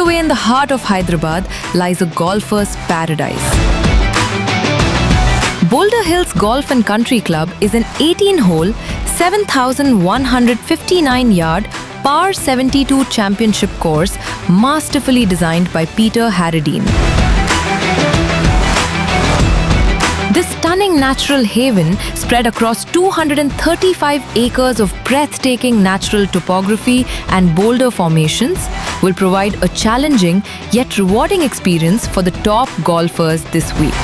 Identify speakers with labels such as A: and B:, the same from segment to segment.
A: away in the heart of Hyderabad lies a golfer's paradise. Boulder Hills Golf and Country Club is an 18-hole, 7,159-yard, par 72 championship course masterfully designed by Peter Harradine. This stunning natural haven, spread across 235 acres of breathtaking natural topography and boulder formations, will provide a challenging yet rewarding experience for the top golfers this week.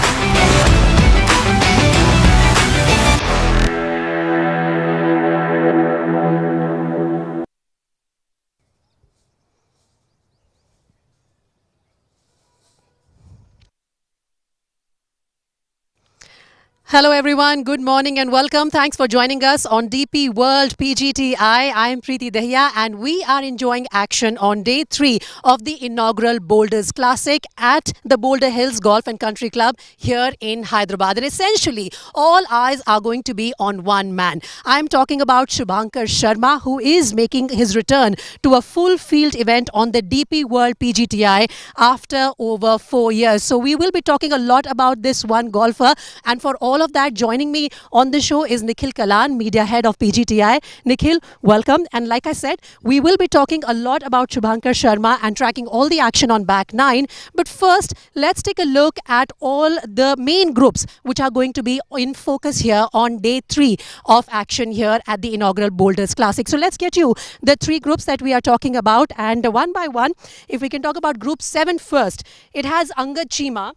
B: Hello everyone, good morning and welcome. Thanks for joining us on DP World PGTI. I am Preeti Dahiya and we are enjoying action on day 3 of the inaugural Boulders Classic at the Boulder Hills Golf and Country Club here in Hyderabad. And essentially, all eyes are going to be on one man. I am talking about Shubhankar Sharma, who is making his return to a full field event on the DP World PGTI after over 4 years. So we will be talking a lot about this one golfer, and for all of that, joining me on the show is Nikhil Kalan, media head of PGTI. Nikhil, welcome. And like I said, we will be talking a lot about Shubhankar Sharma and tracking all the action on back 9. But first, let's take a look at all the main groups which are going to be in focus here on day 3 of action here at the inaugural Boulders Classic. So let's get you the 3 groups that we are talking about, and one by one, if we can talk about group 7 first. It has Angad Chima,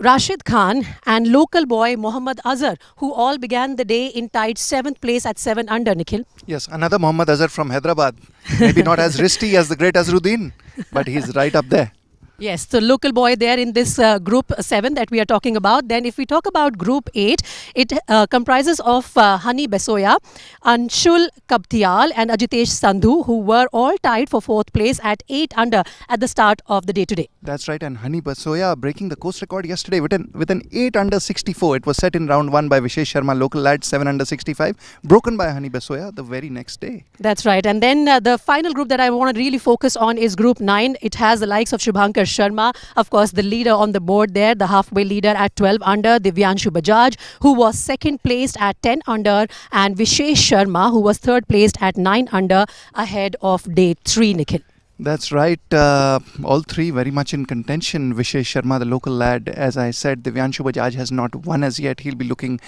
B: Rashid Khan and local boy Mohammad Azhar, who all began the day in tied 7th place at 7 under, Nikhil.
C: Yes, another Mohammad Azhar from Hyderabad. Maybe not as risky as the great Azharuddin, but he's right up there.
B: Yes, the local boy there in this group 7 that we are talking about. Then if we talk about group 8, it comprises of Hani Besoya, Anshul Kabtial and Ajitesh Sandhu, who were all tied for 4th place at 8 under at the start of the day today.
C: That's right, and Hani Besoya breaking the course record yesterday with an 8 under 64. It was set in round 1 by Vishesh Sharma, local lad, 7 under 65, broken by Hani Besoya the very next day.
B: That's right. And then the final group that I want to really focus on is group 9. It has the likes of Shubhankar Sharma, of course, the leader on the board there, the halfway leader at 12 under, Divyanshu Bajaj, who was 2nd placed at 10 under, and Vishesh Sharma, who was 3rd placed at 9 under, ahead of day 3, Nikhil.
C: That's right. All 3 very much in contention. Vishesh Sharma, the local lad, as I said, Divyanshu Bajaj has not won as yet. He'll be looking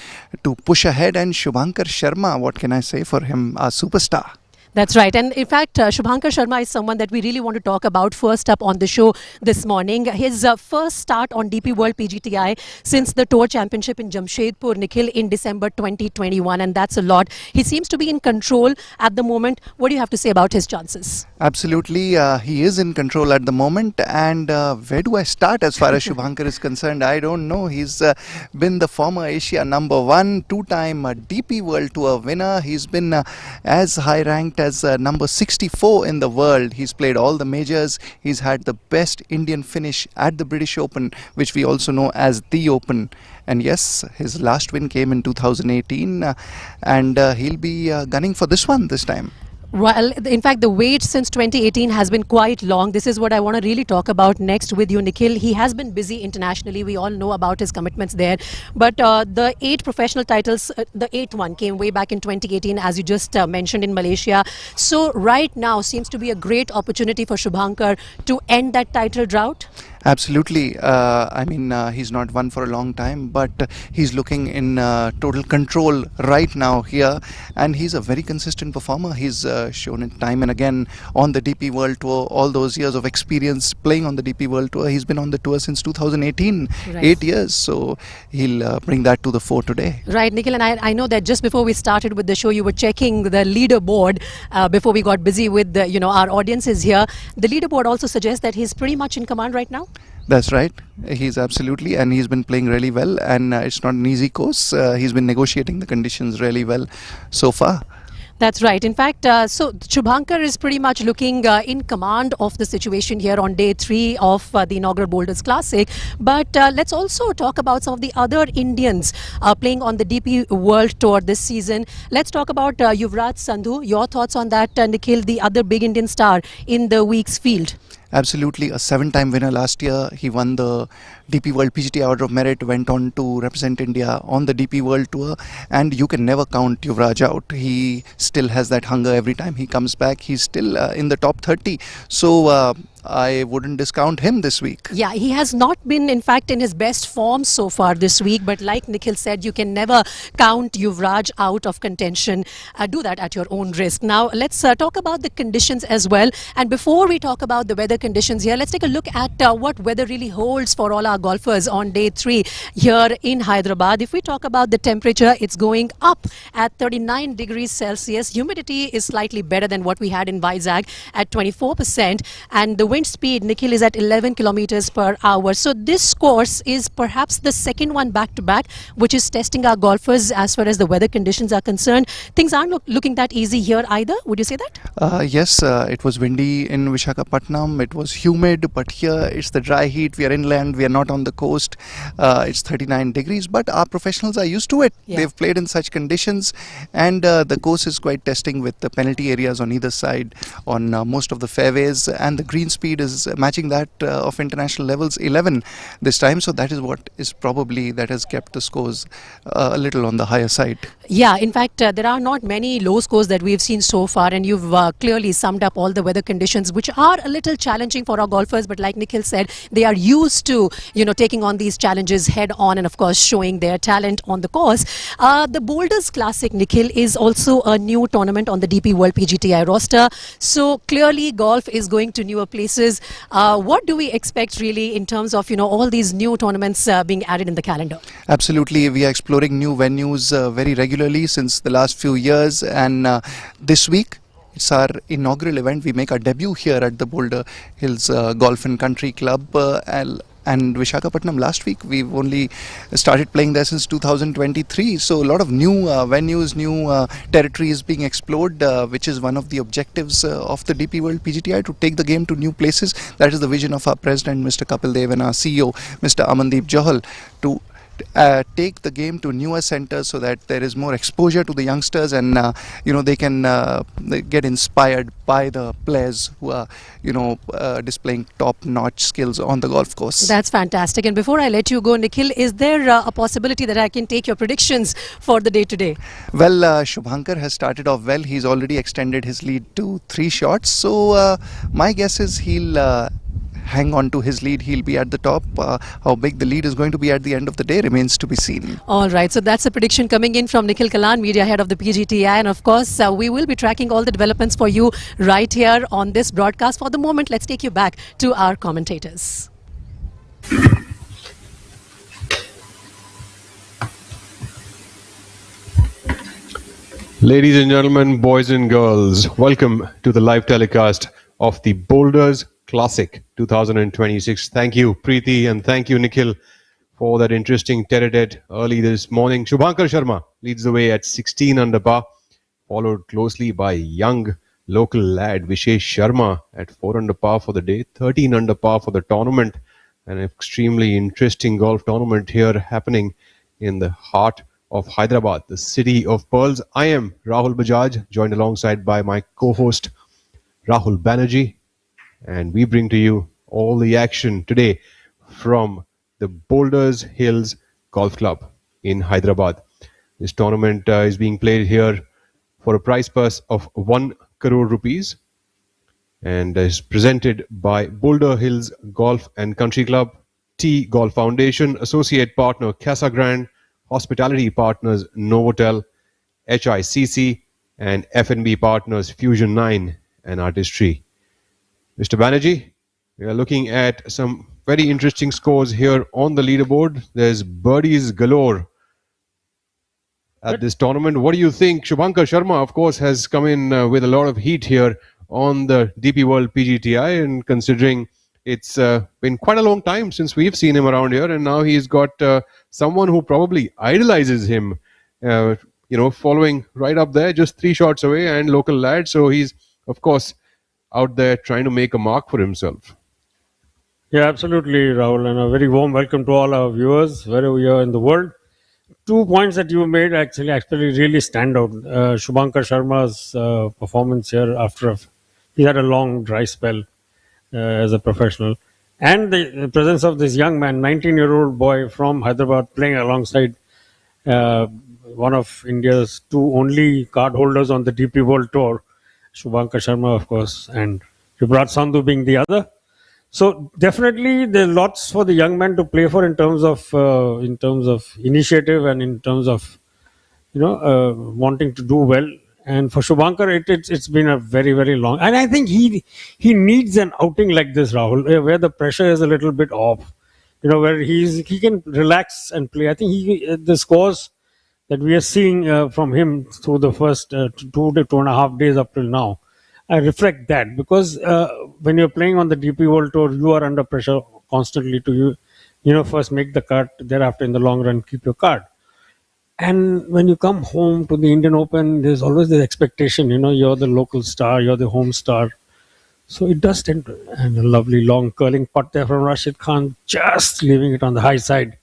C: to push ahead. And Shubhankar Sharma, what can I say for him? A superstar.
B: That's right. And in fact, Shubhankar Sharma is someone that we really want to talk about first up on the show this morning. His first start on DP World PGTI since the Tour Championship in Jamshedpur, Nikhil, in December 2021. And that's a lot. He seems to be in control at the moment. What do you have to say about his chances?
C: Absolutely. He is in control at the moment. And where do I start as far as Shubhankar is concerned? I don't know. He's been the former Asia number 1, 2-time DP World Tour winner. He's been as high ranked as number 64 in the world. He's played all the majors. He's had the best Indian finish at the British Open, which we also know as the Open. And yes, his last win came in 2018, and he'll be gunning for this one this time.
B: Well, in fact, the wait since 2018 has been quite long. This is what I want to really talk about next with you, Nikhil. He has been busy internationally. We all know about his commitments there. But the 8 professional titles, the 8th one came way back in 2018, as you just mentioned, in Malaysia. So right now seems to be a great opportunity for Shubhankar to end that title drought.
C: Absolutely. I mean, he's not won for a long time, but he's looking in total control right now here. And he's a very consistent performer. He's shown it time and again on the DP World Tour. All those years of experience playing on the DP World Tour. He's been on the tour since 2018, right. 8 years. So he'll bring that to the fore today.
B: Right, Nikhil. And I know that just before we started with the show, you were checking the leaderboard before we got busy with our audiences here. The leaderboard also suggests that he's pretty much in command right now.
C: That's right. He's absolutely, and he's been playing really well, and it's not an easy course. He's been negotiating the conditions really well so far.
B: That's right. In fact, so Shubhankar is pretty much looking in command of the situation here on day 3 of the inaugural Boulders Classic. But let's also talk about some of the other Indians playing on the DP World Tour this season. Let's talk about Yuvraj Sandhu. Your thoughts on that, Nikhil, the other big Indian star in the week's field?
C: Absolutely, a seven-time winner last year. He won the DP World PGTI Order of Merit, went on to represent India on the DP World Tour, and you can never count Yuvraj out. He still has that hunger every time he comes back. He's still in the top 30, so I wouldn't discount him this week.
B: Yeah, he has not been, in fact, in his best form so far this week. But like Nikhil said, you can never count Yuvraj out of contention. Do that at your own risk. Now, let's talk about the conditions as well. And before we talk about the weather conditions here, let's take a look at what weather really holds for all our golfers on day 3 here in Hyderabad. If we talk about the temperature, it's going up at 39 degrees Celsius. Humidity is slightly better than what we had in Vizag at 24%. And the wind speed, Nikhil, is at 11 kilometers per hour. So this course is perhaps the second one back to back, which is testing our golfers as far as the weather conditions are concerned. Things aren't looking that easy here either. Would you say that?
C: Yes, it was windy in Visakhapatnam. It was humid, but here it's the dry heat. We are inland. We are not on the coast. It's 39 degrees, but our professionals are used to it.
B: Yeah.
C: They've played in such conditions, and the course is quite testing with the penalty areas on either side on most of the fairways, and the green speed is matching that of international levels, 11 this time. So that is what is probably that has kept the scores a little on the higher side.
B: Yeah, in fact, there are not many low scores that we've seen so far, and you've clearly summed up all the weather conditions, which are a little challenging for our golfers. But like Nikhil said, they are used to, taking on these challenges head on, and of course showing their talent on the course. The Boulders Classic, Nikhil, is also a new tournament on the DP World PGTI roster. So clearly, golf is going to newer places. What do we expect really in terms of all these new tournaments being added in the calendar?
C: Absolutely, we are exploring new venues very regularly since the last few years, and this week it's our inaugural event. We make our debut here at the Boulder Hills Golf and Country Club. And Visakhapatnam last week. We've only started playing there since 2023. So a lot of new venues, new territories being explored, which is one of the objectives of the DP World PGTI, to take the game to new places. That is the vision of our president, Mr. Kapil Dev, and our CEO, Mr. Amandeep Johal, to take the game to newer centers so that there is more exposure to the youngsters, and they can they get inspired by the players who are displaying top-notch skills on the golf course.
B: That's fantastic. And before I let you go, Nikhil, is there a possibility that I can take your predictions for the day today?
C: Well, Shubhankar has started off well. He's already extended his lead to 3 shots. So my guess is he'll hang on to his lead. He'll be at the top. How big the lead is going to be at the end of the day remains to be seen.
B: All right. So that's a prediction coming in from Nikhil Kalan, media head of the PGTI. And of course, we will be tracking all the developments for you right here on this broadcast. For the moment, let's take you back to our commentators.
D: Ladies and gentlemen, boys and girls, welcome to the live telecast of the Boulders Classic 2026. Thank you, Preeti, and thank you, Nikhil, for that interesting tete-a-tete early this morning. Shubhankar Sharma leads the way at 16 under par, followed closely by young local lad Vishesh Sharma at 4 under par for the day, 13 under par for the tournament. An extremely interesting golf tournament here happening in the heart of Hyderabad, the city of pearls. I am Rahul Bajaj, joined alongside by my co-host Rahul Banerjee, and we bring to you all the action today from the Boulders Hills Golf Club in Hyderabad. This tournament is being played here for a prize purse of 1 crore rupees and is presented by Boulder Hills Golf and Country Club, T Golf Foundation, associate partner Casa Grande, hospitality partners Novotel, HICC, and F&B partners Fusion 9 and Artistry. Mr. Banerjee, we are looking at some very interesting scores here on the leaderboard. There's birdies galore at this tournament. What do you think? Shubhankar Sharma, of course, has come in with a lot of heat here on the DP World PGTI, and considering it's been quite a long time since we've seen him around here, and now he's got someone who probably idolizes him, following right up there, just 3 shots away, and local lad. So he's, of course, out there trying to make a mark for himself.
E: Yeah, absolutely, Rahul, and a very warm welcome to all our viewers wherever you are in the world. 2 points that you made actually really stand out. Shubhankar Sharma's performance here after he had a long dry spell. as a professional, and the presence of this young man, 19-year-old boy from Hyderabad, playing alongside uh, one of India's two only card holders on the DP World Tour, Shubhankar Sharma, of course, and Yuvraj Sandhu being the other. So definitely, there are lots for the young man to play for in terms of initiative and in terms of wanting to do well. And for Shubhankar, it's been a very, very long. And I think he needs an outing like this, Rahul, where the pressure is a little bit off. Where he can relax and play. I think the scores that we are seeing from him through the first 2 to 2.5 days up till now, I reflect that, because when you're playing on the DP World Tour, you are under pressure constantly to first make the cut, thereafter in the long run keep your card. And when you come home to the Indian Open, there's always the expectation, you're the local star, you're the home star. So it does tend to, and a lovely long curling putt there from Rashid Khan, just leaving it on the high side.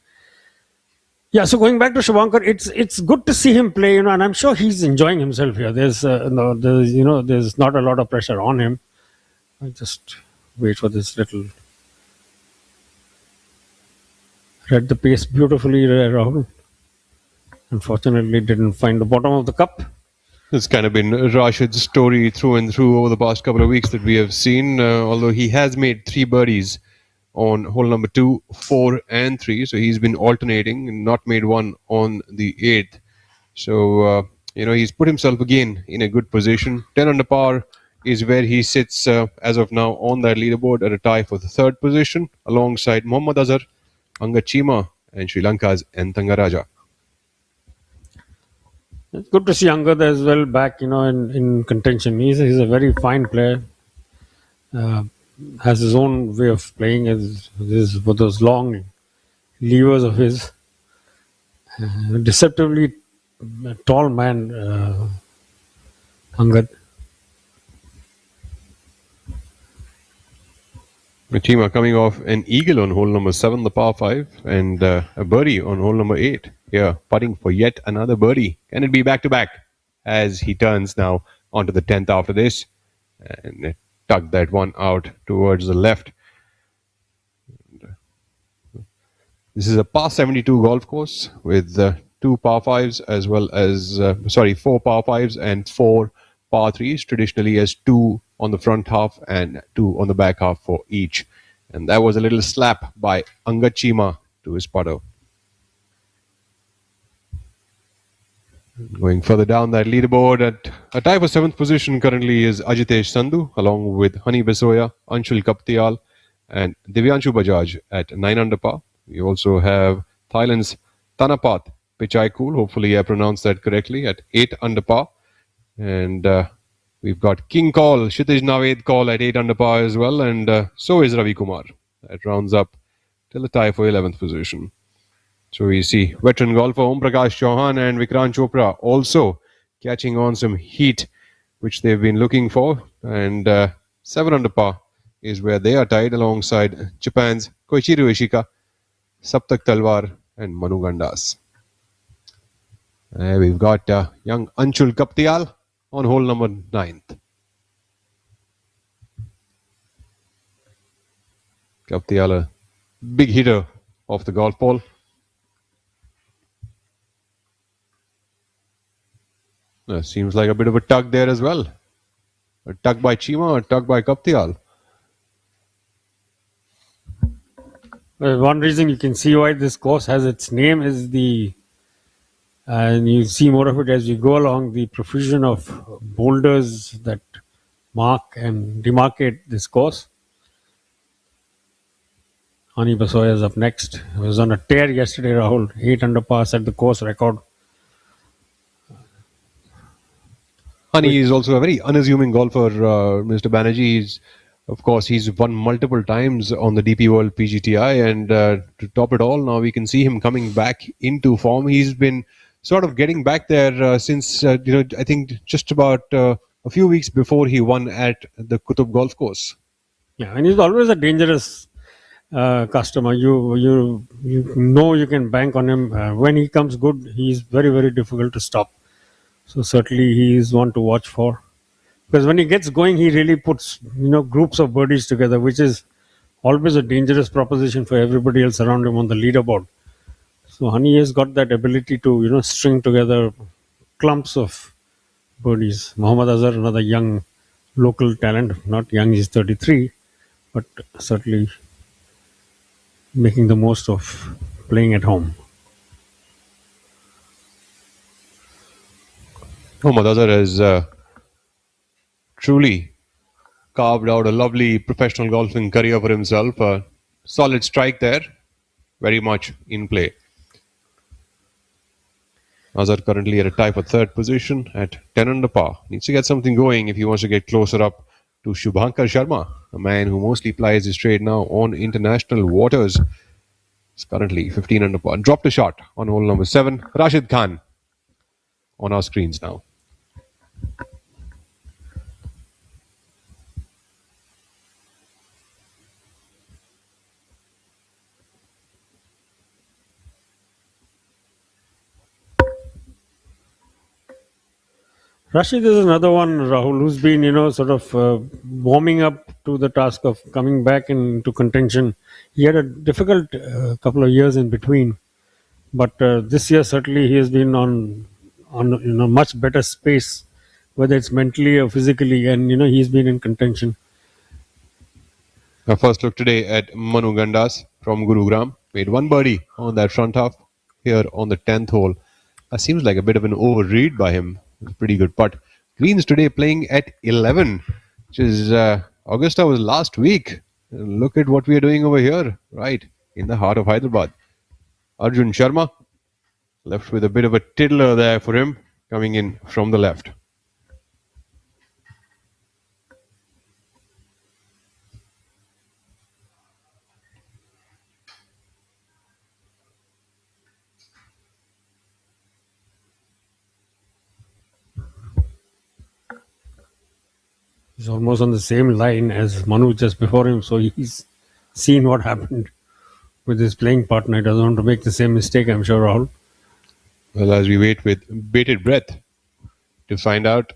E: Yeah, so going back to Shubhankar, it's good to see him play, and I'm sure he's enjoying himself here. There's not a lot of pressure on him. I just wait for this little. Read the pace beautifully, Rahul. Unfortunately, didn't find the bottom of the cup.
D: It's kind of been Rashid's story through and through over the past couple of weeks that we have seen, although he has made 3 birdies on hole number 2, 4 and 3. So he's been alternating and not made one on the 8th. So, he's put himself again in a good position. 10 under par is where he sits as of now on that leaderboard at a tie for the 3rd position alongside Mohammad Azhar, Angad Chima and Sri Lanka's Thangaraja.
E: It's good to see Angad as well back, in contention. He's a very fine player. Has his own way of playing, with those long levers of his. Deceptively tall man, Angad.
D: Chima coming off an eagle on hole number 7, the par 5, and a birdie on hole number 8. Here, putting for yet another birdie. Can it be back-to-back as he turns now onto the 10th after this? And tuck that one out towards the left. This is a par 72 golf course with 2 par 5s as well as, 4 par 5s and 4 par 3s, traditionally as 2 on the front half and 2 on the back half for each. And that was a little slap by Angad Chima to his putter. Going further down that leaderboard, at a tie for 7th position currently is Ajitesh Sandhu, along with Hani Besoya, Anshul Kaptial, and Divyanshu Bajaj at 9 under par. We also have Thailand's Thanapat Pichaikul, hopefully I pronounced that correctly, at 8 under par. And we've got King Call, Kshitij Naved Call at 8 under par as well, and so is Ravi Kumar. That rounds up till a tie for 11th position. So we see veteran golfer Om Prakash Chauhan and Vikrant Chopra also catching on some heat, which they've been looking for. And 7 under par is where they are tied alongside Japan's Koichiro Ishika, Saptak Talwar and Manu Gandas. We've got young Anshul Kaptial on hole number 9th. Kaptial, a big hitter off the golf ball. Seems like a bit of a tug there as well. A tug by Chima or a tug by Kaptial.
E: One reason you can see why this course has its name is and you see more of it as you go along, the profusion of boulders that mark and demarcate this course. Hani Basoya is up next. He was on a tear yesterday, Rahul. 8 under par set the course record.
D: Hani is also a very unassuming golfer, Mr. Banerjee. He's won multiple times on the DP World PGTI, and to top it all, now we can see him coming back into form. He's been sort of getting back there since, I think just about a few weeks before he won at the Qutub Golf Course.
E: Yeah, and he's always a dangerous customer. You know you can bank on him. When he comes good, he's very, very difficult to stop. So certainly he is one to watch for. Because when he gets going, he really puts groups of birdies together, which is always a dangerous proposition for everybody else around him on the leaderboard. So Honey has got that ability to string together clumps of birdies. Mohammad Azhar, another young local talent, not young, he's 33, but certainly making the most of playing at home.
D: Mohammad Azhar has truly carved out a lovely professional golfing career for himself. A solid strike there, very much in play. Azhar currently at a tie for third position at 10 under par. Needs to get something going if he wants to get closer up to Shubhankar Sharma, a man who mostly plies his trade now on international waters. He's currently 15 under par. Dropped a shot on hole number 7. Rashid Khan on our screens now.
E: Rashid is another one, Rahul, who's been, sort of warming up to the task of coming back into contention. He had a difficult couple of years in between, but this year certainly he has been on much better space, whether it's mentally or physically, and he's been in contention.
D: Our first look today at Manu Gandas from Gurugram. Made one birdie on that front half here on the 10th hole. Seems like a bit of an overread by him. It's a pretty good putt. Greens today playing at 11, which is Augusta was last week. Look at what we are doing over here, right in the heart of Hyderabad. Arjun Sharma left with a bit of a tiddler there for him, coming in from the left.
E: He's almost on the same line as Manu just before him, so he's seen what happened with his playing partner. He doesn't want to make the same mistake, I'm sure, Rahul.
D: Well, as we wait with bated breath to find out.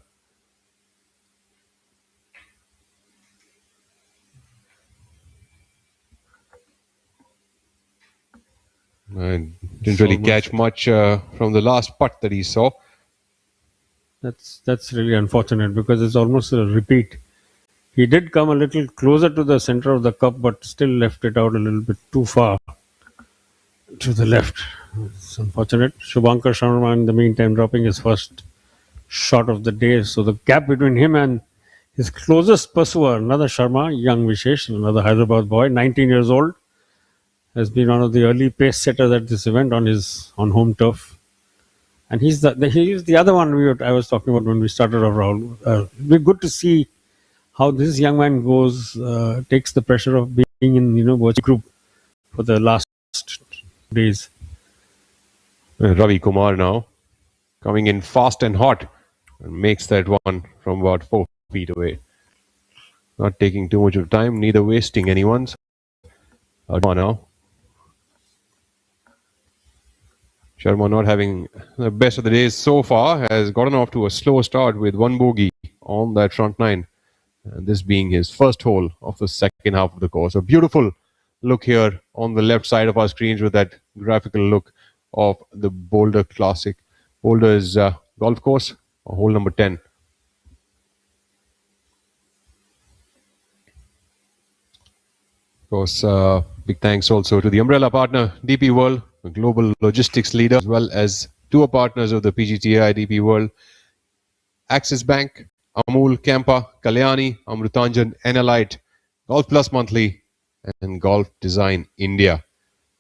D: I didn't really catch much from the last putt that he saw.
E: That's really unfortunate because it's almost a repeat. He did come a little closer to the center of the cup, but still left it out a little bit too far to the left. It's unfortunate. Shubhankar Sharma, in the meantime, dropping his first shot of the day. So the gap between him and his closest pursuer, another Sharma, young Vishesh, another Hyderabad boy, 19 years old, has been one of the early pace setters at this event on home turf. And he's the other one I was talking about when we started off, Rahul. It'd be good to see how this young man takes the pressure of being in watch group for the last days.
D: Ravi Kumar now coming in fast and hot and makes that one from about 4 feet away. Not taking too much of time, neither wasting anyone's. Now. Sharma not having the best of the days so far, has gotten off to a slow start with one bogey on that front nine. And this being his first hole of the second half of the course. A beautiful look here on the left side of our screens with that graphical look of the Boulder Classic. Boulder's golf course, hole number 10. Of course, big thanks also to the umbrella partner, DP World, a global logistics leader, as well as tour partners of the PGTI, DP World, Axis Bank, Amul, Kampa, Kalyani, Amrutanjan, Enelite, Golf Plus Monthly, and Golf Design India.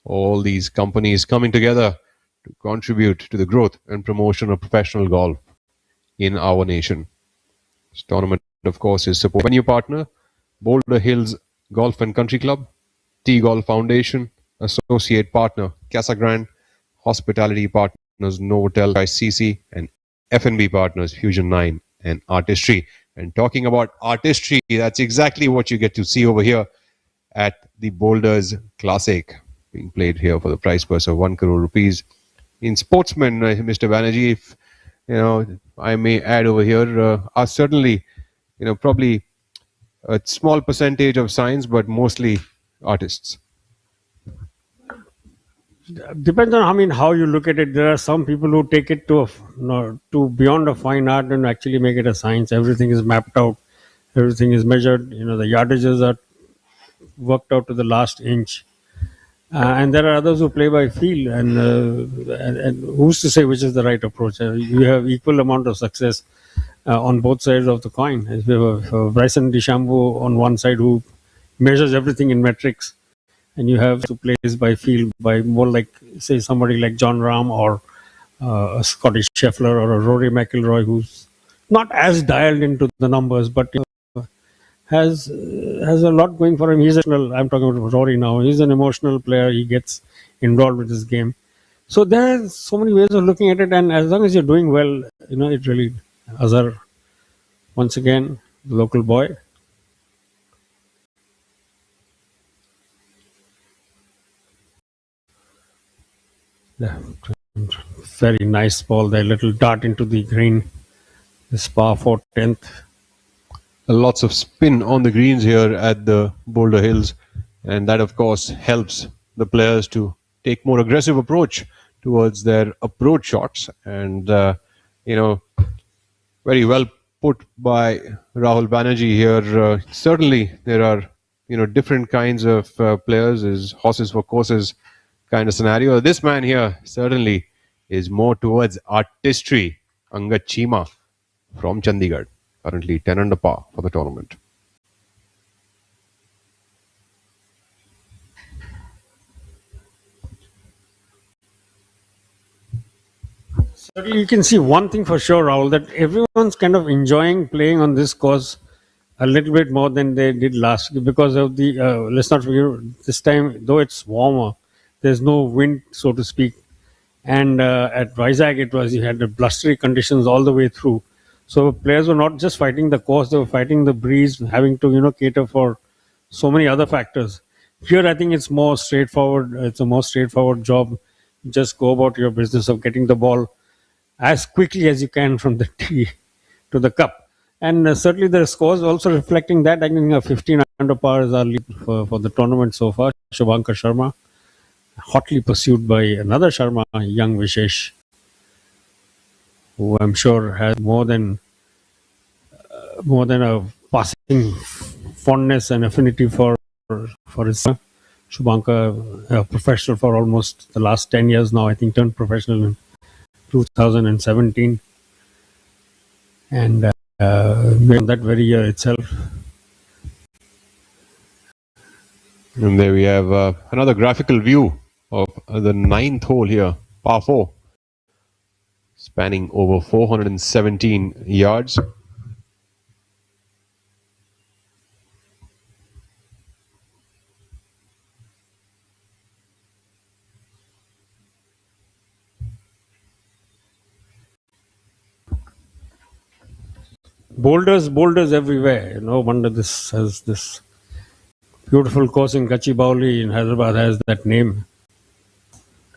D: All these companies coming together to contribute to the growth and promotion of professional golf in our nation. This tournament, of course, is supported by venue partner, Boulder Hills Golf and Country Club, T Golf Foundation, associate partner, Casa Grande, hospitality partners, Novotel, ICC, and F&B partners, Fusion 9 and Artistry. And talking about artistry, that's exactly what you get to see over here at the Boulders Classic, being played here for the prize purse of 1 crore rupees. In sportsmen, Mr. Banerjee, if I may add over here, are certainly probably a small percentage of science, but mostly artists.
E: Depends on, I mean, how you look at it. There are some people who take it to to beyond a fine art and actually make it a science. Everything is mapped out, everything is measured. The yardages are worked out to the last inch. And there are others who play by feel, and who's to say which is the right approach? You have equal amount of success on both sides of the coin. As we have Bryson DeChambeau on one side who measures everything in metrics, and you have who plays by feel, by more like, say, somebody like John Rahm or a Scottish Scheffler or a Rory McIlroy, who's not as dialed into the numbers, but has a lot going for him. I'm talking about Rory now. He's an emotional player. He gets involved with his game. So there are so many ways of looking at it, and as long as you're doing well, it really. Azhar, once again, the local boy. Yeah, very nice ball there. Little dart into the green. This par 4 10th.
D: Lots of spin on the greens here at the Boulder Hills, and that of course helps the players to take more aggressive approach towards their approach shots. And very well put by Rahul Banerjee here. Certainly there are different kinds of players, is horses for courses kind of scenario. This man here certainly is more towards artistry. Angad Chima from Chandigarh, currently 10 under par for the tournament.
E: Certainly, you can see one thing for sure, Rahul, that everyone's kind of enjoying playing on this course a little bit more than they did last year because of the. Let's not forget, this time, though it's warmer, there's no wind, so to speak. And at Vizag, you had the blustery conditions all the way through. So players were not just fighting the course; they were fighting the breeze, having to cater for so many other factors. Here, I think it's more straightforward. It's a more straightforward job. Just go about your business of getting the ball as quickly as you can from the tee to the cup. And certainly the scores also reflecting that. I think 15 under par is our lead for the tournament so far. Shubhankar Sharma, hotly pursued by another Sharma, young Vishesh, who I'm sure has more than a passing fondness and affinity for his son. Shubhankar, a professional for almost the last 10 years now. I think turned professional in 2017, and that very year itself.
D: And there we have another graphical view of the 9th hole here, par 4, spanning over 417 yards.
E: Boulders everywhere. No wonder this has this beautiful course in Gachibowli in Hyderabad has that name.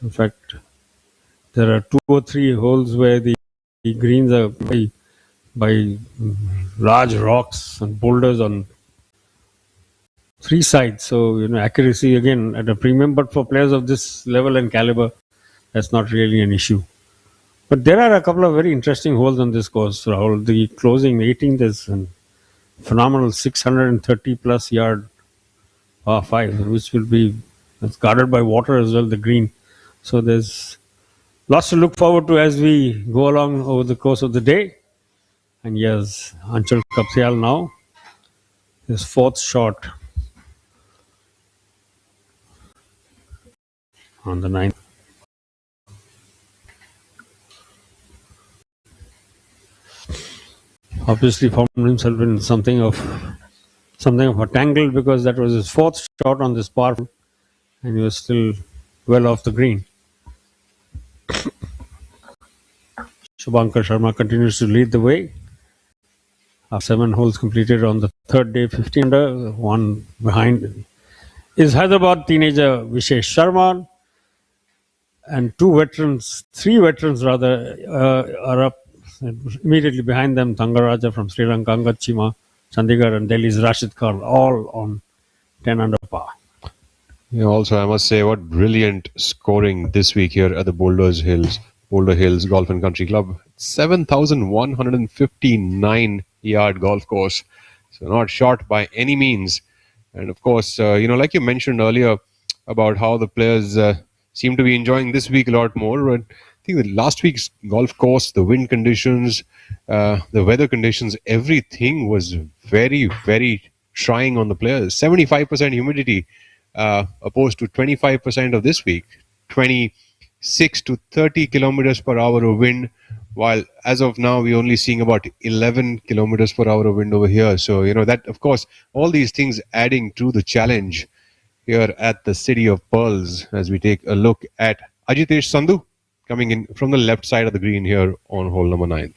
E: In fact, there are 2 or 3 holes where the greens are by large rocks and boulders on 3 sides. So accuracy again at a premium. But for players of this level and caliber, that's not really an issue. But there are a couple of very interesting holes on this course, Rahul. The closing 18th is a phenomenal 630 plus yard par 5, which will be guarded by water as well, the green. So there's lots to look forward to as we go along over the course of the day. And yes, Anchal Kapsial now, his 4th shot on the 9th. Obviously found himself in something of a tangle because that was his 4th shot on this par, and he was still well off the green. Shubhankar Sharma continues to lead the way. 7 holes completed on the 3rd day, 15 under. One behind is Hyderabad teenager Vishesh Sharma, and 3 veterans rather, are up immediately behind them. Thangaraja from Sri Lanka, Angad Chima Chandigarh and Delhi's Rashid Khan, all on 10 under par.
D: Yeah, also, I must say, what brilliant scoring this week here at the Boulder Hills Golf and Country Club. 7,159 yard golf course. So, not short by any means. And of course, like you mentioned earlier about how the players seem to be enjoying this week a lot more. I think the last week's golf course, the wind conditions, the weather conditions, everything was very, very trying on the players. 75% humidity opposed to 25% of this week. 26 to 30 kilometers per hour of wind, while as of now we're only seeing about 11 kilometers per hour of wind over here. So, that, of course, all these things adding to the challenge here at the City of Pearls as we take a look at Ajitesh Sandhu coming in from the left side of the green here on hole number 9.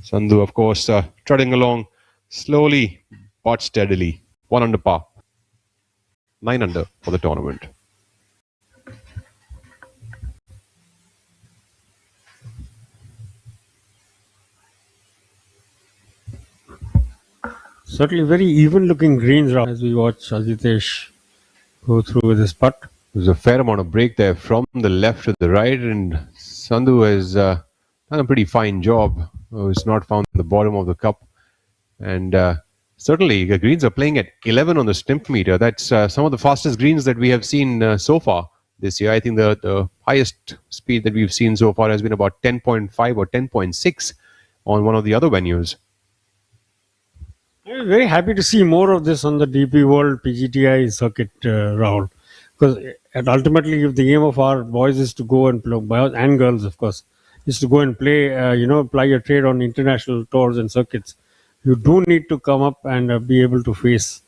D: Sandhu, of course, trotting along slowly but steadily. 1 under par. 9 under for the tournament.
E: Certainly very even looking greens as we watch Ajitesh go through with his putt.
D: There's a fair amount of break there from the left to the right, and Sandhu has done a pretty fine job. He's not found the bottom of the cup, and certainly the greens are playing at 11 on the stimp meter. That's some of the fastest greens that we have seen so far this year. I think the highest speed that we've seen so far has been about 10.5 or 10.6 on one of the other venues.
E: I'm very happy to see more of this on the DP World PGTI circuit, Rahul. Because ultimately, if the aim of our boys is to go and play, boys and girls, of course, is to go and play, ply your trade on international tours and circuits, you do need to come up and be able to face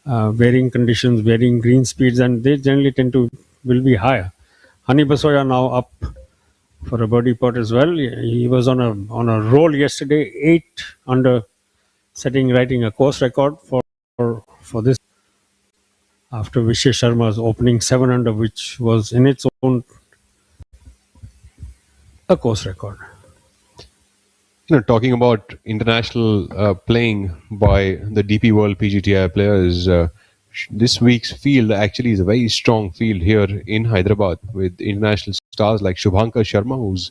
E: varying conditions, varying green speeds, and they generally will be higher. Hani Basoya now up for a birdie putt as well. He was on a roll yesterday, 8 under. Writing a course record for this after Vishesh Sharma's opening 7 under, which was in its own a course record.
D: Talking about international playing by the DP World PGTI players, this week's field actually is a very strong field here in Hyderabad with international stars like Shubhankar Sharma, who's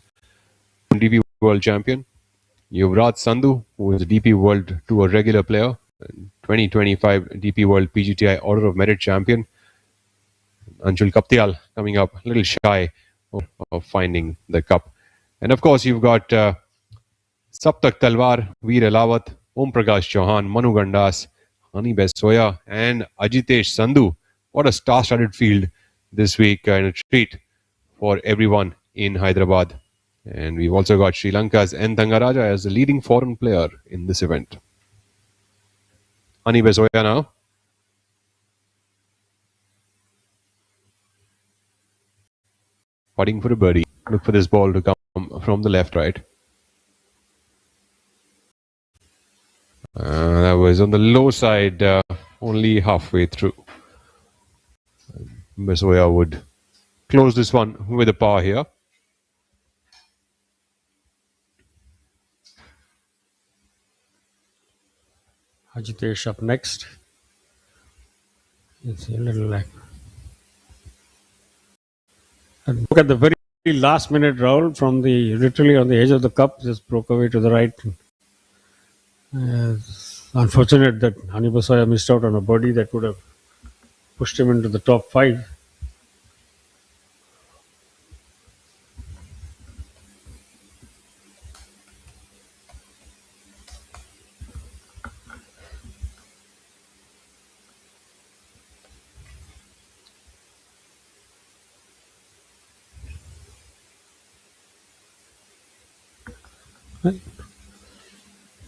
D: DP World champion. Yuvraj Sandhu, who is a DP World Tour regular player, 2025 DP World PGTI Order of Merit champion. Anshul Kaptial coming up a little shy of finding the cup. And of course, you've got Saptak Talwar, Veer Elawat, Om Prakash Chauhan, Manu Gandas, Hani Besoya, and Ajitesh Sandhu. What a star-studded field this week, and a treat for everyone in Hyderabad. And we've also got Sri Lanka's N. Thangaraja as the leading foreign player in this event. Hani Besoya now. Putting for a birdie. Look for this ball to come from the left, right. That was on the low side, only halfway through. Besoya would close this one with a par here.
E: Ajitesh up next. It's a little like. And look at the very last minute, Rahul, from literally on the edge of the cup, just broke away to the right. It's unfortunate that Hani Basoya missed out on a birdie that would have pushed him into the top 5.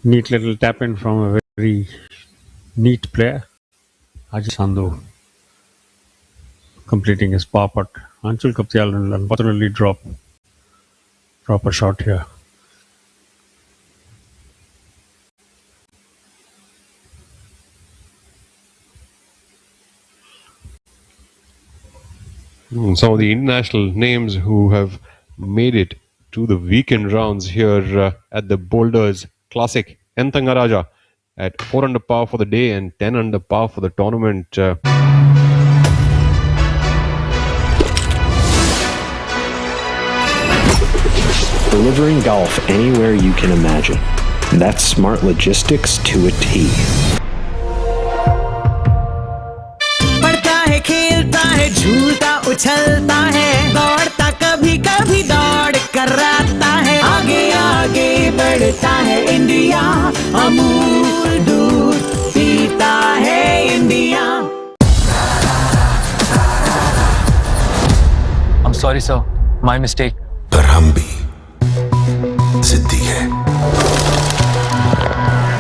E: Neat little tap in from a very neat player. Ajitesh Sandhu completing his par putt. Anshul Kaptial will unfortunately drop a shot here.
D: Some of the international names who have made it to the weekend rounds here at the Boulders Classic. N. Thangaraja at 4 under par for the day and 10 under par for the tournament.
F: Delivering golf anywhere you can imagine. That's smart logistics to a T.
G: पढ़ता है, खेलता है, झूलता उछलता है, दौड़ता कभी कभी दौड़ कराता है, आगे आगे बढ़ता है इंडिया, अमूल दूध पीता है India.
H: I'm sorry, sir. My mistake.
I: पर हम भी जिद्दी है.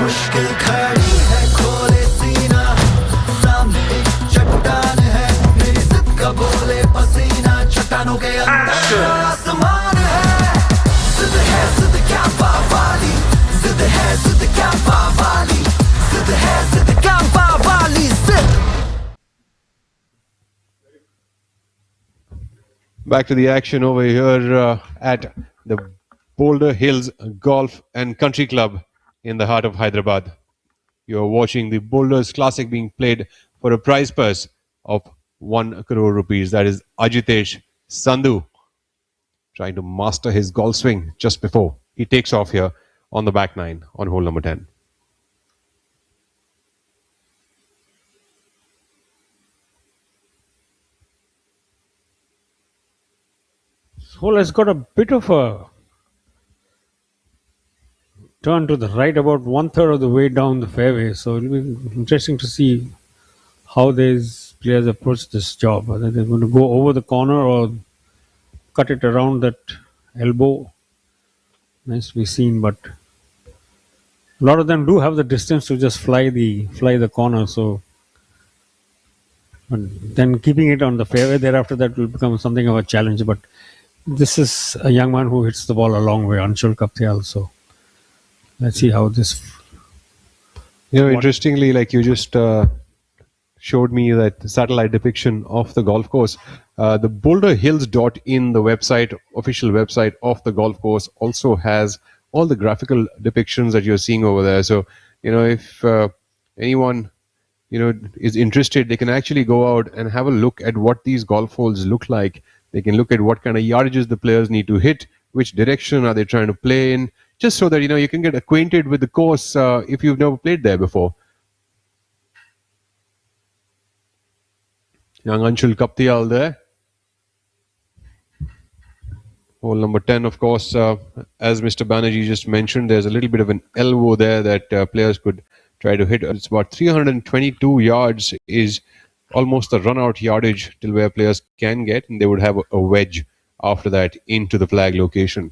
I: मुश्किल खड़ी है, खोले सीना, सामने चट्टान है, मेरी जिद का बोले पसीना, चट्टानों के अंदर आसमान है. जिद क्या बावाली, जिद क्या बावाली, जिद क्या बावाली, जिद.
D: Back to the action over here at the Boulder Hills Golf and Country Club in the heart of Hyderabad. You're watching the Boulders Classic being played for a prize purse of 1 crore rupees. That is Ajitesh Sandhu trying to master his golf swing just before he takes off here on the back nine on hole number 10.
E: Hole has got a bit of a turn to the right, about 1/3 of the way down the fairway. So it'll be interesting to see how these players approach this job. Whether they're going to go over the corner or cut it around that elbow. Nice to be seen, but a lot of them do have the distance to just fly the corner. So, but then keeping it on the fairway thereafter, that will become something of a challenge. But this is a young man who hits the ball a long way, Anshul Kapil. So let's see how this.
D: Interestingly, like you just showed me that satellite depiction of the golf course. The boulderhills.in, the website, official website of the golf course, also has all the graphical depictions that you're seeing over there. So, if anyone, is interested, they can actually go out and have a look at what these golf holes look like. They can look at what kind of yardages the players need to hit, which direction are they trying to play in, just so that, you can get acquainted with the course if you've never played there before. Young Anshul Kaptial there. Hole number 10, of course, as Mr. Banerjee just mentioned, there's a little bit of an elbow there that players could try to hit. It's about 322 yards is almost the run-out yardage till where players can get, and they would have a wedge after that into the flag location.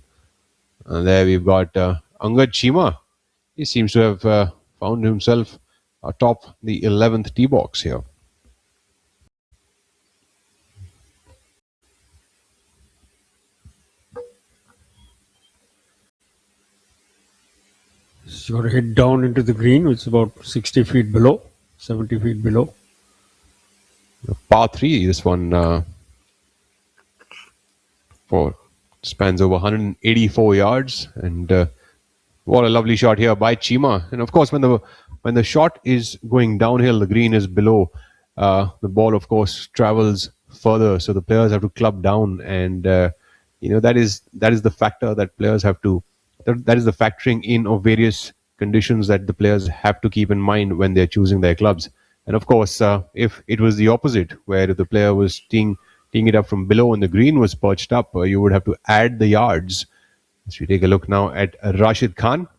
D: And there we've got Angad Chima. He seems to have found himself atop the 11th tee box here.
E: You got to hit down into the green, which is about 60 feet below, 70 feet below.
D: Par 3, this one spans over 184 yards, and what a lovely shot here by Chima. And of course, when the shot is going downhill, the green is below. The ball, of course, travels further, so the players have to club down, and that is the factor that players have to. That is the factoring in of various conditions that the players have to keep in mind when they're choosing their clubs. And of course, if it was the opposite, where the player was teeing it up from below and the green was perched up, you would have to add the yards. So we take a look now at Rashid Khan.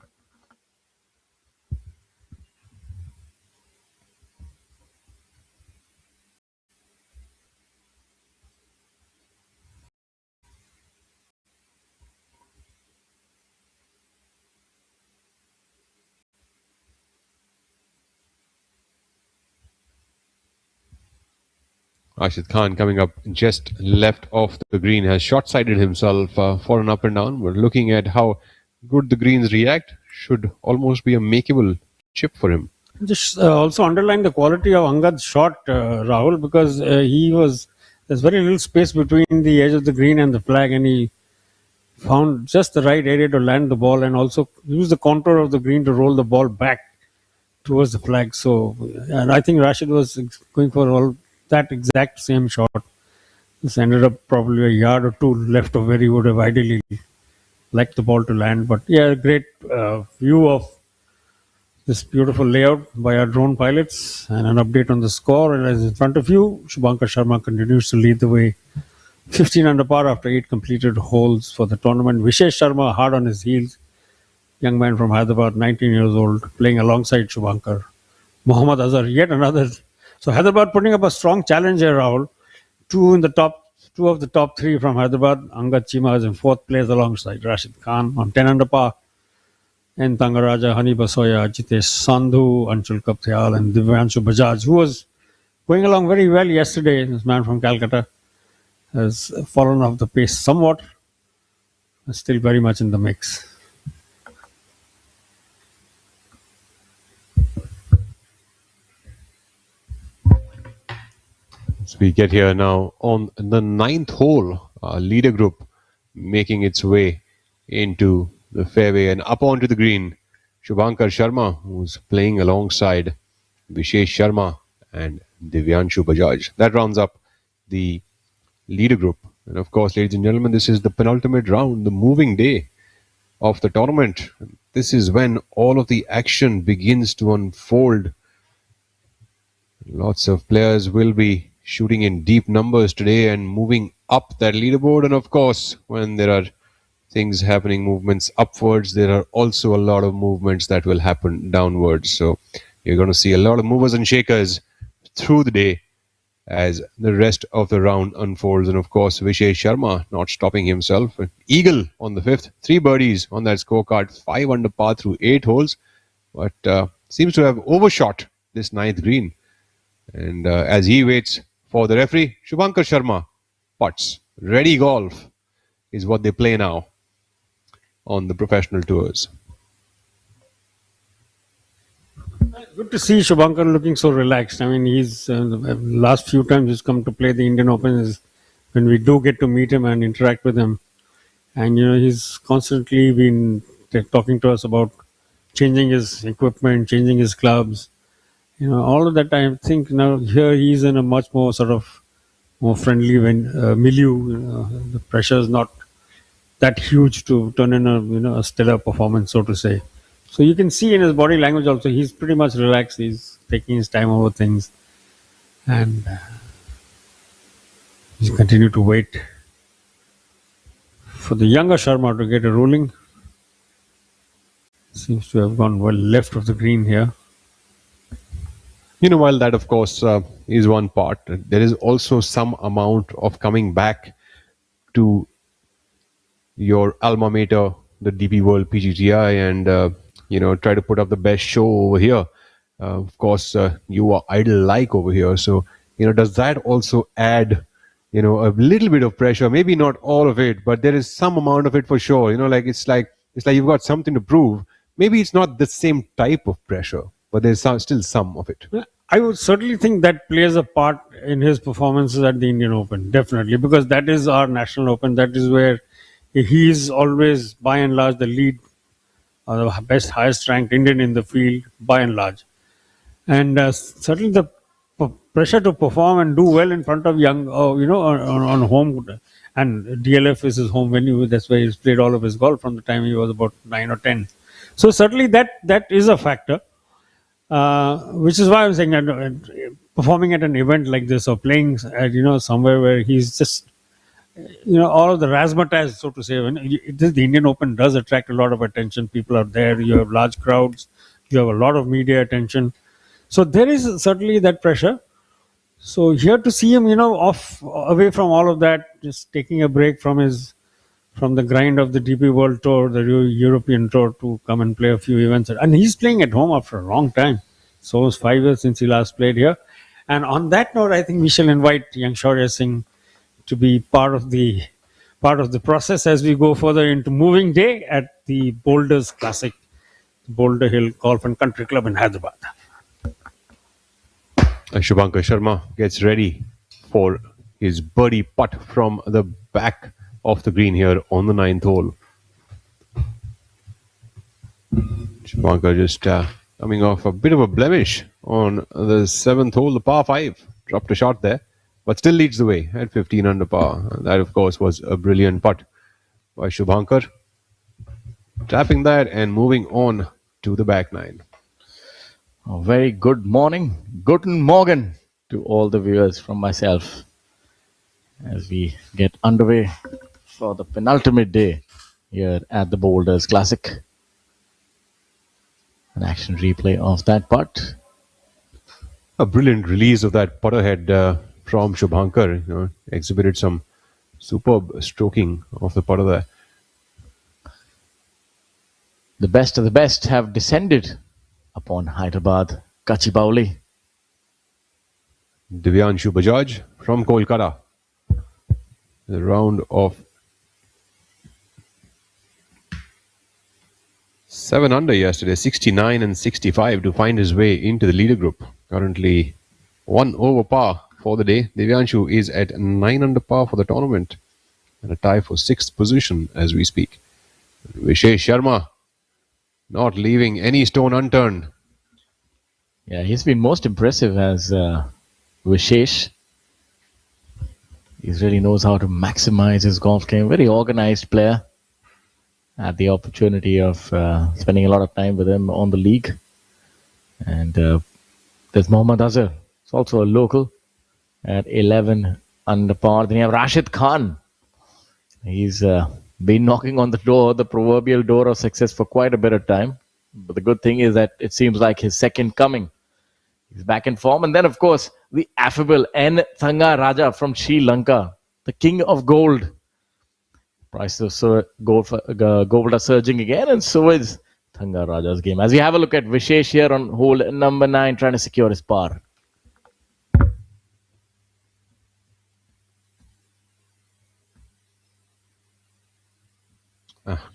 D: Rashid Khan coming up just left off the green has short-sighted himself for an up and down. We're looking at how good the greens react. Should almost be a makeable chip for him.
E: Just also underline the quality of Angad's shot, Rahul, because there's very little space between the edge of the green and the flag, and he found just the right area to land the ball and also use the contour of the green to roll the ball back towards the flag. So, and I think Rashid was going for all that exact same shot. This ended up probably a yard or two left of where he would have ideally liked the ball to land. But yeah, great view of this beautiful layout by our drone pilots and an update on the score. And as in front of you, Shubhankar Sharma continues to lead the way. 15 under par after 8 completed holes for the tournament. Vishesh Sharma hard on his heels. Young man from Hyderabad, 19 years old, playing alongside Shubhankar. Mohammad Azhar, yet another. So Hyderabad putting up a strong challenge here, Rahul. Two of the top three from Hyderabad. Angad Chima is in fourth place alongside Rashid Khan on 10 under par. And Tangaraja, Hani Basoya, Jitesh Sandhu, Anshul Kapthyal, and Divyanshu Bajaj, who was going along very well yesterday. This man from Calcutta has fallen off the pace somewhat, but still very much in the mix.
D: So we get here now on the 9th hole, leader group making its way into the fairway and up onto the green. Shubhankar Sharma, who's playing alongside Vishesh Sharma and Divyanshu Bajaj. That rounds up the leader group. And of course, ladies and gentlemen, this is the penultimate round, the moving day of the tournament. This is when all of the action begins to unfold. Lots of players will be shooting in deep numbers today and moving up that leaderboard. And of course, when there are things happening, movements upwards, there are also a lot of movements that will happen downwards. So you're going to see a lot of movers and shakers through the day as the rest of the round unfolds. And of course, Vishesh Sharma not stopping himself. An eagle on the 5th, 3 birdies on that scorecard, 5 under par through 8 holes, but seems to have overshot this 9th green. And as he waits for the referee, Shubhankar Sharma putts. Ready golf is what they play now on the professional tours.
E: Good to see Shubhankar looking so relaxed. I mean, he's the last few times he's come to play the Indian Open is when we do get to meet him and interact with him. And, you know, he's constantly been talking to us about changing his equipment, changing his clubs. You know, all of that. I think now here he's in a much more sort of more friendly milieu. You know, the pressure is not that huge to turn in a stellar performance, so to say. So you can see in his body language also, he's pretty much relaxed. He's taking his time over things, and he's continue to wait for the younger Sharma to get a ruling. Seems to have gone well left of the green here.
D: You know, while that, of course, is one part, there is also some amount of coming back to your alma mater, the DP World PGTI, and try to put up the best show over here. Of course, you are idol-like over here, so does that also add a little bit of pressure? Maybe not all of it, but there is some amount of it for sure. It's like you've got something to prove. Maybe it's not the same type of pressure, but there's still some of it.
E: I would certainly think that plays a part in his performances at the Indian Open, definitely, because that is our national open. That is where he is always, by and large, the lead, the best, highest ranked Indian in the field, by and large. And certainly the pressure to perform and do well in front of young, on home, and DLF is his home venue. That's where he's played all of his golf from the time he was about 9 or 10. So certainly that is a factor. Which is why I'm saying that performing at an event like this or playing at somewhere where he's just all of the razzmatazz, so to say. When the Indian Open does attract a lot of attention, people are there. You have large crowds. You have a lot of media attention. So there is certainly that pressure. So here to see him, away from all of that, just taking a break from the grind of the DP World Tour, the European Tour, to come and play a few events. And he's playing at home after a long time. So it was 5 years since he last played here. And on that note, I think we shall invite young Shaurya Singh to be part of the process as we go further into moving day at the Boulders Classic, Boulder Hill Golf and Country Club in Hyderabad.
D: Shubhankar Sharma gets ready for his birdie putt from the back of the green here on the 9th hole. Shubhankar just coming off a bit of a blemish on the seventh hole, the par 5. Dropped a shot there, but still leads the way at 15 under par. And that, of course, was a brilliant putt by Shubhankar. Tapping that and moving on to the back nine.
J: A very good morning, guten Morgen to all the viewers from myself as we get underway for the penultimate day here at the Boulders Classic. An action replay of that putt.
D: A brilliant release of that putter head from Shubhankar. Exhibited some superb stroking of the putter there.
J: The best of the best have descended upon Hyderabad, Kachibauli.
D: Divyanshu Bajaj from Kolkata. The round of 7 under yesterday, 69 and 65 to find his way into the leader group. Currently 1 over par for the day. Divyanshu is at 9 under par for the tournament and a tie for 6th position as we speak. Vishesh Sharma not leaving any stone unturned.
J: Yeah, he's been most impressive as Vishesh. He really knows how to maximize his golf game. Very organized player. Had the opportunity of spending a lot of time with him on the league. And there's Mohammad Azhar. It's also a local at 11 under par. Then you have Rashid Khan. He's been knocking on the proverbial door of success for quite a bit of time. But the good thing is that it seems like his second coming. He's back in form. And then, of course, the affable N. Thanga Raja from Sri Lanka, the king of gold. Prices of gold are surging again, and so is Thanga Raja's game. As we have a look at Vishesh here on hole number 9, trying to secure his par.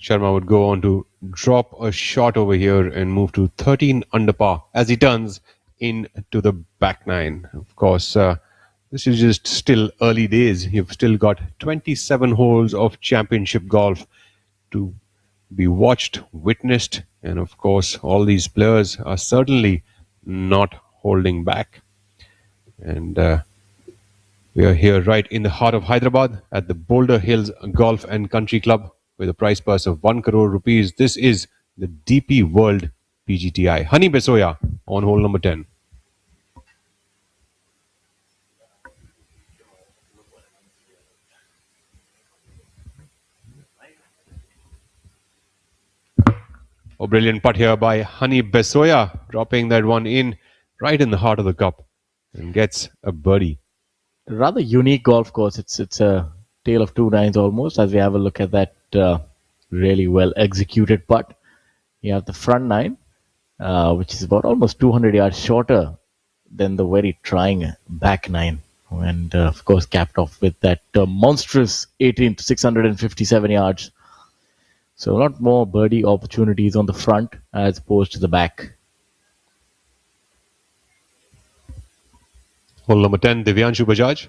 D: Sharma would go on to drop a shot over here and move to 13 under par as he turns into the back nine. Of course, this is just still early days. You've still got 27 holes of championship golf to be watched, witnessed, and of course, all these players are certainly not holding back. And we are here right in the heart of Hyderabad at the Boulder Hills Golf and Country Club with a prize purse of 1 crore rupees. This is the DP World PGTI. Honey Besoya on hole number 10. A brilliant putt here by Honey Besoya, dropping that one in right in the heart of the cup and gets a birdie.
J: A rather unique golf course. It's a tale of two nines almost as we have a look at that really well executed putt. You have the front nine, which is about almost 200 yards shorter than the very trying back nine. And of course, capped off with that monstrous 18 to 657 yards. So a lot more birdie opportunities on the front as opposed to the back.
D: Hole number 10, Divyanshu Bajaj.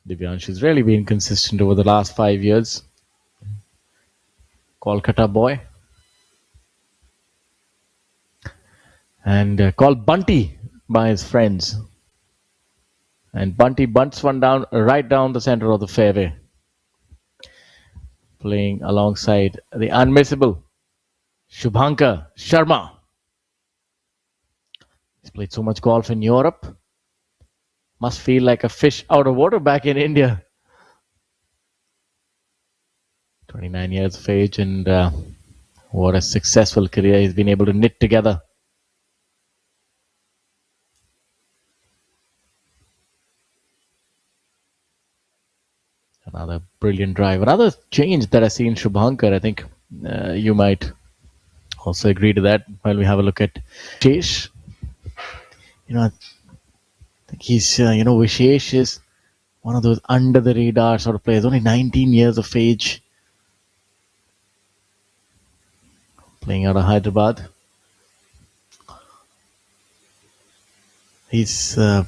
J: Divyanshu's really been consistent over the last 5 years. Kolkata boy. And called Bunty by his friends. And Bunty bunts one down right down the center of the fairway. Playing alongside the unmissable Shubhankar Sharma. He's played so much golf in Europe. Must feel like a fish out of water back in India. 29 years of age, and what a successful career he's been able to knit together. Another brilliant drive. Another change that I see in Shubhankar. I think you might also agree to that while we have a look at Vishesh. I think he's, Vishesh is one of those under the radar sort of players. Only 19 years of age. Playing out of Hyderabad. He's one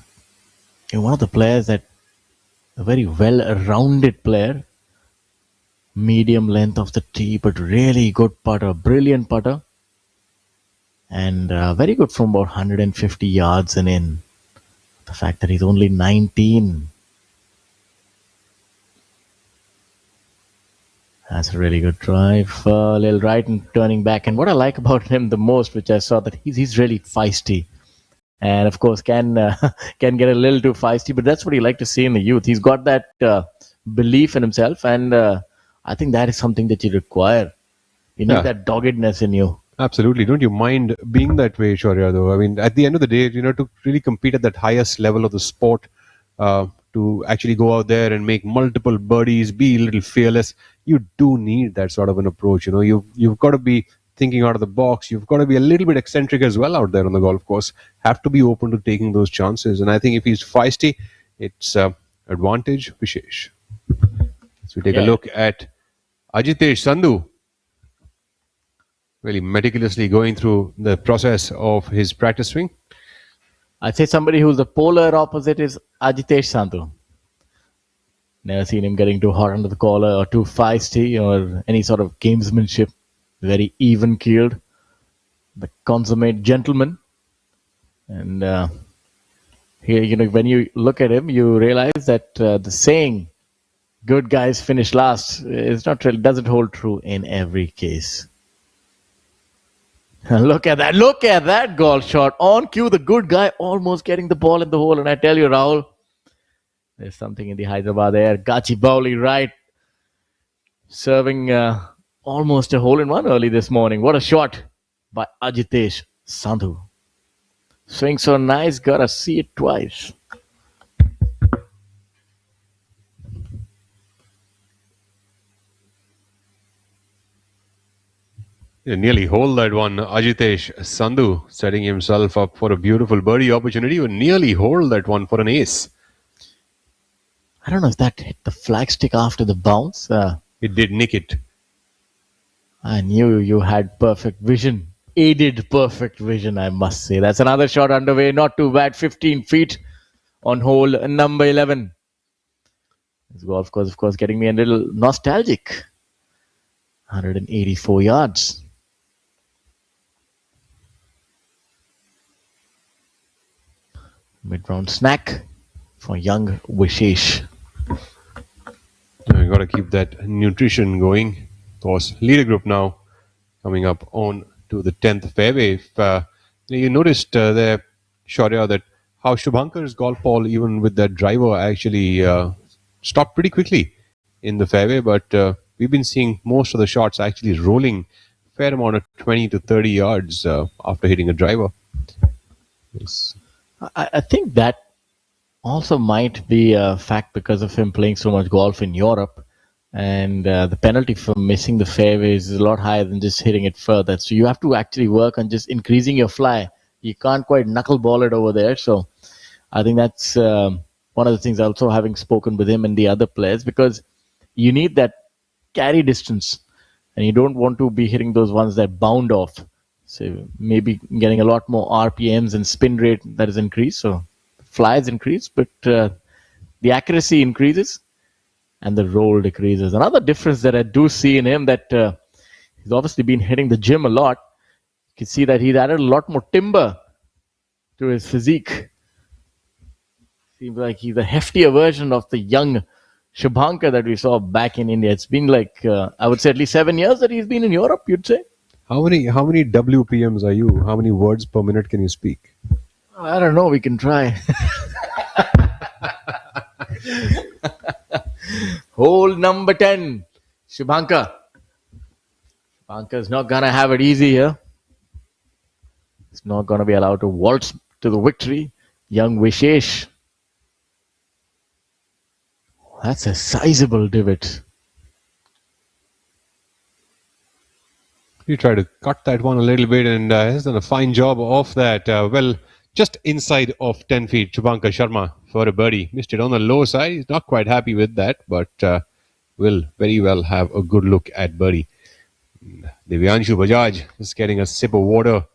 J: of the players that a very well-rounded player medium length of the tee, but really good putter, brilliant putter. And very good from about 150 yards and in. The fact that he's only 19. That's a really good drive. Little right and turning back. And what I like about him the most, which I saw, that he's really feisty. And of course can can get a little too feisty, but that's what you like to see in the youth. He's got that belief in himself, and I think that is something that you require. You need that doggedness in you.
D: Absolutely. Don't you mind being that way, Shaurya, though? I mean, at the end of the day, to really compete at that highest level of the sport, to actually go out there and make multiple birdies, be a little fearless, you do need that sort of an approach. You've got to be thinking out of the box. You've got to be a little bit eccentric as well out there on the golf course. Have to be open to taking those chances. And I think if he's feisty, it's advantage Vishesh. So we take a look at Ajitesh Sandhu, really meticulously going through the process of his practice swing.
J: I'd say somebody who's the polar opposite is Ajitesh Sandhu. Never seen him getting too hot under the collar or too feisty or any sort of gamesmanship. Very even-keeled, the consummate gentleman. And here, when you look at him, you realize that the saying, good guys finish last, is not really, doesn't hold true in every case. Look at that golf shot. On cue, the good guy almost getting the ball in the hole. And I tell you, Rahul, there's something in the Hyderabad air. Gachibowli right. Serving almost a hole-in-one early this morning. What a shot by Ajitesh Sandhu. Swing so nice, gotta see it twice.
D: Nearly holed that one. Ajitesh Sandhu setting himself up for a beautiful birdie opportunity. Nearly holed that one for an ace.
J: I don't know if that hit the flagstick after the bounce.
D: It did nick it.
J: I knew you had perfect vision. Aided perfect vision, I must say. That's another shot underway. Not too bad. 15 feet on hole number 11. This golf course, of course, getting me a little nostalgic. 184 yards. Mid-round snack for young Vishesh.
D: We've got to keep that nutrition going. Of course, leader group now coming up on to the 10th fairway. If, you noticed there, Shaurya, that how Shubhankar's golf ball, even with that driver, actually stopped pretty quickly in the fairway. But we've been seeing most of the shots actually rolling a fair amount of 20 to 30 yards after hitting a driver. Yes.
J: I think that also might be a fact because of him playing so much golf in Europe. And the penalty for missing the fairways is a lot higher than just hitting it further. So you have to actually work on just increasing your fly. You can't quite knuckleball it over there. So I think that's one of the things, also having spoken with him and the other players, because you need that carry distance. And you don't want to be hitting those ones that bound off. So maybe getting a lot more RPMs and spin rate that is increased. So flies increase, but the accuracy increases and the roll decreases. Another difference that I do see in him, that he's obviously been hitting the gym a lot. You can see that he's added a lot more timber to his physique. Seems like he's a heftier version of the young Shubhankar that we saw back in India. It's been like, I would say at least 7 years that he's been in Europe, you'd say.
D: How many WPMs are you? How many words per minute can you speak?
J: I don't know. We can try. Hole number 10. Shubhankar. Shubhankar's not going to have it easy here. He's not going to be allowed to waltz to the victory. Young Vishesh. That's a sizable divot.
D: You try to cut that one a little bit, and has done a fine job of that. Well, just inside of 10 feet, Shubhankar Sharma for a birdie. Missed it on the low side. He's not quite happy with that, but will very well have a good look at birdie. Divyanshu Bajaj is getting a sip of water.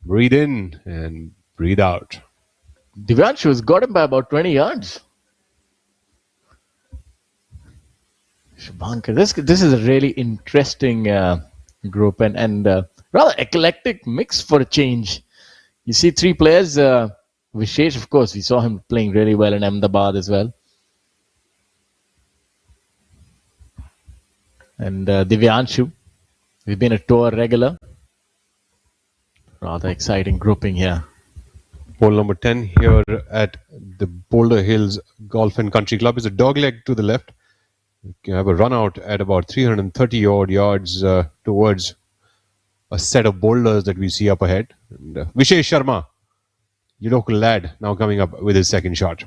D: Breathe in and breathe out.
J: Divyanshu has got him by about 20 yards. Shubhankar, this is a really interesting group and rather eclectic mix for a change. You see three players. Vishesh, of course, we saw him playing really well in Ahmedabad as well. And Divyanshu, we've been a tour regular. Rather exciting grouping here.
D: Hole number 10 here at the Boulder Hills Golf and Country Club is a dogleg to the left. You have a run out at about 330 odd yards towards a set of boulders that we see up ahead. And, Vishesh Sharma, your local lad, now coming up with his second shot.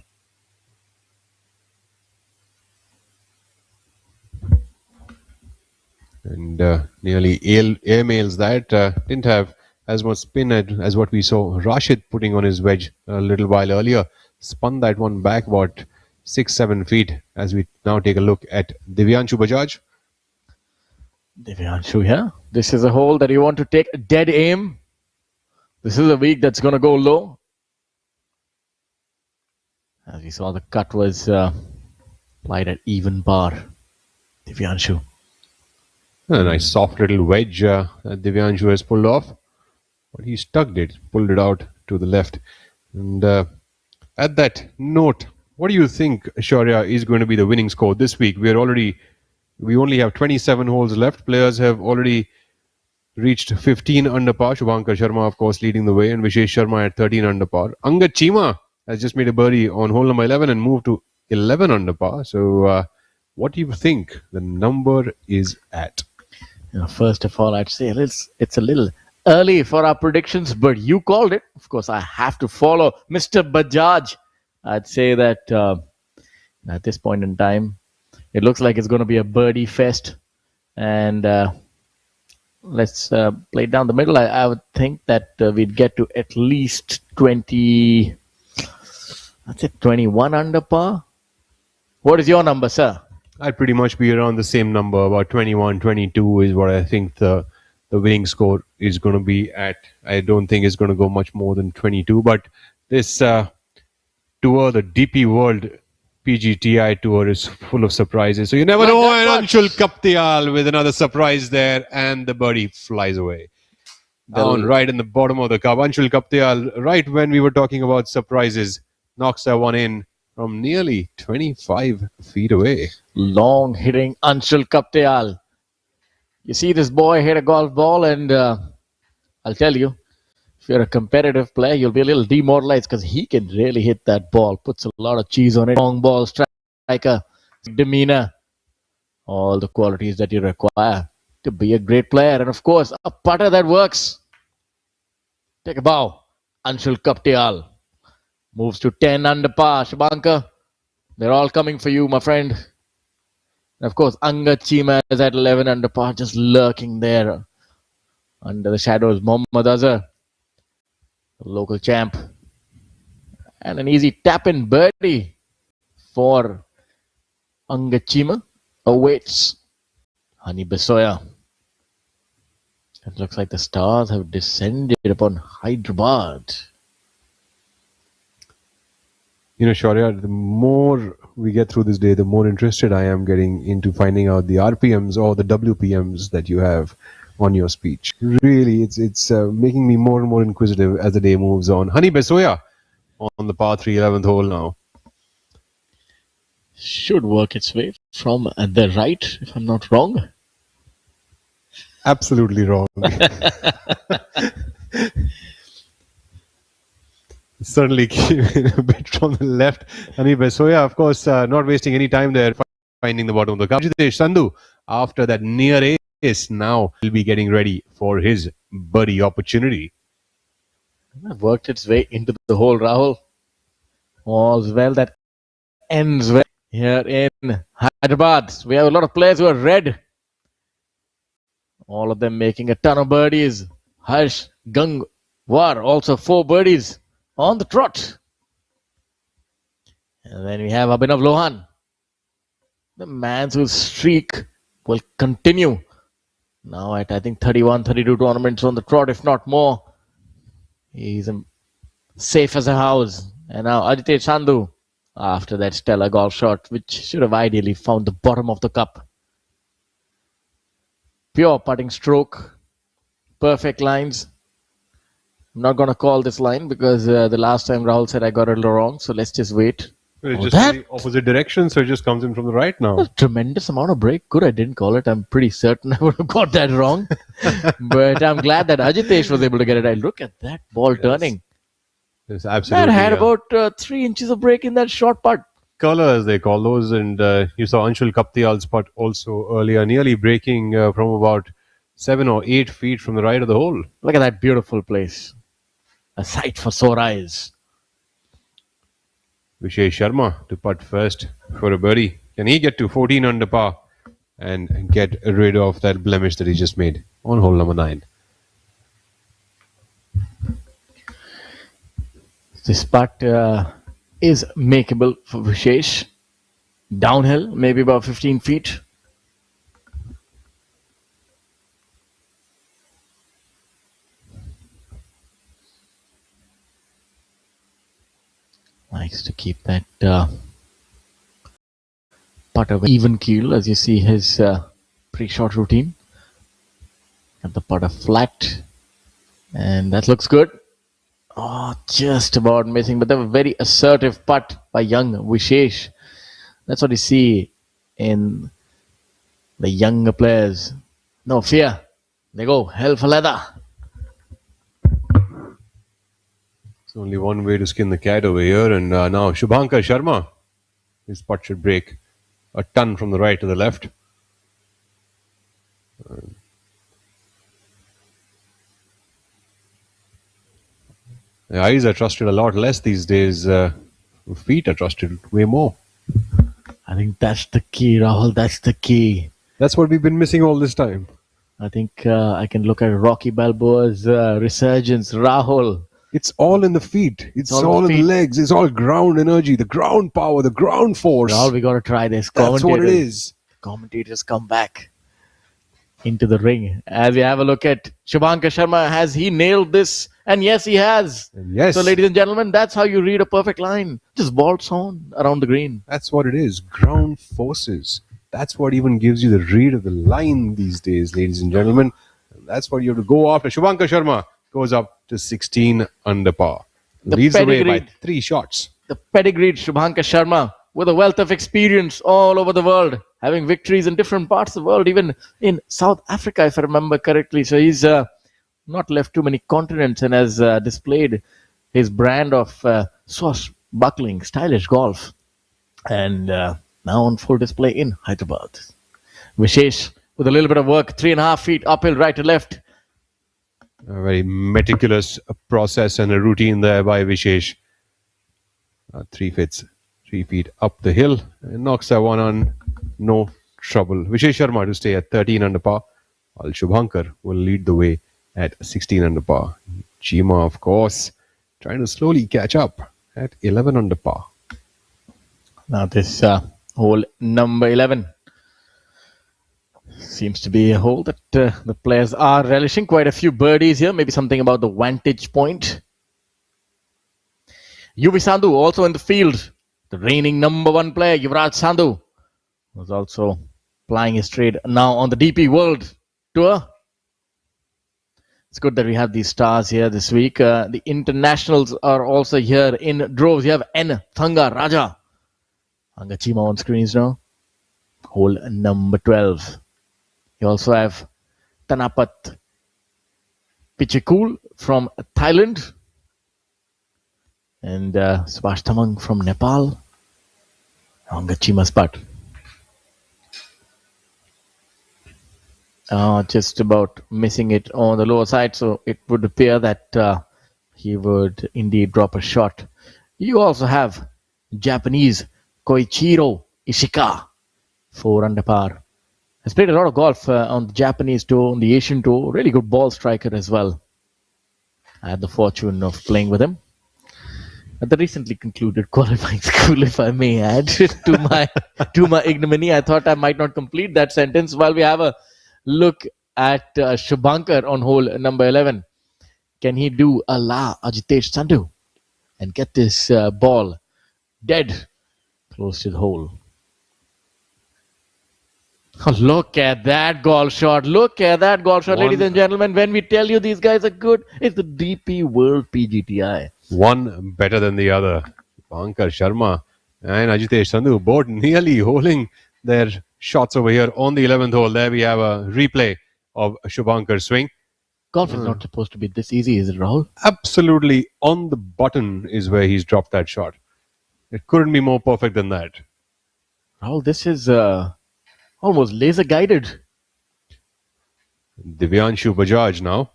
D: And nearly airmails that. Didn't have as much spin as what we saw Rashid putting on his wedge a little while earlier. Spun that one back about 6-7 feet as we now take a look at Divyanshu Bajaj.
J: Divyanshu here. This is a hole that you want to take a dead aim. This is a week that's going to go low. As we saw, the cut was applied at even par. Divyanshu.
D: A nice soft little wedge that Divyanshu has pulled off. But he stuck it, pulled it out to the left. And at that note, what do you think, Shaurya, is going to be the winning score this week? We only have 27 holes left. Players have already reached 15 under par. Shubhankar Sharma, of course, leading the way, and Vishesh Sharma at 13 under par. Angad Chima has just made a birdie on hole number 11 and moved to 11 under par. So, what do you think the number is at?
J: First of all, I'd say it's a little early for our predictions, but you called it. Of course, I have to follow Mr. Bajaj. I'd say that at this point in time, it looks like it's going to be a birdie fest. And let's play it down the middle. I would think that we'd get to at least 20, I'd say 21 under par. What is your number, sir?
D: I'd pretty much be around the same number. About 21, 22 is what I think the winning score is going to be at. I don't think it's going to go much more than 22. But this tour, the DP World PGTI tour, is full of surprises. So you never know. And Anshul Kaptial with another surprise there, and the birdie flies away. Down right in the bottom of the cup. Anshul Kaptial, right when we were talking about surprises, knocks that one in from nearly 25 feet away.
J: Long hitting Anshul Kaptial. You see this boy hit a golf ball, and I'll tell you, if you're a competitive player, you'll be a little demoralized because he can really hit that ball. Puts a lot of cheese on it. Long ball striker, demeanor, all the qualities that you require to be a great player. And of course, a putter that works. Take a bow. Anshul Kaptial moves to 10 under par. Shubhankar, they're all coming for you, my friend. And of course, Angad Chima is at 11 under par, just lurking there under the shadows. Mohammad Azhar, the local champ. And an easy tap-in birdie for Angad Chima awaits Hani Besoya. It looks like the stars have descended upon Hyderabad.
D: You know, Shaurya, the more we get through this day, the more interested I am getting into finding out the RPMs or the WPMs that you have on your speech. Really, it's making me more and more inquisitive as the day moves on. Hani Besoya on the par 3 11th hole now.
J: Should work its way from the right, if I'm not wrong.
D: Absolutely wrong. Certainly came in a bit from the left. Hani Besoya, of course, not wasting any time there, finding the bottom of the cup. Jitesh Sandhu, after that near ace, now will be getting ready for his birdie opportunity.
J: Worked its way into the hole, Rahul. All's well that ends well here in Hyderabad. We have a lot of players who are red. All of them making a ton of birdies. Harsh Gangwar also 4 birdies on the trot. And then we have Abhinav Lohan. The man whose streak will continue. Now at, I think, 31, 32 tournaments on the trot, if not more. He's safe as a house. And now Ajitesh Sandhu, after that stellar golf shot, which should have ideally found the bottom of the cup. Pure putting stroke. Perfect lines. I'm not going to call this line because the last time Rahul said I got it a little wrong. So let's just wait.
D: It's
J: Oh,
D: just in the opposite direction, so it just comes in from the right now.
J: a tremendous amount of break. Good, I didn't call it. I'm pretty certain I would have got that wrong. But I'm glad that Ajitesh was able to get it. I look at that ball turning.
D: It's absolutely.
J: That had about 3 inches of break in that short putt.
D: Curler, as they call those, and you saw Anshul Kaptial's putt also earlier, nearly breaking from about 7 or 8 feet from the right of the hole.
J: Look at that beautiful place. A sight for sore eyes.
D: Vishesh Sharma to putt first for a birdie. Can he get to 14 under par and get rid of that blemish that he just made on hole number 9?
J: This putt is makeable for Vishesh. Downhill, maybe about 15 feet. Likes to keep that putt of even keel as you see his pre-shot routine. Got the putter flat, and that looks good. Oh, just about missing, but that was a very assertive putt by young Vishesh. That's what you see in the younger players. No fear. They go hell for leather.
D: There's only one way to skin the cat over here, and now Shubhankar Sharma. His putt should break a ton from the right to the left. The eyes are trusted a lot less these days. Feet are trusted way more.
J: I think that's the key, Rahul. That's the key.
D: That's what we've been missing all this time.
J: I think I can look at Rocky Balboa's resurgence. Rahul.
D: It's all in the feet. It's
J: all
D: all
J: the
D: in
J: feet.
D: the legs. It's all ground energy, the ground power, the ground force.
J: Rahul, we got to try this.
D: That's what it is.
J: Commentators come back into the ring. As we have a look at Shubhankar Sharma, has he nailed this? And yes, he has.
D: And yes.
J: So, ladies and gentlemen, that's how you read a perfect line. Just waltz on around the green.
D: That's what it is. Ground forces. That's what even gives you the read of the line these days, ladies and gentlemen. And that's what you have to go after. Shubhankar Sharma goes up to 16 under par.
J: The
D: Leads the way by
J: pedigreed.
D: 3 shots.
J: The pedigreed Shubhankar Sharma with a wealth of experience all over the world, having victories in different parts of the world, even in South Africa, if I remember correctly. So he's not left too many continents and has displayed his brand of swashbuckling, stylish golf. And now on full display in Hyderabad. Vishesh with a little bit of work, 3.5 feet uphill, right to left.
D: A very meticulous process and a routine there by Vishesh. 3 feet up the hill and knocks that one on, no trouble. Vishesh Sharma to stay at 13 under par, while Shubhankar will lead the way at 16 under par. Chima, of course, trying to slowly catch up at 11 under par.
J: Now this hole number 11 seems to be a hole that the players are relishing. Quite a few birdies here. Maybe something about the vantage point. Yuvi Sandhu also in the field. The reigning number 1 player, Yuvraj Sandhu, was also plying his trade now on the DP World Tour. It's good that we have these stars here this week. The internationals are also here in droves. You have N. Thanga Raja. Angachima on screens now. Hole number 12. You also have Tanapat Pichikul from Thailand. And Subhash Tamang from Nepal. Angachima's putt. Just about missing it on the lower side, so it would appear that he would indeed drop a shot. You also have Japanese Koichiro Ishika, 4 under par. Has played a lot of golf on the Japanese tour, on the Asian tour. Really good ball striker as well. I had the fortune of playing with him at the recently concluded qualifying school, if I may add, to my ignominy. I thought I might not complete that sentence. While we have a look at Shubhankar on hole number 11. Can he do a la Ajitesh Sandhu and get this ball dead close to the hole? Oh, look at that golf shot. Look at that golf shot, ladies and gentlemen. When we tell you these guys are good, it's the DP World PGTI.
D: One better than the other. Shubhankar Sharma and Ajitesh Sandhu both nearly holding their shots over here on the 11th hole. There we have a replay of Shubhankar's swing.
J: Golf is not supposed to be this easy, is it, Rahul?
D: Absolutely on the button is where he's dropped that shot. It couldn't be more perfect than that.
J: Rahul, this is almost laser guided.
D: Divyanshu Bajaj now.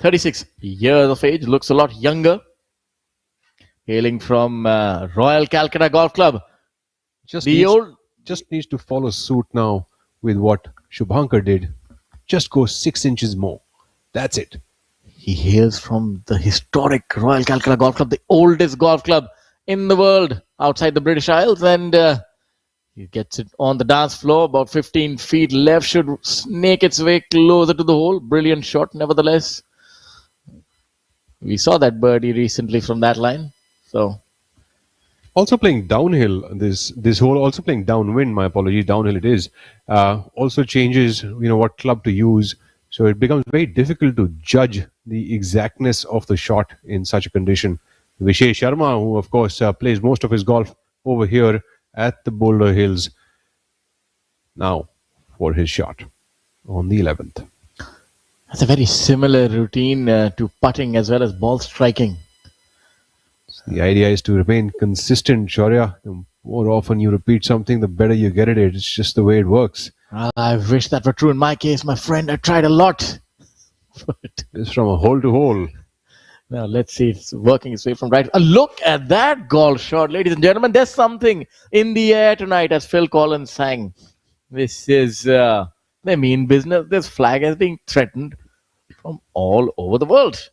J: 36 years of age, looks a lot younger. Hailing from Royal Calcutta Golf Club.
D: Just needs to follow suit now with what Shubhankar did. Just go 6 inches more. That's it.
J: He hails from the historic Royal Calcutta Golf Club, the oldest golf club in the world outside the British Isles, and he gets it on the dance floor, about 15 feet left, should snake its way closer to the hole. Brilliant shot, nevertheless. We saw that birdie recently from that line. So,
D: also playing downhill this hole, also playing downwind. My apologies, downhill it is. Also changes, what club to use. So it becomes very difficult to judge the exactness of the shot in such a condition. Vishesh Sharma, who of course plays most of his golf over here at the Boulder Hills, now for his shot on the 11th.
J: That's a very similar routine to putting as well as ball striking.
D: The idea is to remain consistent, Shaurya. The more often you repeat something, the better you get at it. It's just the way it works.
J: I wish that were true in my case, my friend. I tried a lot.
D: It's from a hole to hole.
J: Now let's see if it's working its way from right. Look at that golf shot, ladies and gentlemen. There's something in the air tonight, as Phil Collins sang. This is they mean business. This flag is being threatened from all over the world.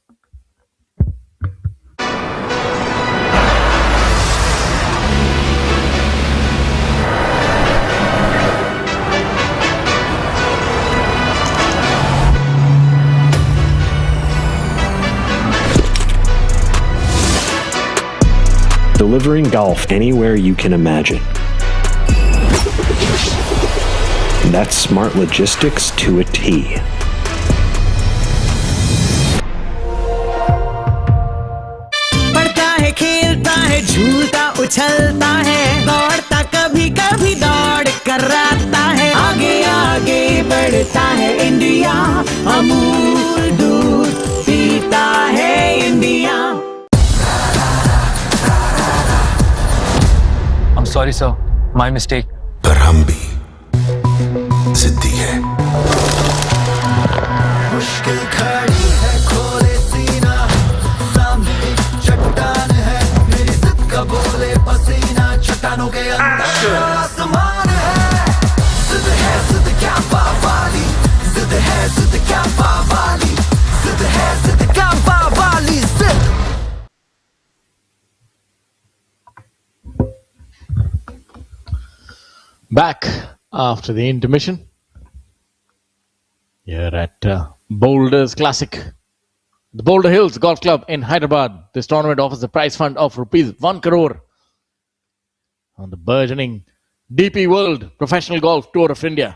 F: Delivering golf anywhere you can imagine. That's smart logistics to a T.
G: पढ़ता है, खेलता है, झूलता उछलता है, दौड़ता कभी कभी दौड़ कराता है, आगे आगे बढ़ता है इंडिया, अमूल दूध पीता है India.
H: I'm sorry, sir. My mistake.
I: पर हम भी जिद्दी है. मुश्किल खड़ी है, खोले सीना, सामने चट्टान है, मेरी जिद का बोले पसीना, चट्टानों के अंदर आसमान है. जिद क्या पावाली, जिद क्या पावाली, जिद क्या पावाली, जिद.
J: Back after the intermission here at Boulders Classic, the Boulder Hills Golf Club in Hyderabad. This tournament offers a prize fund of rupees 1 crore on the burgeoning DP World Professional Golf Tour of India.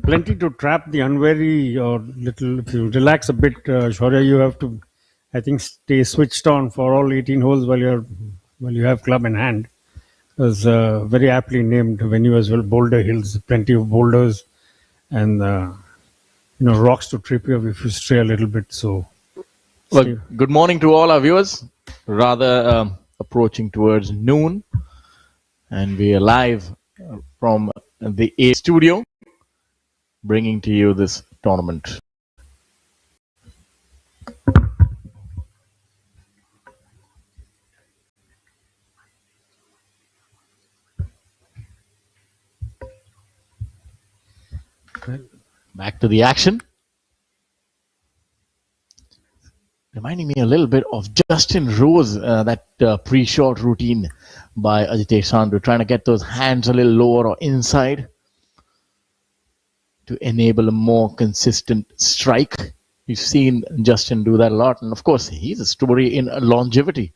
E: Plenty to trap the unwary, or little. If you relax a bit, Shaurya, you have to, I think, stay switched on for all 18 holes while you have club in hand. It was very aptly named venue as well, Boulder Hills. Plenty of boulders and rocks to trip you if you stray a little bit. So,
J: well, good morning to all our viewers. Rather approaching towards noon, and we are live from the A studio, bringing to you this tournament. Back to the action. Reminding me a little bit of Justin Rose, that pre-shot routine by Ajitesh Sandhu, trying to get those hands a little lower or inside to enable a more consistent strike. We've seen Justin do that a lot. And of course, he's a story in longevity.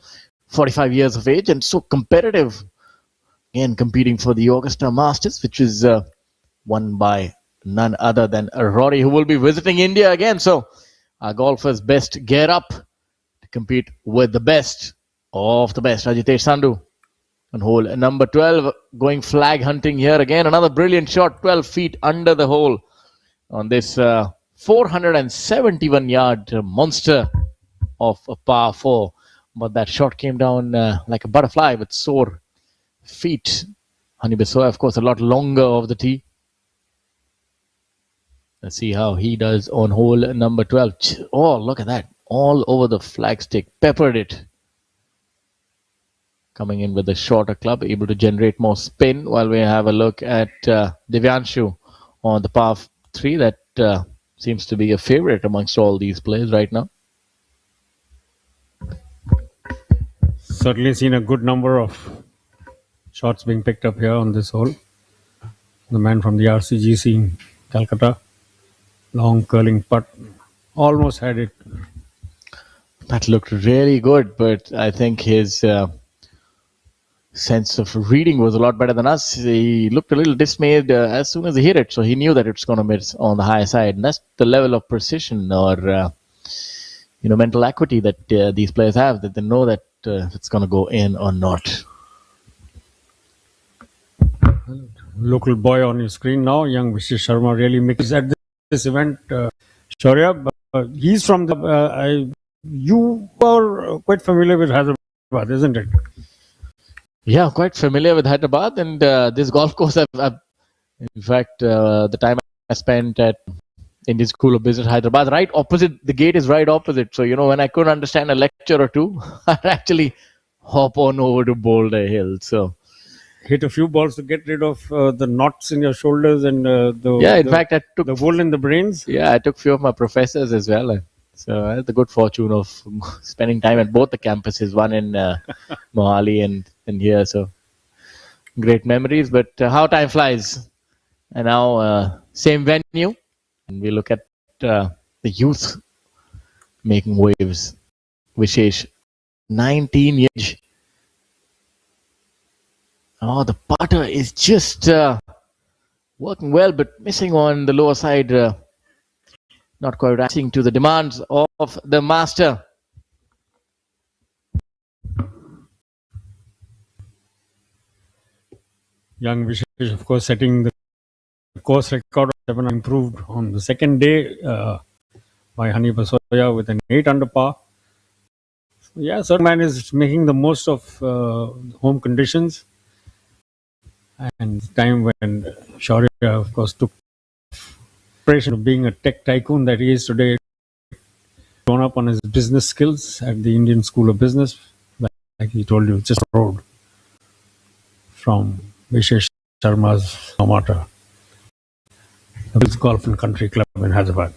J: 45 years of age and so competitive. Again, competing for the Augusta Masters, which is won by none other than Rory, who will be visiting India again. So our golfers best gear up to compete with the best of the best. Ajitesh Sandhu on hole number 12, going flag hunting here again. Another brilliant shot, 12 feet under the hole on this 471-yard monster of a par 4. But that shot came down like a butterfly with sore feet. Hani Bissoy, of course, a lot longer of the tee. Let's see how he does on hole number 12. Oh, look at that. All over the flagstick. Peppered it. Coming in with a shorter club, able to generate more spin, while we have a look at Divyanshu on the par 3. That seems to be a favorite amongst all these players right now.
E: Certainly seen a good number of shots being picked up here on this hole. The man from the RCGC in Calcutta. Long curling putt. Almost had it.
J: That looked really good, but I think his sense of reading was a lot better than us. He looked a little dismayed as soon as he hit it, so he knew that it's going to miss on the high side. And that's the level of precision or mental acuity that these players have, that they know that it's going to go in or not.
E: Local boy on your screen now, young Vishesh Sharma, really makes at this event. Shaurya, he's from the. You are quite familiar with Hyderabad, isn't it?
J: Yeah, quite familiar with Hyderabad, and this golf course. In fact, the time I spent at Indian School of Business, Hyderabad, right opposite, the gate is right opposite. So, when I couldn't understand a lecture or two, I'd actually hop on over to Boulder Hill. So,
E: hit a few balls to get rid of the knots in your shoulders and
J: fact, I took
E: the wool in the brains.
J: Yeah, I took a few of my professors as well. So I had the good fortune of spending time at both the campuses, one in Mohali and here. So great memories, but how time flies. And now same venue, and we look at the youth making waves. Vishesh, 19 years. Oh, the putter is just working well, but missing on the lower side. Not quite reacting to the demands of the master.
E: Young Vishesh, of course, setting the course record of 7, improved on the second day by Hani Basoya with an 8 under par. So, yeah, certain man is making the most of home conditions. And the time when Shaurya, of course, took inspiration of being a tech tycoon that he is today, grown up on his business skills at the Indian School of Business. Like he told you, just a road from Vishesh Sharma's Amata, the Golf and Country Club in Hyderabad.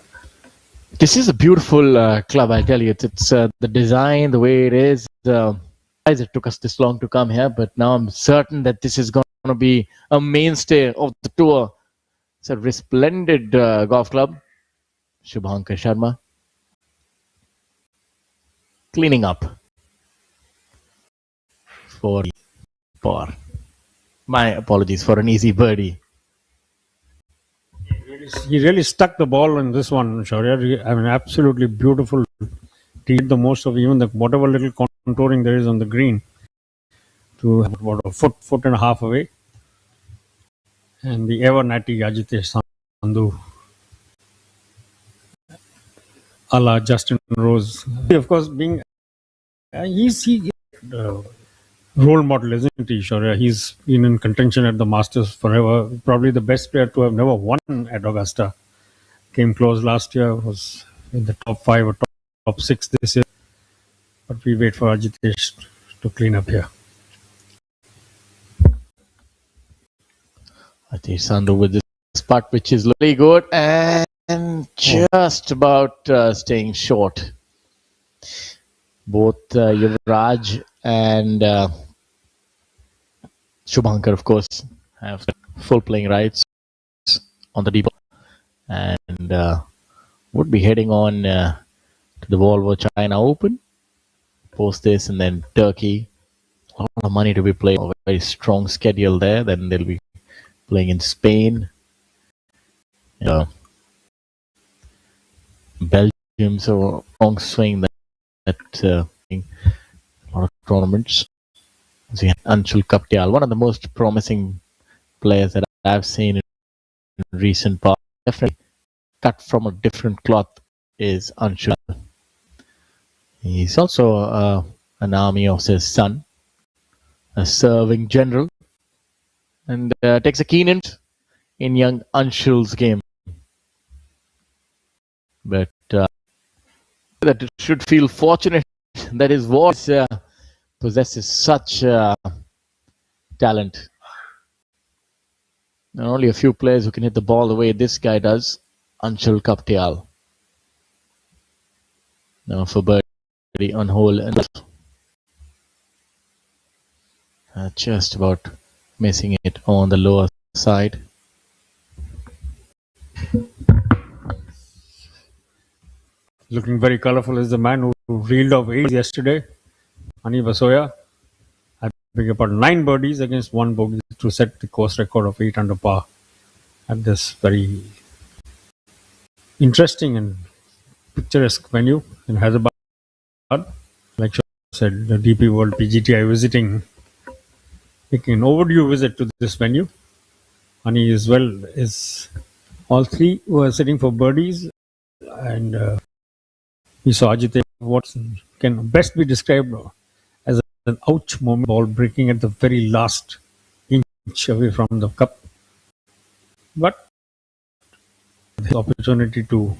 J: This is a beautiful club, I tell you. It's the design, the way it is. It took us this long to come here, but now I'm certain that this is going to be a mainstay of the tour. It's a resplendent golf club. Shubhankar Sharma cleaning up for par. My apologies for an easy birdie.
E: He really stuck the ball in this one, Shaurya. I mean, absolutely beautiful. He did the most of even whatever little contouring there is on the green to about a foot and a half away. And the ever natty Ajitesh Sandhu, a la Justin Rose. Of course, being he's role model, isn't he, Shaurya? He's been in contention at the Masters forever. Probably the best player to have never won at Augusta. Came close last year, was in the top 5 or top 6 this year. But we wait for Ajitesh to clean up here.
J: Ajitesh Sandhu with this putt, which is really good and just about staying short. Both Yuvraj and Shubhankar, of course, have full playing rights on the deep and would be heading on to the Volvo China Open. post this, and then Turkey. A lot of money to be played. A very strong schedule there. Then they'll be playing in Spain, Belgium. So long swing that a lot of tournaments. So you have Anshul Kaptial, one of the most promising players that I've seen in recent past. Definitely cut from a different cloth is Anshul. He's also an army officer's son, a serving general, and takes a keen interest in young Anshul's game. But that it should feel fortunate that his voice possesses such talent. There are only a few players who can hit the ball the way this guy does, Anshul Kaptial. Now for birdie on hole and just about missing it on the lower side.
E: Looking very colourful is the man who reeled off 8 yesterday, Ani Basoya. I picked about 9 birdies against 1 bogey to set the course record of 8 under par at this very interesting and picturesque venue in Hyderabad. Like I said, the DP World PGTI visiting, making an overdue visit to this venue. Ani as well is all 3 were sitting for birdies, and we saw Ajit, what can best be described as an ouch moment, ball breaking at the very last inch away from the cup. But the opportunity to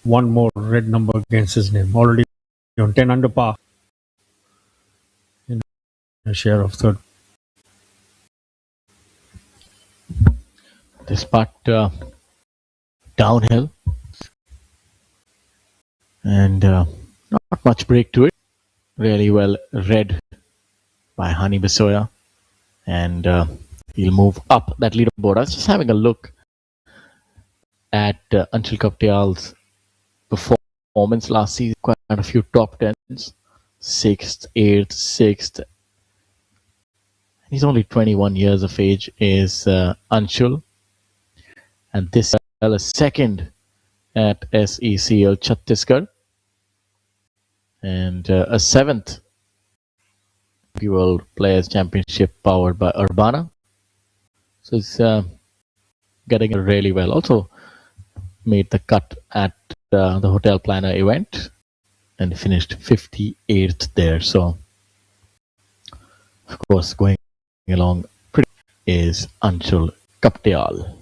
E: one more red number against his name, already on 10 under par in a share of third.
J: This putt downhill, and not much break to it. Really well read by Hani Basoya, and he'll move up that leaderboard. I was just having a look at Anshul Kaptial's performance last season. Quite a few top tens, 6th, 8th, 6th. He's only 21 years of age, is Anshul. And this is second at SECL Chhattisgarh. And a 7th World Players Championship powered by Urbana. So it's getting it really well. Also made the cut at the Hotel Planner event and finished 58th there. So, of course, going along pretty is Anshul Kaptial.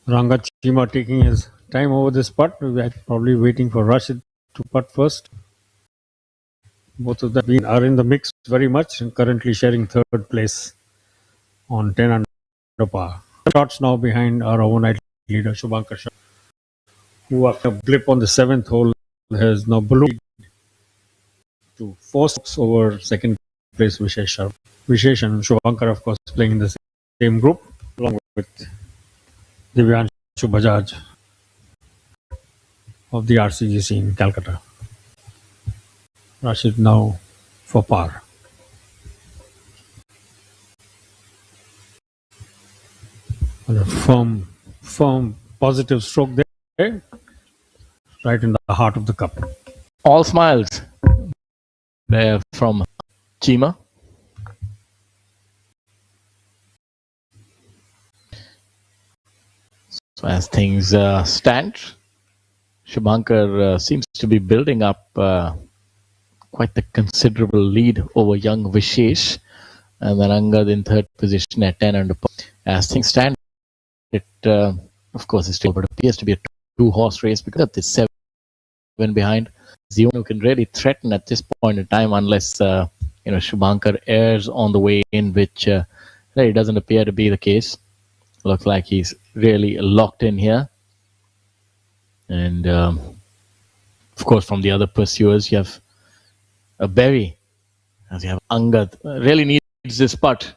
E: Ranga Chima taking his time over this putt. We were probably waiting for Rashid to putt first. Both of them are in the mix very much and currently sharing third place on 10 under par. Shots now behind our overnight leader Shubhankar Sharma, who after a blip on the 7th hole has now ballooned to 4 strokes over second place Vishesh Sharma. Vishesh and Shubhankar, of course, playing in the same group along with Divyanshu Bajaj of the RCGC in Calcutta. Rashid now for par. And a firm, positive stroke there, right in the heart of the cup.
J: All smiles there from Chima. So as things stand, Shubhankar seems to be building up quite the considerable lead over young Vishesh, and then Angad in third position at 10 under par. As things stand, it of course is still, but it appears to be a 2-horse race because of this 7 behind. The only who can really threaten at this point in time, unless Shubhankar errs on the way in, which really doesn't appear to be the case. Looks like he's really locked in here. And of course, from the other pursuers, you have Berry, as you have Angad. Really needs this putt.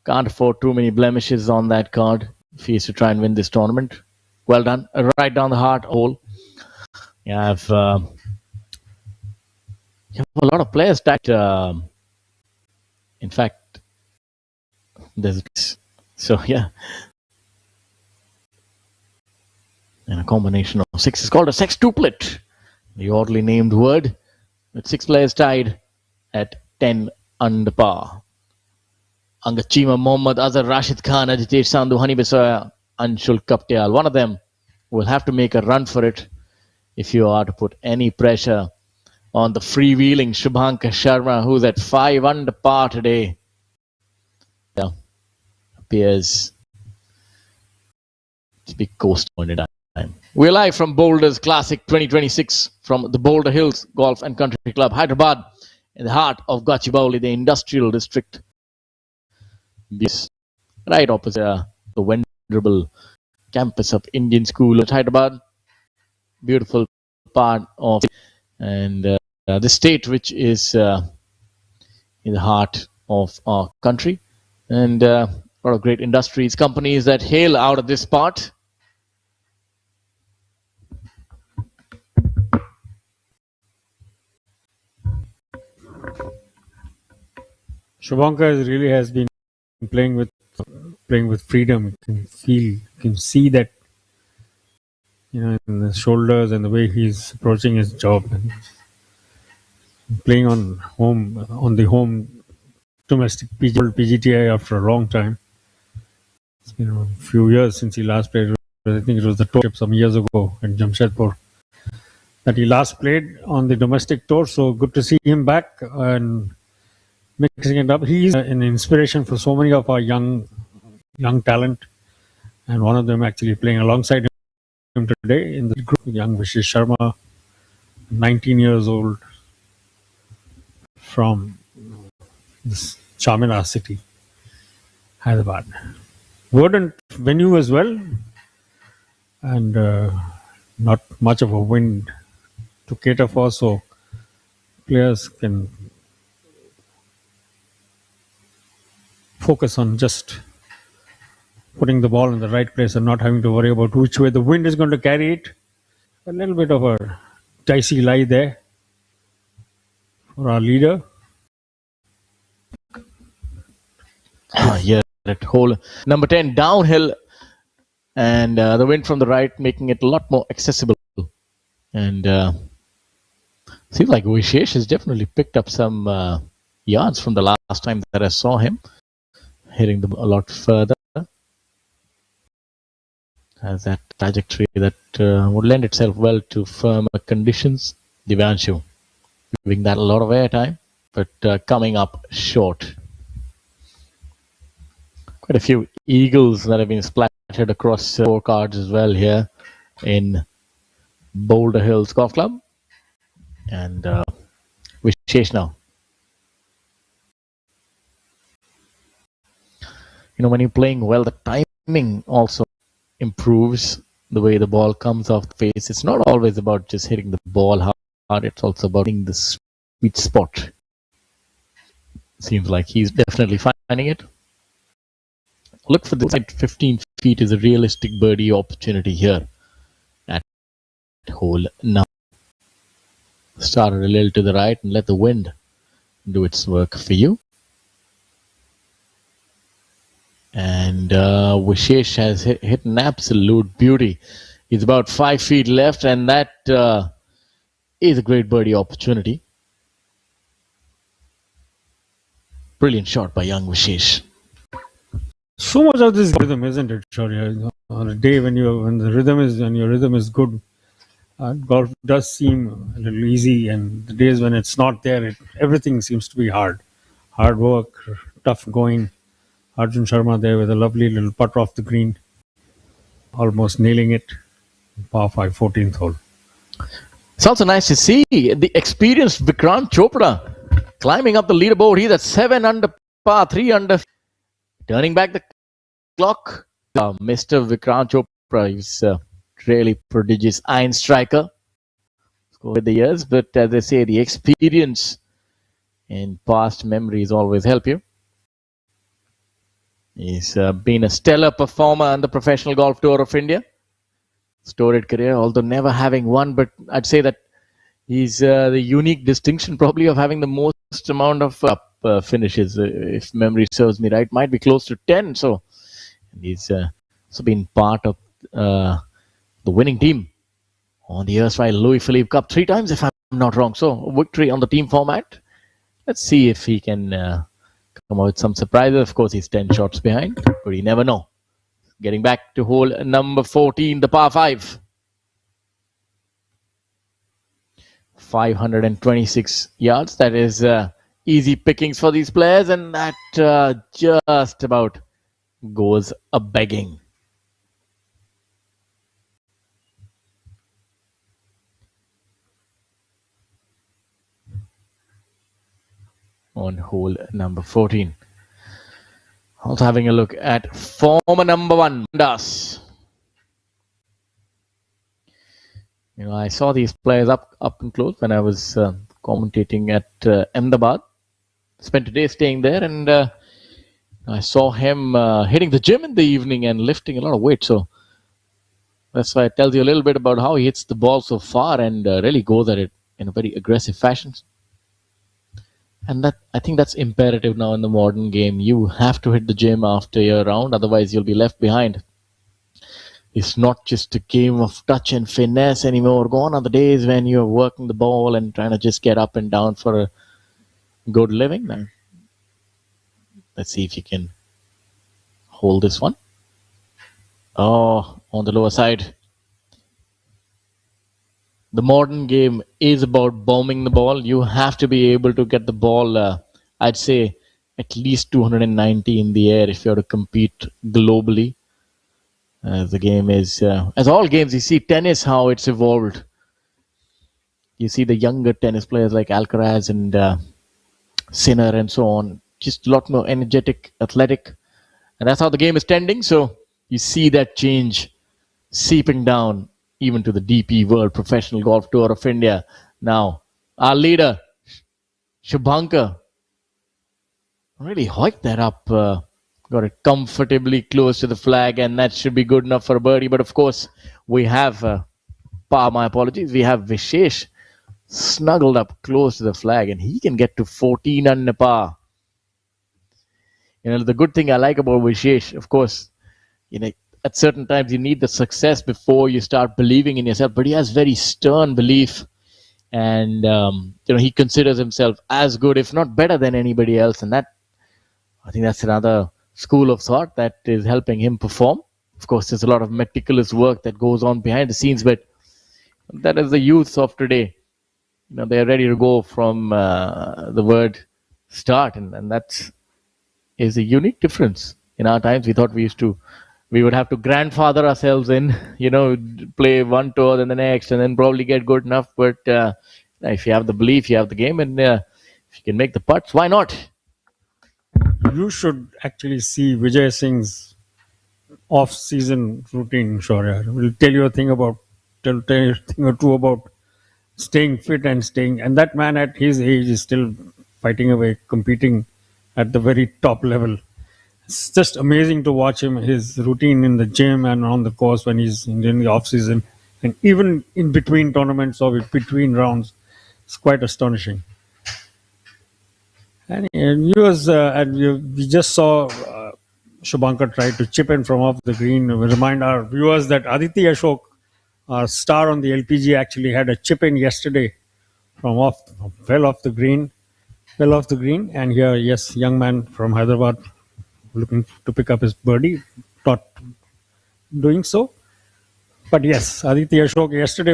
J: Can't afford too many blemishes on that card if he is to try and win this tournament. Well done. Right down the heart hole. You have a lot of players stacked. In fact, there's so yeah. And a combination of 6 is called a sextuplet. The oddly named word, with 6 players tied at 10 under par. Angachima, Mohammad Azhar, Rashid Khan, Ajitesh Sandhu, Hani Besoya, Anshul Kaptial. One of them will have to make a run for it if you are to put any pressure on the freewheeling Shubhankar Sharma, who's at 5 under par today. Yeah, appears to be coast point in time. We're live from Boulders Classic 2026 from the Boulder Hills Golf and Country Club, Hyderabad, in the heart of Gachibowli, the industrial district. This right opposite the venerable campus of Indian School at Hyderabad. Beautiful part of and the state which is in the heart of our country, and a lot of great industries, companies that hail out of this part.
E: Shubhankar really has been playing with freedom. You can feel, you can see that, in the shoulders and the way he's approaching his job, and playing on the home domestic World PGTI after a long time. It's been a few years since he last played. I think it was the tour some years ago in Jamshedpur that he last played on the domestic tour. So good to see him back and mixing it up. He's an inspiration for so many of our young talent, and one of them actually playing alongside him today in the group, young Vishesh Sharma, 19 years old, from this Chamina city, Hyderabad. Verdant venue as well, and not much of a wind to cater for, so players can focus on just putting the ball in the right place and not having to worry about which way the wind is going to carry it. A little bit of a dicey lie there for our leader.
J: Yeah, that hole number 10 downhill, and the wind from the right making it a lot more accessible. And seems like Vishesh has definitely picked up some yards from the last time that I saw him, hitting them a lot further. Has that trajectory that would lend itself well to firmer conditions. Divyanshu giving that a lot of airtime, but coming up short. Quite a few eagles that have been splattered across scorecards as well here in Boulder Hills Golf Club. And Vishesh now. When you're playing well, the timing also improves the way the ball comes off the face. It's not always about just hitting the ball hard. It's also about hitting the sweet spot. Seems like he's definitely finding it. Look for this. 15 feet is a realistic birdie opportunity here at hole now. Start a little to the right and let the wind do its work for you. And Vishesh has hit an absolute beauty. He's about 5 feet left, and that is a great birdie opportunity. Brilliant shot by young Vishesh.
E: So much of this rhythm, isn't it, Shaurya? On a day when your rhythm is good, golf does seem a little easy, and the days when it's not there, everything seems to be hard. Hard work, tough going. Arjun Sharma there with a lovely little putter off the green, almost nailing it. Par 5, 14th hole.
J: It's also nice to see the experienced Vikrant Chopra climbing up the leaderboard. He's at 7 under par, 3 under. Turning back the clock, Mr. Vikrant Chopra is a really prodigious iron striker over the years. But as they say, the experience and past memories always help you. He's been a stellar performer on the Professional Golf Tour of India. Storied career, although never having won, but I'd say that he's the unique distinction probably of having the most amount of finishes, if memory serves me right. Might be close to 10. So he's also been part of the winning team on the erstwhile Louis Philippe Cup 3 times, if I'm not wrong. So a victory on the team format. Let's see if he can come out with some surprises. Of course, he's 10 shots behind, but you never know. Getting back to hole number 14, the par 5. 526 yards. That is easy pickings for these players, and that just about goes a begging. On hole number 14. Also having a look at former number 1, Boulder. You know, I saw these players up and close when I was commentating at Ahmedabad. Spent a day staying there, and I saw him hitting the gym in the evening and lifting a lot of weight. So that's why it tells you a little bit about how he hits the ball so far and really goes at it in a very aggressive fashion. And that, I think that's imperative now in the modern game. You have to hit the gym after your round, otherwise you'll be left behind. It's not just a game of touch and finesse anymore. Gone are the days when you're working the ball and trying to just get up and down for a good living. Now, let's see if you can hold this one. Oh, on the lower side. The modern game is about bombing the ball. You have to be able to get the ball, I'd say, at least 290 in the air if you have to compete globally. The game is, as all games, you see tennis, how it's evolved. You see the younger tennis players like Alcaraz and Sinner and so on, just a lot more energetic, athletic. And that's how the game is tending. So you see that change seeping down even to the DP World Professional Golf Tour of India. Now, our leader, Shubhankar, really hoiked that up. Got it comfortably close to the flag, and that should be good enough for a birdie. But of course, we have, my apologies, we have Vishesh snuggled up close to the flag, and he can get to 14 under par. You know, the good thing I like about Vishesh, of course, you know, at certain times you need the success before you start believing in yourself, but he has very stern belief, and you know, he considers himself as good, if not better than anybody else, and that, I think that's another school of thought that is helping him perform. Of course, there's a lot of meticulous work that goes on behind the scenes, but that is the youth of today. You know, they're ready to go from the word start, and that is a unique difference. In our times, we thought we would have to grandfather ourselves in, you know, play one tour, then the next, and then probably get good enough. But if you have the belief, you have the game, and if you can make the putts, why not?
E: You should actually see Vijay Singh's off-season routine, Shaurya. Will tell you a thing or two about staying fit and that man at his age is still fighting away, competing at the very top level. It's just amazing to watch him, his routine in the gym and on the course when he's in the off-season, and even in between tournaments or between rounds. It's quite astonishing. And we just saw Shubhankar try to chip in from off the green. We remind our viewers that Aditi Ashok, our star on the LPG, actually had a chip in yesterday from well off the green. And here, yes, young man from Hyderabad looking to pick up his birdie, not doing so. But yes, Aditi Ashok yesterday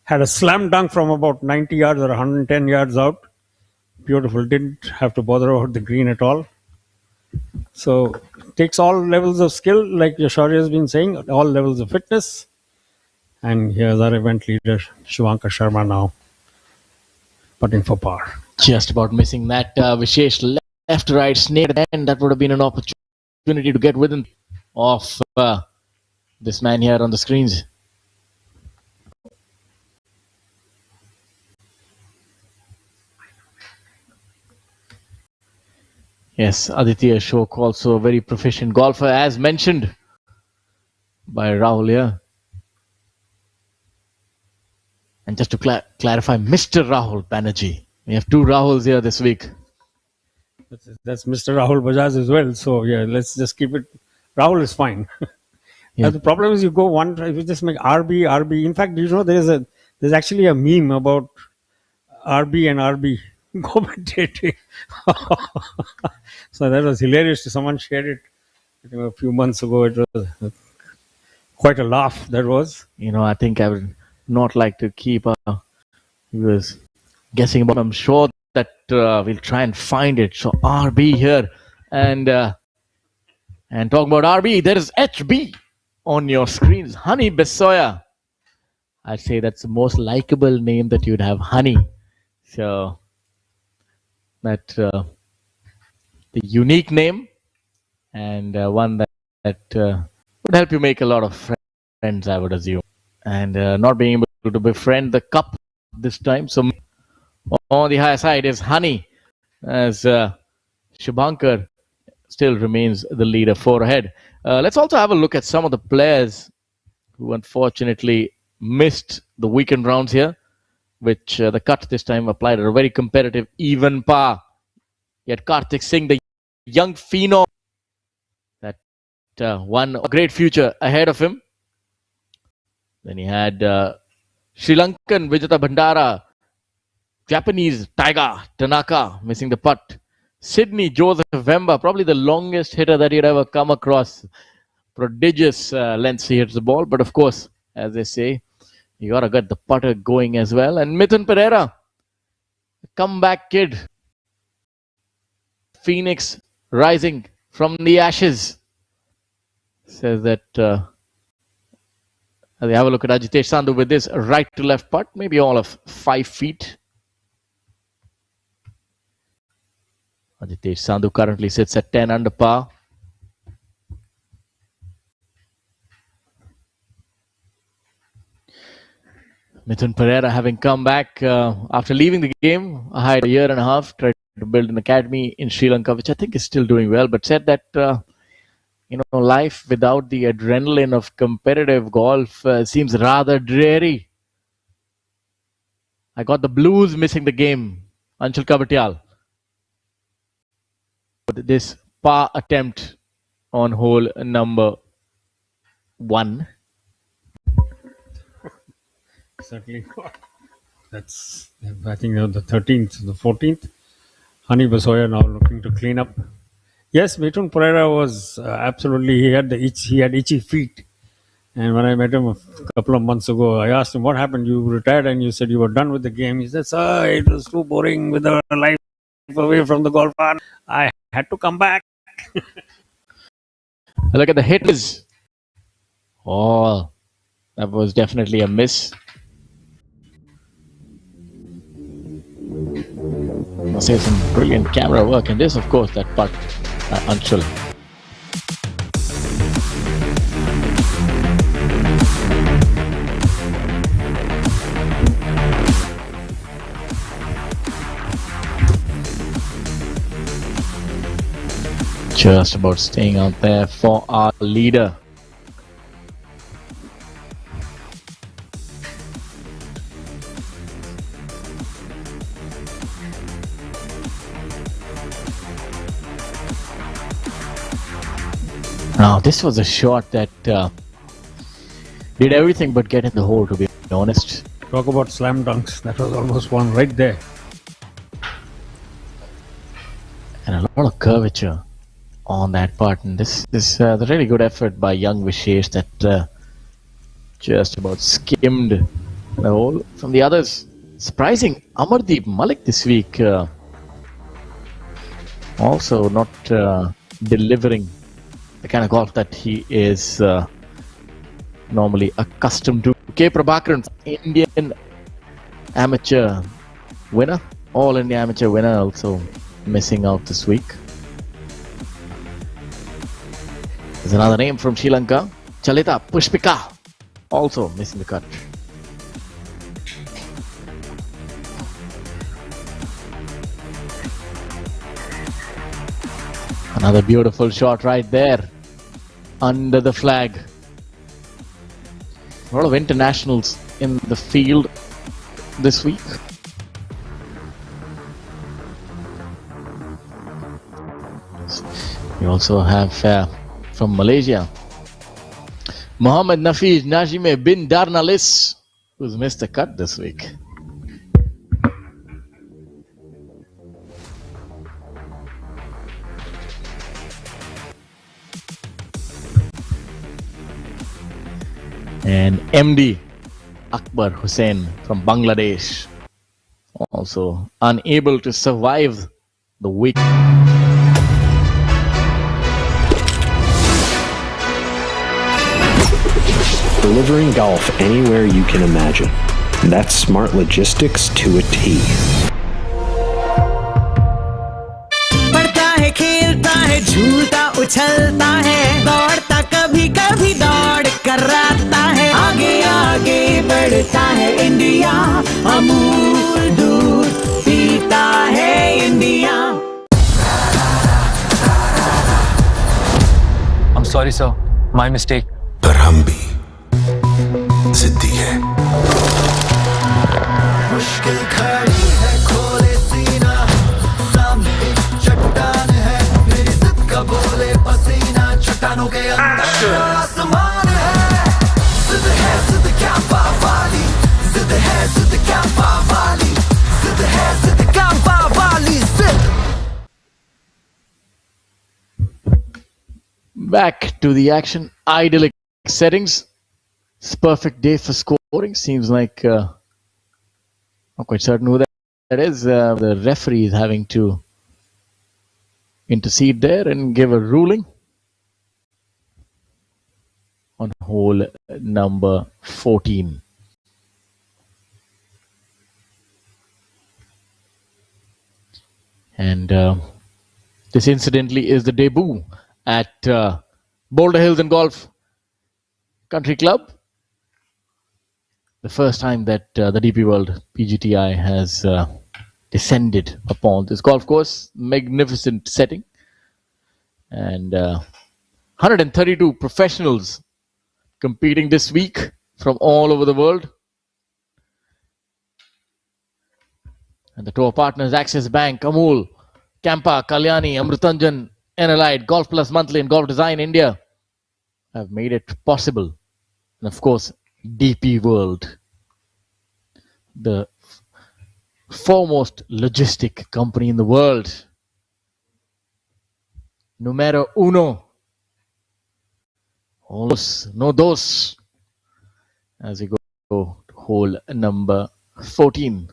E: had a slam dunk from about 90 yards or 110 yards out. Beautiful, didn't have to bother about the green at all. So it takes all levels of skill, like Yashari has been saying, all levels of fitness. And here's our event leader, Shubhankar Sharma, now putting for par.
J: Just about missing that. Vishesh left, right, snake at the end. That would have been an opportunity to get within of this man here on the screens. Yes, Aditya Ashok, also a very proficient golfer, as mentioned by Rahul here. And just to clarify, Mr. Rahul Banerjee. We have two Rahuls here this week.
E: That's Mr. Rahul Bajaj as well. So yeah, let's just keep it. Rahul is fine.
J: Yeah.
E: The problem is you go one, if you just make RB. In fact, there's actually a meme about RB and RB commentating. So that was hilarious. Someone shared it, I think, a few months ago. It was quite a laugh. That was.
J: I think I would not like to keep viewers guessing about. I'm sure that we'll try and find it. So RB here, and talking about RB, there is HB on your screens. Honey Besoya. I'd say that's the most likable name that you'd have, Honey. So that the unique name, and one that would help you make a lot of friends, I would assume. And not being able to befriend the cup this time. So on the higher side is Honey, as Shubhankar still remains the leader, 4 ahead. Let's also have a look at some of the players who unfortunately missed the weekend rounds here, which the cut this time applied at a very competitive even par. Yet Karthik Singh, the young phenom, that won a great future ahead of him. Then he had Sri Lankan Vijata Bhandara, Japanese Tiger Tanaka missing the putt. Sydney Joseph Wemba, probably the longest hitter that you'd ever come across. Prodigious lengths he hits the ball. But of course, as they say, you got to get the putter going as well. And Mithun Pereira, comeback kid. Phoenix rising from the ashes. Says that they have a look at Ajitesh Sandhu with this right to left putt, maybe all of 5 feet. Ajitesh Sandhu currently sits at 10 under par. Mithun Pereira having come back after leaving the game. I had a year and a half, tried to build an academy in Sri Lanka, which I think is still doing well, but said that life without the adrenaline of competitive golf seems rather dreary. I got the blues missing the game. Anshul Kabatyal. This par attempt on hole number 1.
E: Certainly. That's, I think, the 13th, the 14th. Honey Besoya now looking to clean up. Yes, Mithun Pereira was absolutely, he had itchy feet. And when I met him a couple of months ago, I asked him, what happened? You retired and you said you were done with the game. He said, sir, it was too boring with the life away from the golf. I had to come back.
J: Look at the hitters. Oh, that was definitely a miss. I'll say some brilliant camera work, and this, of course, that putt, Anshul. Just about staying out there for our leader. Now, this was a shot that did everything but get in the hole, to be honest.
E: Talk about slam dunks. That was almost one right there.
J: And a lot of curvature on that part. And this is a really good effort by young Vishesh that just about skimmed the hole. From the others, surprising Amardeep Malik this week. Also not delivering the kind of golf that he is normally accustomed to. K. Prabhakaran, Indian amateur winner, all India amateur winner, also missing out this week. There's another name from Sri Lanka, Chalita Pushpika, also missing the cut. Another beautiful shot right there. Under the flag. A lot of internationals in the field this week. We also have from Malaysia, Mohammad Nafiz Najime bin Darnalis, who's missed the cut this week. And MD Akbar Hussain from Bangladesh, also unable to survive the week.
F: Delivering golf anywhere you can imagine. That's smart logistics to a T.
G: पढ़ता है, खेलता है, झूलता उछलता है, दौड़ता कभी कभी दौड़ कराता है, आगे आगे बढ़ता है इंडिया, अमूल दूध पीता है India.
H: I'm sorry, sir. My mistake.
I: पर हम भी जिद्दी है. मुश्किल खड़ी है, खोले सीना, सामने एक चट्टान है, मेरी जिद का बोले पसीना, चट्टानों के अंदर आसमान है. जिद कैंपा वाली, जिद है जिद कैंपा वाली, जिद है जिद कैंपा वाली, जिद.
J: Back to the action. Idyllic settings. It's a perfect day for scoring. Seems like not quite certain who that is. The referee is having to intercede there and give a ruling on hole number 14. And this incidentally is the debut at Boulder Hills and Golf Country Club. The first time that the DP World PGTI has descended upon this golf course. Magnificent setting. And 132 professionals competing this week from all over the world. And the tour partners, Axis Bank, Amul, Kampa, Kalyani, Amritanjan, NLite, Golf Plus Monthly and Golf Design India have made it possible. And of course, DP World, the foremost logistic company in the world. Numero uno. Olos, no dos. As we go to hole number 14.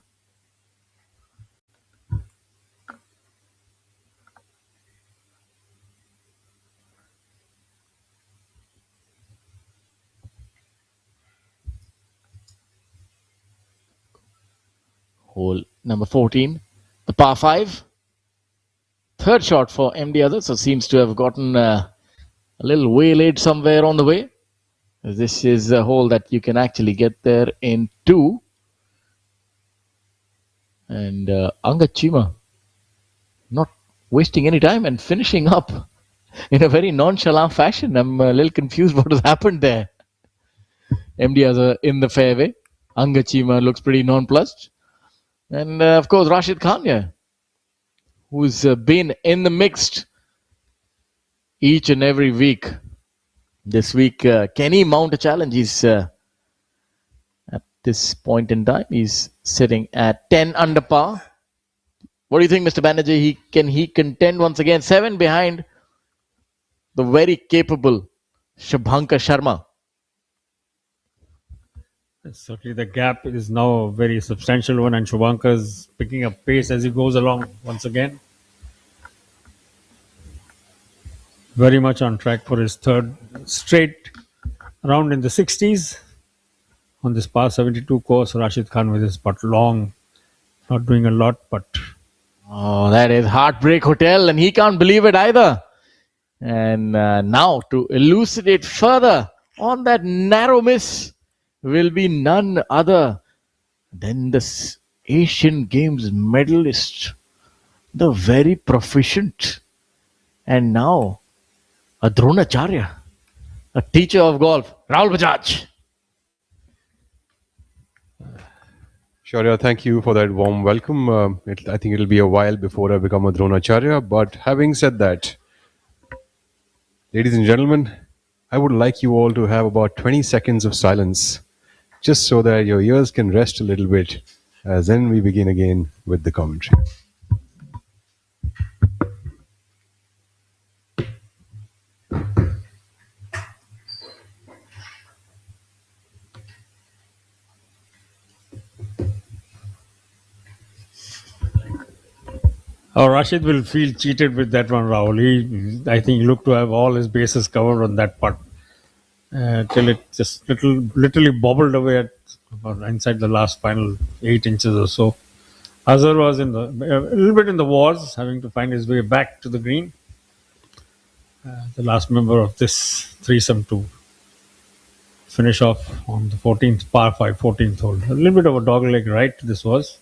J: Hole number 14, the par 5. Third shot for MD Others, so seems to have gotten a little waylaid somewhere on the way. This is a hole that you can actually get there in 2. And Angachima not wasting any time and finishing up in a very nonchalant fashion. I'm a little confused what has happened there. MD Other in the fairway. Angachima looks pretty nonplussed. And of course, Rashid Khan, yeah, who's been in the mix each and every week. This week, can he mount a challenge? He's at this point in time, he's sitting at 10 under par. What do you think, Mr. Banerjee? Can he contend once again? 7 behind the very capable Shubhankar Sharma.
E: Certainly, the gap is now a very substantial one, and Shubhankar is picking up pace as he goes along once again. Very much on track for his third straight round in the 60s. On this par 72 course, Rashid Khan with his putt long, not doing a lot, but...
J: Oh, that is Heartbreak Hotel, and he can't believe it either. And now to elucidate further on that narrow miss will be none other than the Asian Games medalist, the very proficient And now, a Dronacharya, a teacher of golf, Rahul Bajaj.
D: Shaurya, thank you for that warm welcome. I think it'll be a while before I become a Dronacharya. But having said that, ladies and gentlemen, I would like you all to have about 20 seconds of silence, just so that your ears can rest a little bit, as then we begin again with the commentary.
E: Oh, Rashid will feel cheated with that one, Rahul. I think, looked to have all his bases covered on that putt till it just literally bobbled away at about inside the last final 8 inches or so. Azhar was a little bit in the wars, having to find his way back to the green. The last member of this threesome to finish off on the 14th par 5 14th hole. A little bit of a dogleg right this was.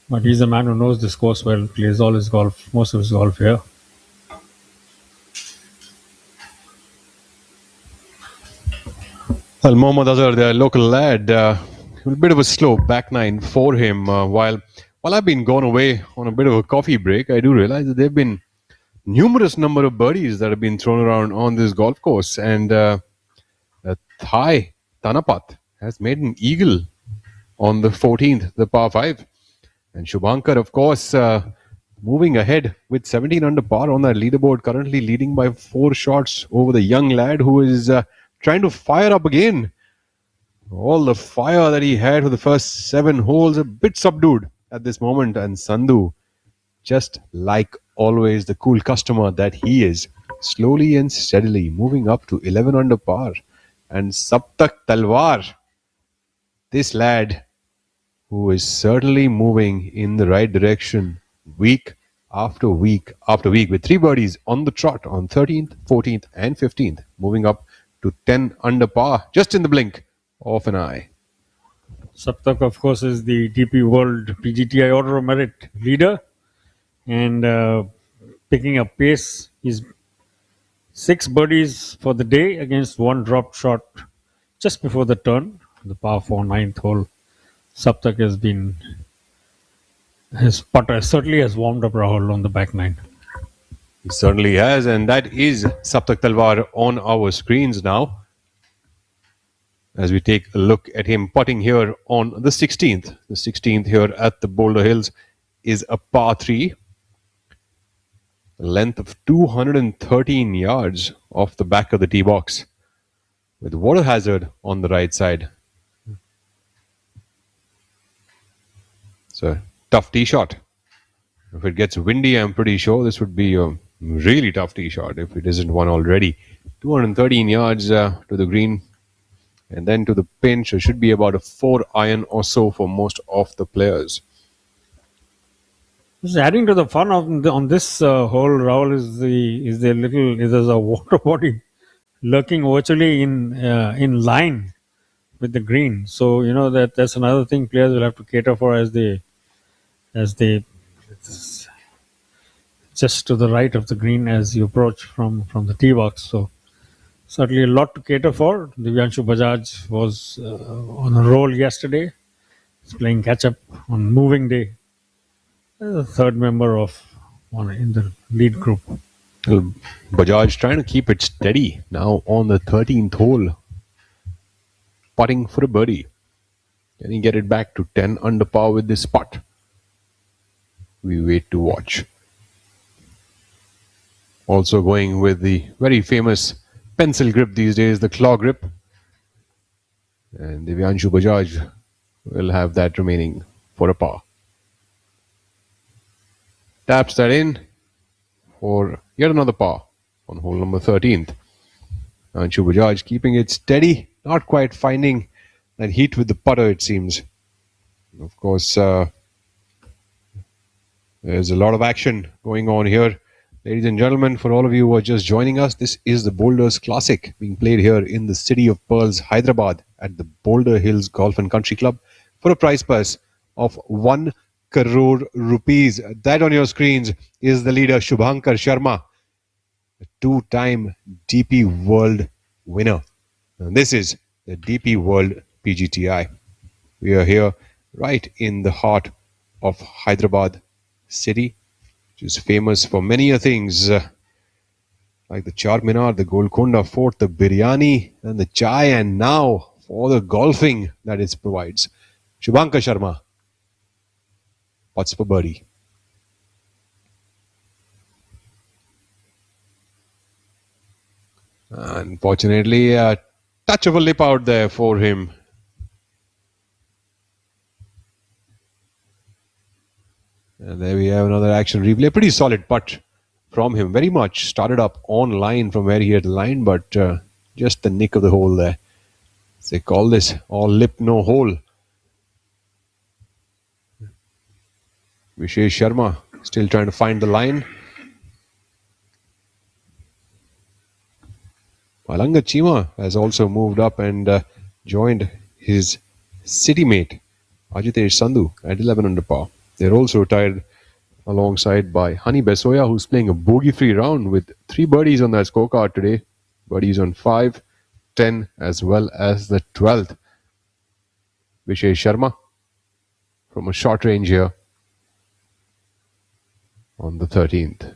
E: But he's a man who knows this course well, plays all his golf, most of his golf here.
D: Well, Mohammad Azhar, the local lad, a bit of a slow back nine for him. While I've been gone away on a bit of a coffee break, I do realize that there have been numerous number of birdies that have been thrown around on this golf course. And Thai Tanapat has made an eagle on the 14th, the par 5. And Shubhankar, of course, moving ahead with 17 under par on that leaderboard, currently leading by 4 shots over the young lad who is trying to fire up again. All the fire that he had for the first 7 holes, a bit subdued at this moment. And Sandhu, just like always, the cool customer that he is, slowly and steadily moving up to 11 under par. And Saptak Talwar, this lad, who is certainly moving in the right direction week after week after week, with 3 birdies on the trot on 13th, 14th and 15th, moving up to 10 under par just in the blink of an eye.
E: Saptak, of course, is the DP World PGTI Order of Merit leader and picking up pace. He's 6 birdies for the day against 1 dropped shot just before the turn, the par 4 9th hole. Saptak has been, his putter certainly has warmed up Rahul on the back nine.
D: He certainly has, and that is Saptak Talwar on our screens now. As we take a look at him putting here on the 16th. The 16th here at the Boulder Hills is a par 3. A length of 213 yards off the back of the tee box, with water hazard on the right side. It's a tough tee shot. If it gets windy, I'm pretty sure this would be a really tough tee shot if it isn't one already. 213 yards to the green and then to the pin. So it should be about a 4 iron or so for most of the players.
E: Just adding to the fun on this hole, Rahul, there's a water body lurking virtually in line with the green. So that's another thing players will have to cater for as they just to the right of the green as you approach from the tee box. So certainly a lot to cater for. Divyanshu Bajaj was on a roll yesterday. He's playing catch up on moving day. The third member in the lead group.
D: Well, Bajaj trying to keep it steady now on the 13th hole, putting for a birdie. Can he get it back to 10 under par with this putt? We wait to watch. Also going with the very famous pencil grip these days, the claw grip. And Divyanshu Bajaj will have that remaining for a par. Taps that in for yet another par on hole number 13th. Divyanshu Bajaj keeping it steady, not quite finding that heat with the putter, it seems. Of course, there's a lot of action going on here. Ladies and gentlemen, for all of you who are just joining us, this is the Boulders Classic being played here in the city of Pearls, Hyderabad at the Boulder Hills Golf and Country Club for a prize purse of $1 crore rupees. That on your screens is the leader Shubhankar Sharma, a two-time DP World winner. And this is the DP World PGTI. We are here right in the heart of Hyderabad city, which is famous for many things like the Charminar, the Golconda Fort, the biryani, and the chai, and now for the golfing that it provides. Shubhankar Sharma, putts for birdie. Unfortunately, a touch of a lip out there for him. And there we have another action replay. Pretty solid putt from him. Very much started up on line from where he had lined, but just the nick of the hole there. They call this all lip, no hole. Vishesh Sharma still trying to find the line. Malanga Chima has also moved up and joined his city mate Ajitesh Sandhu at 11 under par. They're also tied alongside by Hani Besoya, who's playing a bogey-free round with 3 birdies on that scorecard today. Birdies on 5, 10, as well as the 12th. Vishesh Sharma from a short range here on the 13th.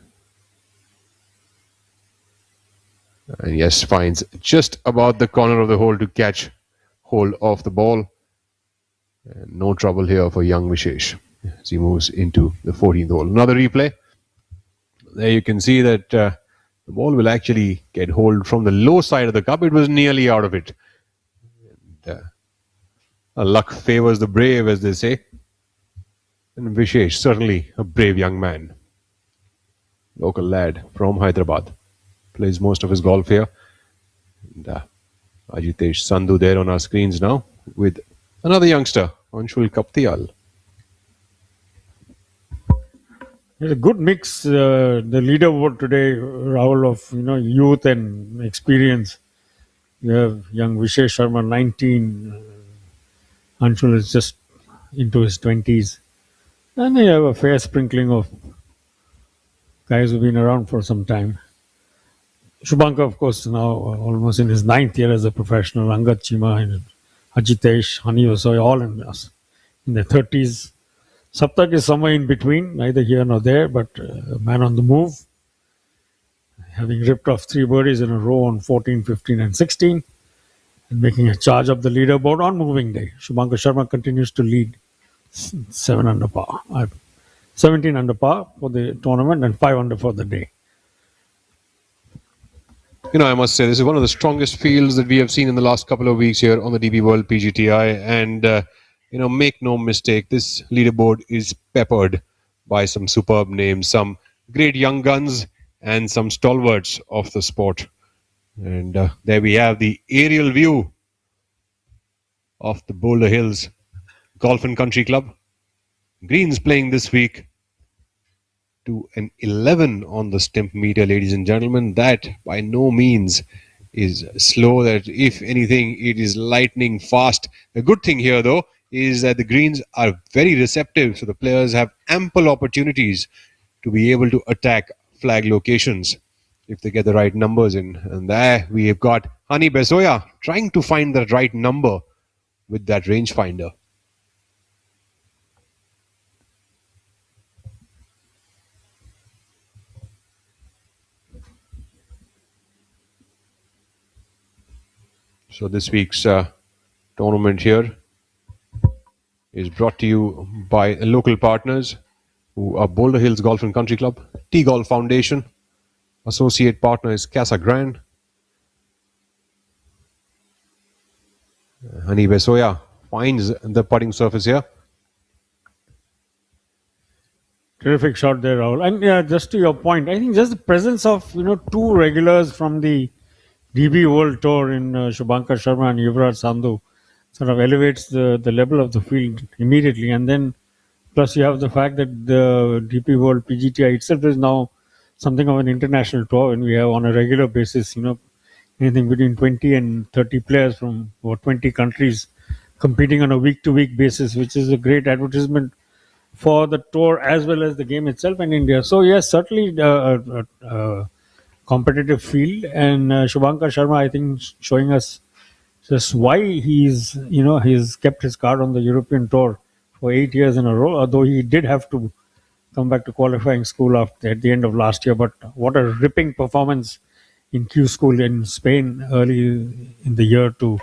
D: And yes, finds just about the corner of the hole to catch hold of the ball. And no trouble here for young Vishesh as he moves into the 14th hole. Another replay. There you can see that the ball will actually get hold from the low side of the cup. It was nearly out of it. And, luck favors the brave, as they say. And Vishesh, certainly a brave young man. Local lad from Hyderabad. Plays most of his golf here. And Ajitesh Sandhu there on our screens now with another youngster, Anshul Kaptial.
E: It's a good mix. The leaderboard today, Rahul, of youth and experience. You have young Vishesh Sharma, 19. Anshul is just into his 20s. And you have a fair sprinkling of guys who've been around for some time. Shubhankar, of course, now almost in his 9th year as a professional. Angad Chima and Ajitesh, Hani Besoya, all in their 30s. Saptak is somewhere in between, neither here nor there, but a man on the move. Having ripped off 3 birdies in a row on 14, 15 and 16 and making a charge up the leaderboard on moving day. Shubhankar Sharma continues to lead 7 under par. 17 under par for the tournament and 5 under for the day.
D: I must say, this is one of the strongest fields that we have seen in the last couple of weeks here on the DP World PGTI. And, make no mistake, this leaderboard is peppered by some superb names, some great young guns, and some stalwarts of the sport. And there we have the aerial view of the Boulder Hills Golf and Country Club. Greens playing this week to an 11 on the stimp meter, ladies and gentlemen. That by no means is slow. That if anything, it is lightning fast. The good thing here, though, is that the greens are very receptive, so the players have ample opportunities to be able to attack flag locations if they get the right numbers in. And there we have got Hani Besoya trying to find the right number with that rangefinder. So this week's tournament here is brought to you by local partners who are Boulder Hills Golf and Country Club, T-Golf Foundation. Associate partner is Casa Grande. Hani Besoya finds the putting surface here.
E: Terrific shot there, Rahul. And yeah, just to your point, I think just the presence of 2 regulars from the DB World Tour in Shubhankar Sharma and Yuvraj Sandhu sort of elevates the level of the field immediately. And then plus you have the fact that the DP World PGTI itself is now something of an international tour, and we have on a regular basis, anything between 20 and 30 players from over 20 countries competing on a week-to-week basis, which is a great advertisement for the tour as well as the game itself in India. So yes, certainly competitive field, and Shubhankar Sharma, I think, showing us just why he's kept his card on the European tour for 8 years in a row. Although he did have to come back to qualifying school at the end of last year, but what a ripping performance in Q School in Spain early in the year to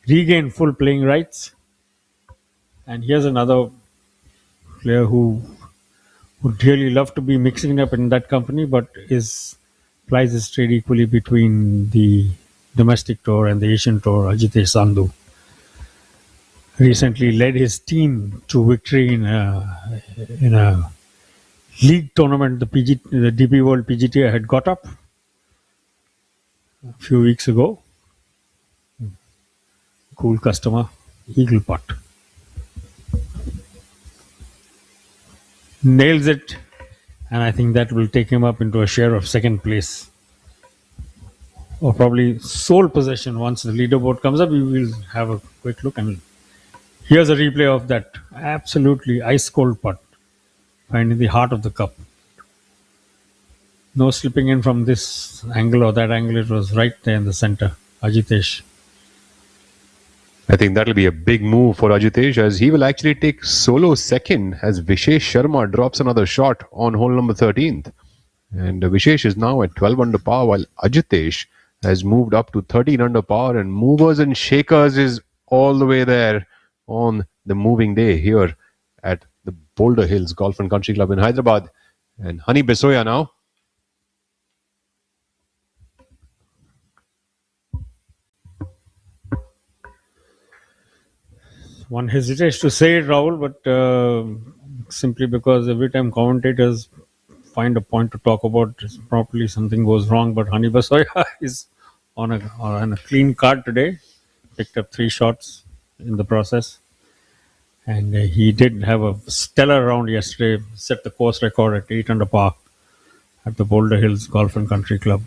E: regain full playing rights. And here's another player who would really love to be mixing up in that company, but plies his trade equally between the domestic tour and the Asian tour. Ajitesh Sandhu recently led his team to victory in a league tournament the DP World PGTI had got up a few weeks ago. Cool customer, eagle putt. Nails it, and I think that will take him up into a share of second place, or probably sole possession once the leaderboard comes up. We will have a quick look, and here's a replay of that absolutely ice cold putt, finding the heart of the cup. No slipping in from this angle or that angle. It was right there in the center. Ajitesh.
D: I think that'll be a big move for Ajitesh, as he will actually take solo second as Vishesh Sharma drops another shot on hole number 13th. And Vishesh is now at 12 under par, while Ajitesh has moved up to 13 under par, and movers and shakers is all the way there on the moving day here at the Boulder Hills Golf and Country Club in Hyderabad. And Hani Besoya now.
E: One hesitates to say it, Rahul, but simply because every time commentators find a point to talk about, probably something goes wrong. But Hani Basoya is on a clean card today. Picked up 3 shots in the process. And he did have a stellar round yesterday, set the course record at 8 under par at the Boulder Hills Golf and Country Club.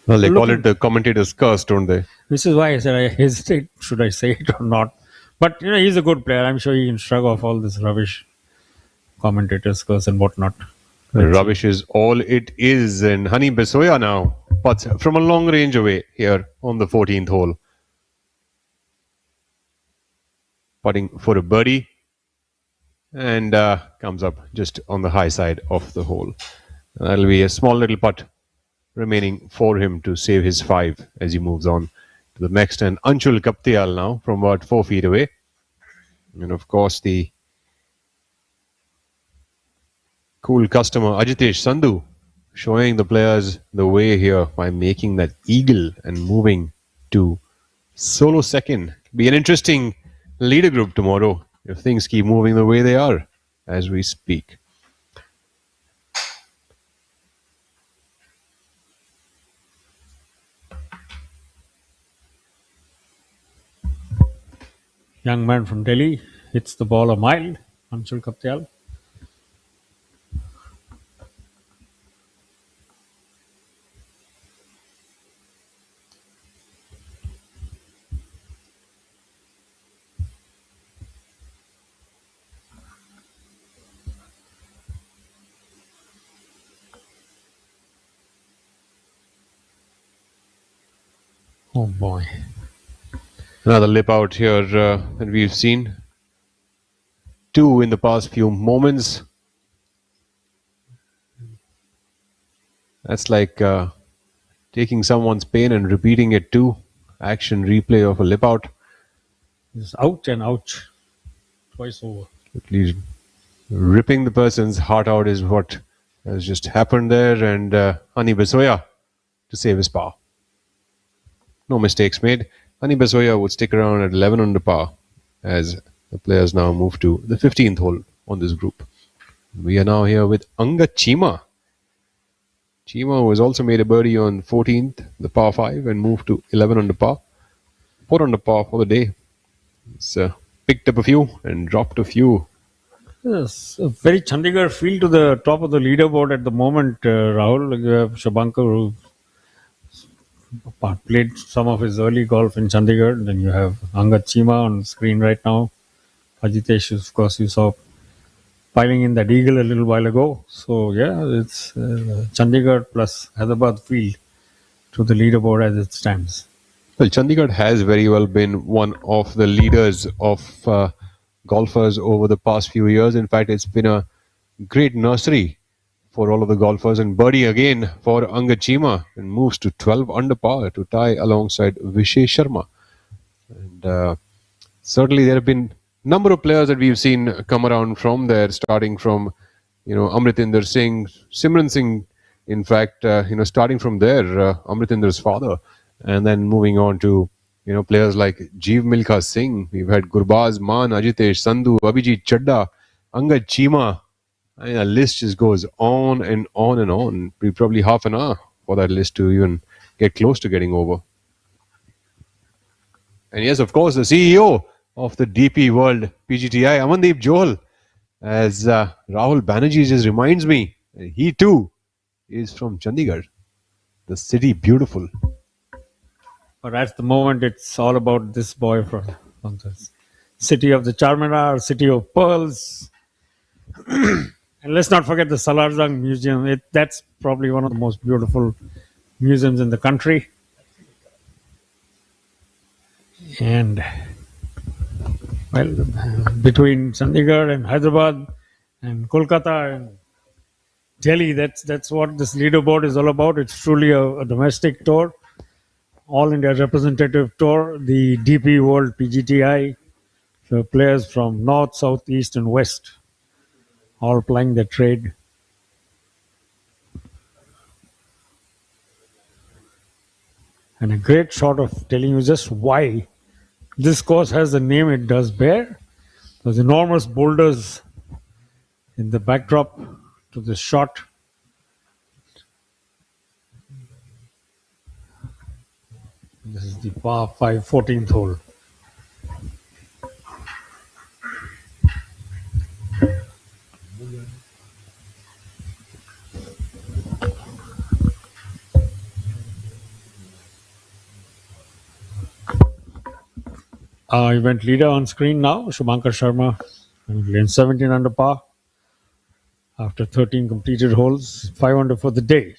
D: Well, they call it the commentator's curse, don't they?
E: This is why I said I hesitate, should I say it or not. But, he's a good player. I'm sure he can shrug off all this rubbish, commentators' curse and whatnot.
D: Rubbish is all it is. And Hani Besoya now putts from a long range away here on the 14th hole. Putting for a birdie. And comes up just on the high side of the hole. That'll be a small little putt remaining for him to save his 5 as he moves on to the next. And Anshul Kaptial now from about 4 feet away. And of course the cool customer Ajitesh Sandhu showing the players the way here by making that eagle and moving to solo second. Be an interesting leader group tomorrow if things keep moving the way they are as we speak.
E: Young man from Delhi hits the ball a mile. Anshul Kaptial. Oh boy.
D: Another lip out here that we've seen. 2 in the past few moments. That's like taking someone's pain and repeating it too. Action replay of a lip out.
E: Just ouch and ouch. Twice over.
D: At least ripping the person's heart out is what has just happened there. And Hani Besoya to save his par. No mistakes made. Hani Besoya would stick around at 11 under par as the players now move to the 15th hole on this group. We are now here with Anga Chima. Chima, who has also made a birdie on 14th, the par 5, and moved to 11 under par. 4 under par for the day. He's picked up a few and dropped a few.
E: Yes, a very Chandigarh feel to the top of the leaderboard at the moment, Rahul. You have Shubhankar, who played some of his early golf in Chandigarh. Then you have Angad Chima on screen right now. Ajitesh, of course, you saw piling in that eagle a little while ago. So yeah, it's Chandigarh plus Hyderabad field to the leaderboard as it stands.
D: Well, Chandigarh has very well been one of the leaders of golfers over the past few years. In fact, it's been a great nursery for all of the golfers. And birdie again for Angad Chima and moves to 12 under par to tie alongside Vishesh Sharma. And certainly there have been a number of players that we've seen come around from there, starting from, Amritinder Singh, Simran Singh, in fact, starting from there, Amritinder's father, and then moving on to, players like Jeev Milkha Singh. We've had Gurbaz Man, Ajitesh Sandhu, Abhijit Chadda, Angad Chima. I mean, the list just goes on and on and on. Probably half an hour for that list to even get close to getting over. And yes, of course, the CEO of the DP World PGTI, Amandeep Johal, as Rahul Banerjee just reminds me, he too is from Chandigarh, the city beautiful.
E: But at the moment, it's all about this boy from the city of the Charminar, city of pearls. And let's not forget the Salarzang Museum. That's probably one of the most beautiful museums in the country. And well, between Chandigarh and Hyderabad and Kolkata and Delhi, that's what this leaderboard is all about. It's truly a domestic tour, all India representative tour, the DP World PGTI. So players from north, south, east, and west, all plying their trade. And a great shot of telling you just why this course has the name it does bear. Those enormous boulders in the backdrop to this shot. This is the par 5 14th hole. Event leader on screen now, Shubhankar Sharma, in 17 under par after 13 completed holes, 5 under for the day.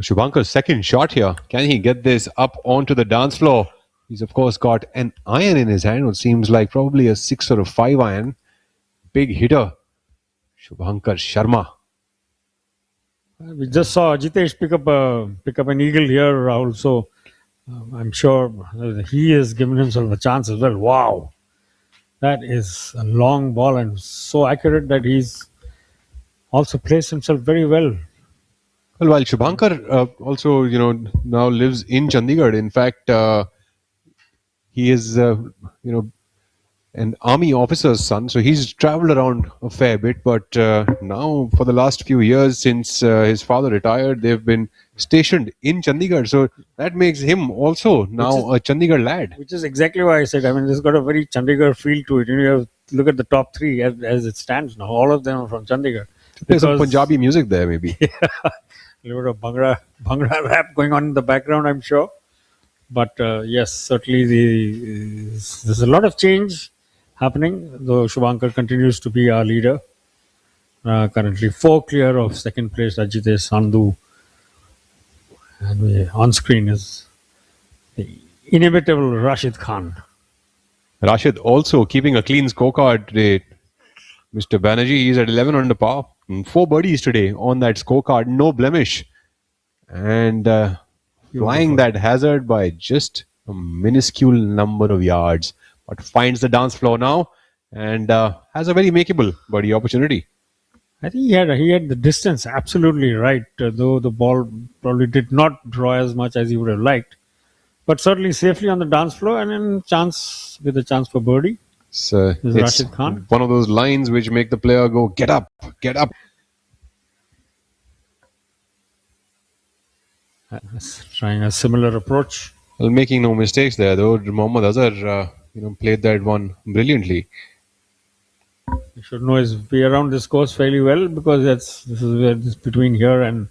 D: Shubhankar's second shot here. Can he get this up onto the dance floor? He's, of course, got an iron in his hand, what seems like probably a 6 or a 5 iron. Big hitter, Shubhankar Sharma.
E: We just saw Jitesh pick up an eagle here, Rahul. So I'm sure he has given himself a chance as well. Wow, that is a long ball and so accurate that he's also placed himself very well.
D: Well, while Shubhankar also, now lives in Chandigarh. In fact, he is, an army officer's son, so he's traveled around a fair bit. But now, for the last few years, since his father retired, they've been stationed in Chandigarh. So that makes him also now a Chandigarh lad.
E: Which is exactly why I said, I mean, it's got a very Chandigarh feel to it. You have to look at the top three as it stands now. All of them are from Chandigarh.
D: There's some Punjabi music there, maybe.
E: Yeah, a little bit of Bhangra rap going on in the background, I'm sure. But yes, certainly there's a lot of change happening, though Shubhankar continues to be our leader. Currently 4 clear of second place, Ajitesh Sandhu. And on screen is the inimitable Rashid Khan.
D: Rashid also keeping a clean scorecard today. Mr. Banerjee is at 11 under par. 4 birdies today on that scorecard, no blemish. And flying that hazard by just a minuscule number of yards. But finds the dance floor now and has a very makeable birdie opportunity.
E: I think he had the distance absolutely right, though the ball probably did not draw as much as he would have liked. But certainly safely on the dance floor and with a chance for birdie.
D: So it's
E: Rashid Khan.
D: One of those lines which make the player go, get up, get up.
E: Trying a similar approach.
D: Well, making no mistakes there, though. Mohammad Azhar, played that one brilliantly.
E: You should know his way around this course fairly well because this is where this between here and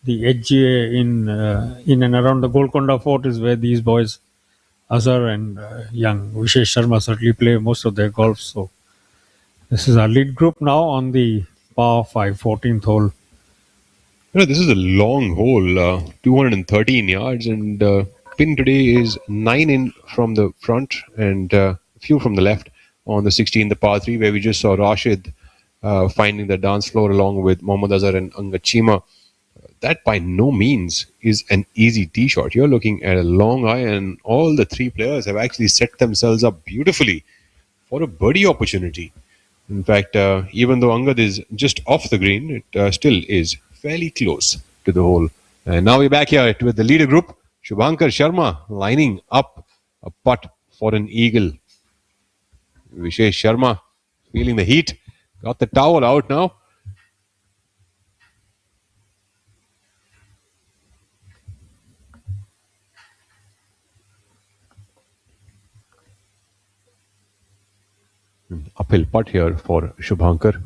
E: the edge in and around the Golconda Fort is where these boys, Azhar and young Vishesh Sharma, certainly play most of their golf. So This is our lead group now on the par 5, 14th hole.
D: This is a long hole, 213 yards, and pin today is 9 in from the front and a few from the left on the 16th, the par 3, where we just saw Rashid finding the dance floor along with Mohammad Azhar and Angachima. That by no means is an easy tee shot. You're looking at a long eye, and all the three players have actually set themselves up beautifully for a birdie opportunity. In fact, even though Angad is just off the green, it still is fairly close to the hole. And now we're back here with the leader group. Shubhankar Sharma lining up a putt for an eagle. Vishesh Sharma feeling the heat. Got the towel out now. Uphill putt here for Shubhankar.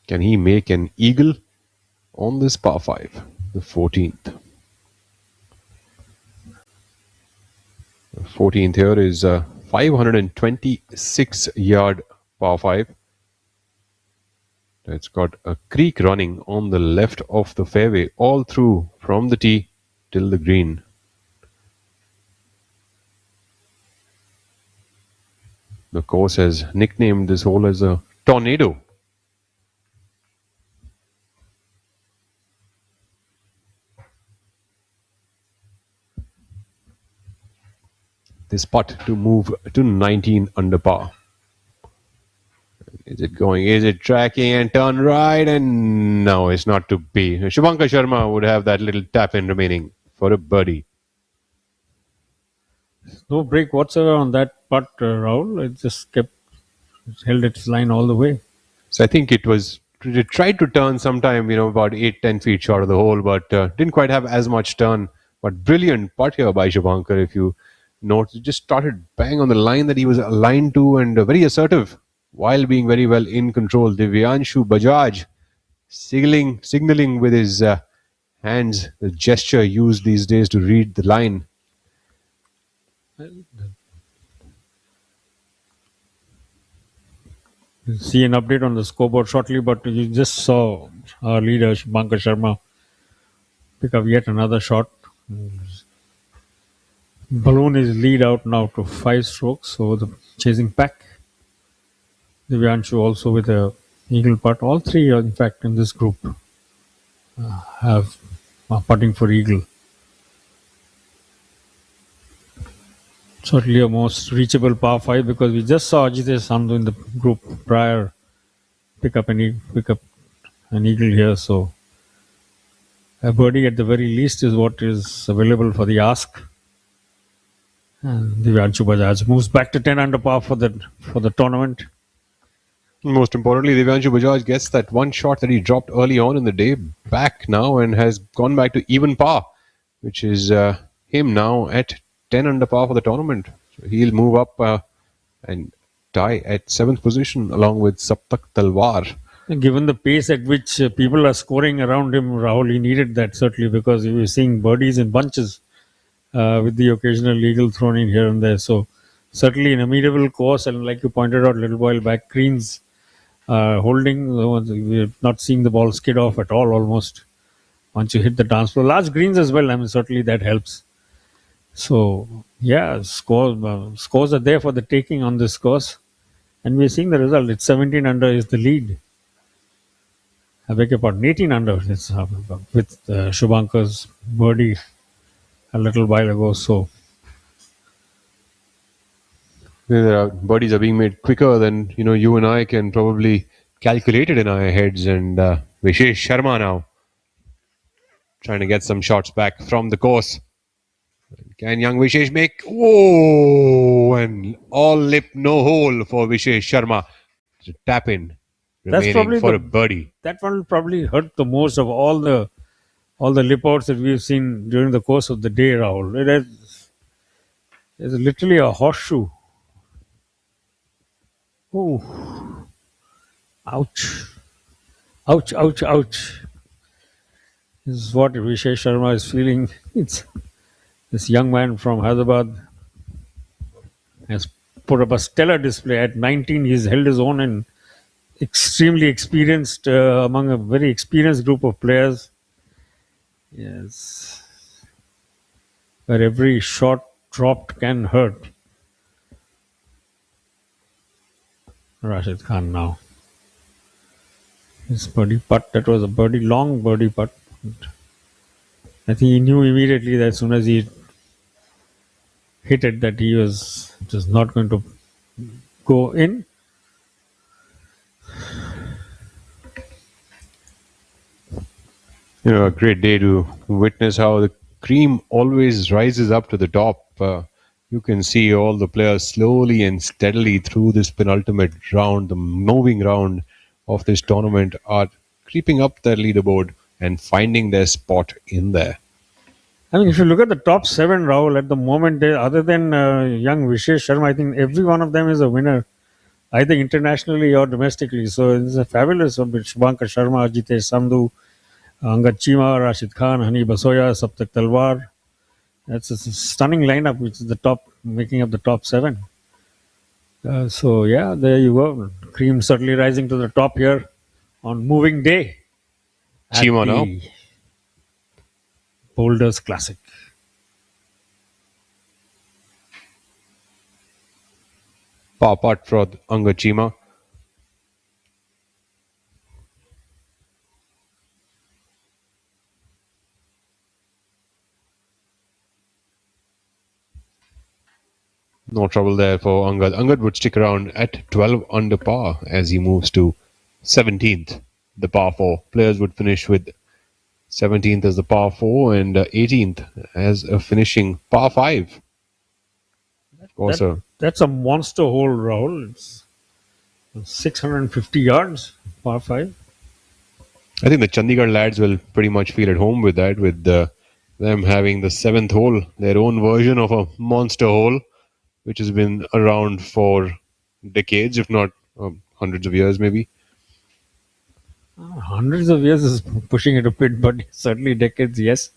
D: Can he make an eagle on this par 5, the 14th? The 14th here is a 526 yard par 5. It's got a creek running on the left of the fairway all through from the tee till the green. The course has nicknamed this hole as a tornado. This putt to move to 19 under par. Is it going? Is it tracking and turn right? And no, it's not to be. Shubhankar Sharma would have that little tap in remaining for a birdie.
E: No break whatsoever on that putt, Rahul. It just held its line all the way.
D: So I think it tried to turn sometime, about 8-10 feet short of the hole, but didn't quite have as much turn. But brilliant putt here by Shubhankar. If you note, it just started bang on the line that he was aligned to, and very assertive while being very well in control. Divyanshu Bajaj signaling with his hands, the gesture used these days to read the line.
E: We'll see an update on the scoreboard shortly, but you just saw our leader, Shubhankar Sharma, pick up yet another shot. Balloon is lead out now to 5 strokes over the chasing pack. Divyanshu also with a eagle putt. All three, in fact, in this group are putting for eagle. Certainly a most reachable par 5, because we just saw Ajit Sandhu in the group prior pick up an eagle here. So a birdie at the very least is what is available for the ask. And Divyanshu Bajaj moves back to 10 under par for the tournament.
D: Most importantly, Divyanshu Bajaj gets that one shot that he dropped early on in the day back now and has gone back to even par, which is him now at 10 under par for the tournament. So he'll move up and tie at 7th position along with Saptak Talwar.
E: Given the pace at which people are scoring around him, Rahul, he needed that certainly, because we were seeing birdies in bunches with the occasional eagle thrown in here and there. So certainly an amenable course, and like you pointed out a little while back, greens holding. We're not seeing the ball skid off at all almost once you hit the dance floor. Large greens as well, I mean, certainly that helps. So yeah, scores are there for the taking on this course, and we're seeing the result. It's 17 under is the lead. I beg your pardon, 18 under. It's with Shubhankar's birdie a little while ago. So
D: birdies are being made quicker than you and I can probably calculate it in our heads. And Vishesh Sharma now trying to get some shots back from the course. Can young Vishesh make? Whoa! And all lip, no hole for Vishesh Sharma to tap in.
E: That's probably
D: for a birdie.
E: That one will probably hurt the most of all the lip outs that we've seen during the course of the day, Rahul. It's literally a horseshoe. Oh, ouch. Ouch, ouch, ouch. This is what Vishesh Sharma is feeling. It's this young man from Hyderabad has put up a stellar display. At 19, he's held his own and extremely experienced among a very experienced group of players. Yes, where every shot dropped can hurt. Rashid Khan now. His birdie putt, that was a long birdie putt. I think he knew immediately that as soon as he hit it that he was just not going to go in.
D: A great day to witness how the cream always rises up to the top. You can see all the players slowly and steadily through this penultimate round, the moving round of this tournament, are creeping up their leaderboard and finding their spot in there.
E: I mean, if you look at the top 7, Rahul, at the moment, other than young Vishesh Sharma, I think every one of them is a winner, either internationally or domestically. So it's a fabulous one with Shubhankar Sharma, Jitesh Sandhu, Angad Chima, Rashid Khan, Hani Basoya, Saptak Talwar. That's a stunning lineup, which is the top, making up the top 7. So yeah, there you go. Cream certainly rising to the top here on moving day. at
D: Chima now.
E: the Boulders Classic.
D: Par putt for Angad Chima. No trouble there for Angad. Angad would stick around at 12 under par as he moves to 17th, the par 4. Players would finish with 17th as the par 4 and 18th as a finishing par 5.
E: That's a monster hole, Rahul. It's 650 yards, par 5.
D: I think the Chandigarh lads will pretty much feel at home with that, with them having the 7th hole, their own version of a monster hole, which has been around for decades, if not hundreds of years, maybe.
E: Hundreds of years is pushing it a bit, but certainly decades, yes.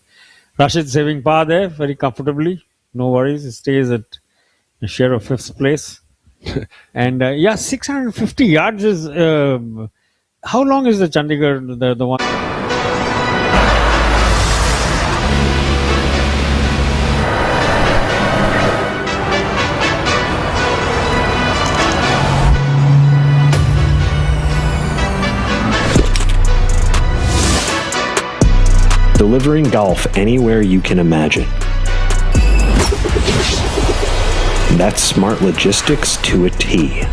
E: Rashid saving par there very comfortably. No worries. It stays at a share of 5th place. And 650 yards is... how long is the Chandigarh, the one?
F: Delivering golf anywhere you can imagine. That's smart logistics to a T.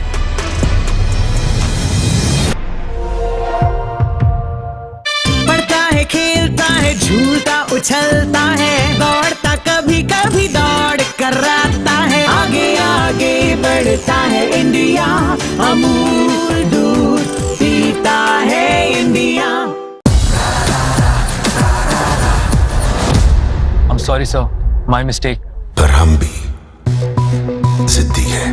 G: पढ़ता है खेलता है झूलता उछलता है दौड़ता कभी कभी दौड़ कराता है आगे आगे बढ़ता है इंडिया अमूल दूध पीता है India
H: I'm sorry, sir. My mistake.
I: पर हम भी जिद्दी है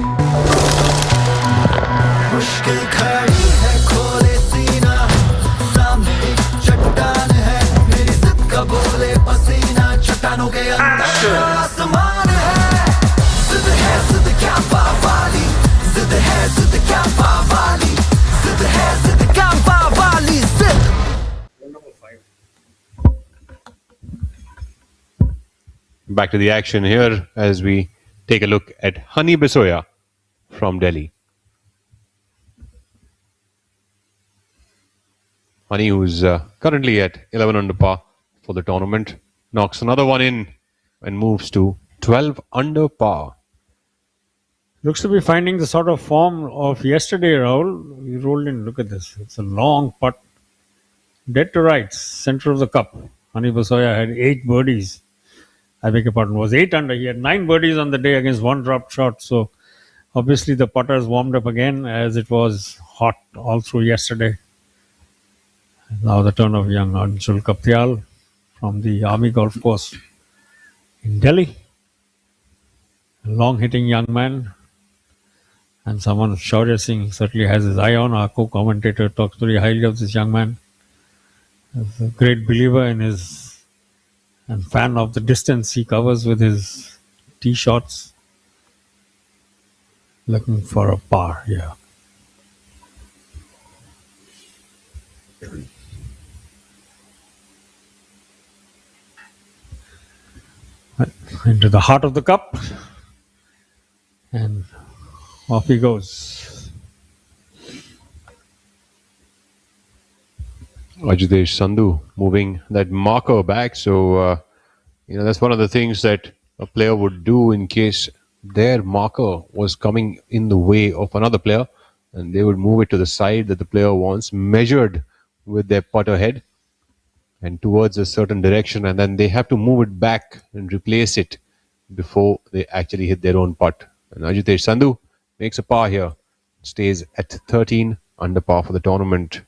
I: मुश्किल खड़ी है खोले सीना सामने चट्टान है मेरी जिद का बोले पसीना चट्टानों के अंदर आसमान है जिद क्या पावाली जिद क्या पावाली जिद क्या पावाली जिद
D: Back to the action here as we take a look at Hani Basoya from Delhi. Hani, who's currently at 11 under par for the tournament, knocks another one in and moves to 12 under par.
E: Looks to be finding the sort of form of yesterday, Rahul. He rolled in. Look at this. It's a long putt. Dead to right, center of the cup. Hani Basoya had 8 birdies. I beg your pardon, was 8 under. He had 9 birdies on the day against 1 dropped shot. So obviously the putters warmed up again as it was hot all through yesterday. Now the turn of young Anshul Kaptial from the Army Golf Course in Delhi. A long hitting young man. And someone, Shaurya Singh, certainly has his eye on. Our co-commentator talks very highly of this young man. He's a great believer in his and fan of the distance he covers with his tee shots. Looking for a par, yeah. Into the heart of the cup, and off he goes.
D: Ajitesh Sandhu moving that marker back. So, that's one of the things that a player would do in case their marker was coming in the way of another player, and they would move it to the side that the player wants, measured with their putter head and towards a certain direction, and then they have to move it back and replace it before they actually hit their own putt. And Ajitesh Sandhu makes a par here, stays at 13 under par for the tournament.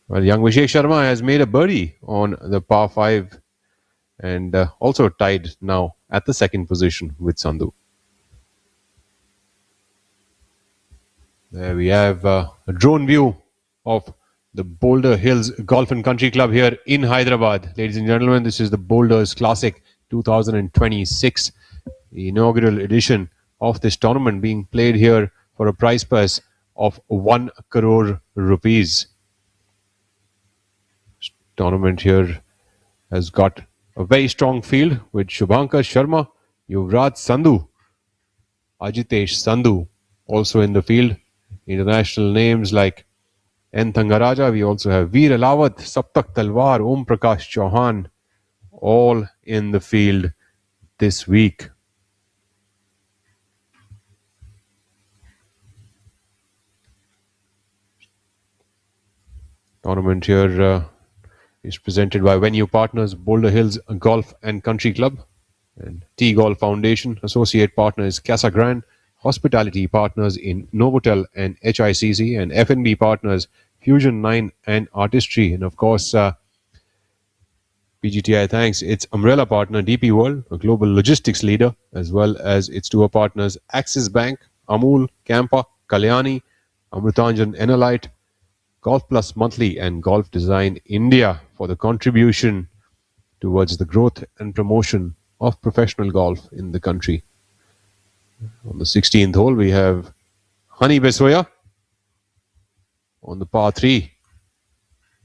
D: Well, young Vishesh Sharma has made a birdie on the par 5 and also tied now at the second position with Sandhu. There we have a drone view of the Boulder Hills Golf and Country Club here in Hyderabad. Ladies and gentlemen, this is the Boulders Classic 2026, the inaugural edition of this tournament being played here for a prize purse of 1 crore rupees. This tournament here has got a very strong field with Shubhankar Sharma, Yuvraj Sandhu, Ajitesh Sandhu also in the field. International names like N. Thangaraja. We also have Veer Alawat, Saptak Talwar, Om Prakash Chauhan, all in the field this week. Tournament here is presented by venue partners Boulder Hills Golf and Country Club and T Golf Foundation. Associate partner is Casa Grande. Hospitality partners in Novotel and HICC, and F&B partners Fusion 9 and Artistry. And of course, PGTI thanks its umbrella partner DP World, a global logistics leader, as well as its tour partners Axis Bank, Amul, Campa, Kalyani, Amritanjan Enolite, Golf Plus Monthly, and Golf Design India for the contribution towards the growth and promotion of professional golf in the country. On the 16th hole, we have Honey Besoya on the par 3.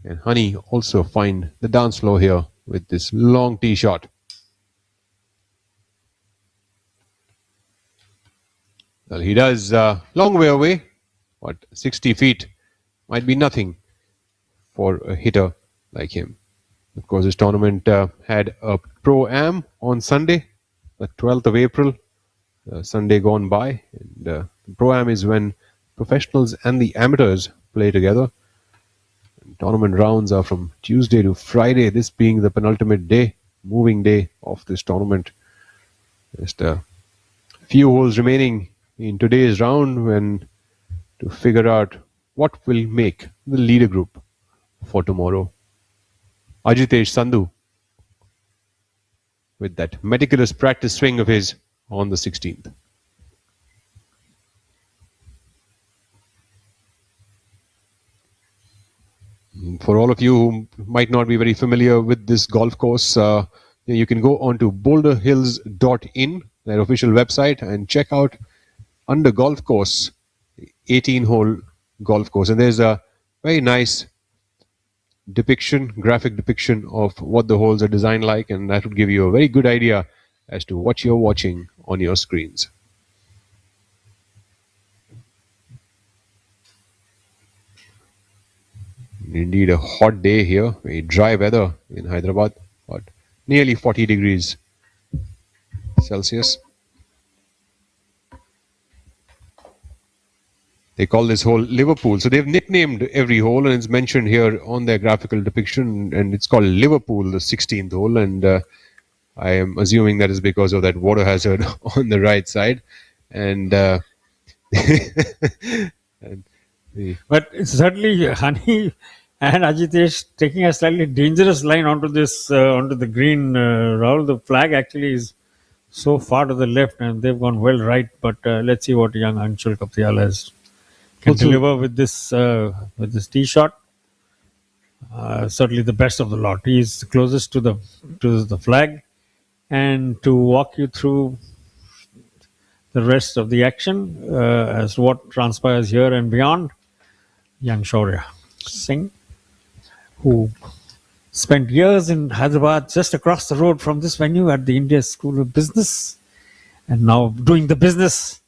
D: And Honey also find the dance floor here with this long tee shot. Well, he does long way away, but 60 feet might be nothing for a hitter like him. Of course, this tournament had a Pro-Am on Sunday, the 12th of April. Sunday gone by, and the Pro-Am is when professionals and the amateurs play together. And tournament rounds are from Tuesday to Friday, this being the penultimate day, moving day of this tournament. Just a few holes remaining in today's round when to figure out what will make the leader group for tomorrow. Ajitesh Sandhu with that meticulous practice swing of his on the 16th. For all of you who might not be very familiar with this golf course, you can go on to boulderhills.in, their official website, and check out under golf course, 18-hole golf course. And there's a very nice graphic depiction of what the holes are designed like, and that would give you a very good idea as to what you're watching on your screens. Indeed, a hot day here, very dry weather in Hyderabad, but nearly 40 degrees Celsius. They call this hole Liverpool. So they've nicknamed every hole, and it's mentioned here on their graphical depiction, and it's called Liverpool, the 16th hole. And I am assuming that is because of that water hazard on the right side. And,
E: but it's certainly Honey and Ajitesh taking a slightly dangerous line onto this onto the green. Rahul, the flag actually is so far to the left, and they've gone well right. But let's see what young Anshul Kaptial can deliver with this tee shot. Certainly the best of the lot. He's closest to the flag. And to walk you through the rest of the action as to what transpires here and beyond. Young Shaurya Singh, who spent years in Hyderabad, just across the road from this venue at the India School of Business, and now doing the business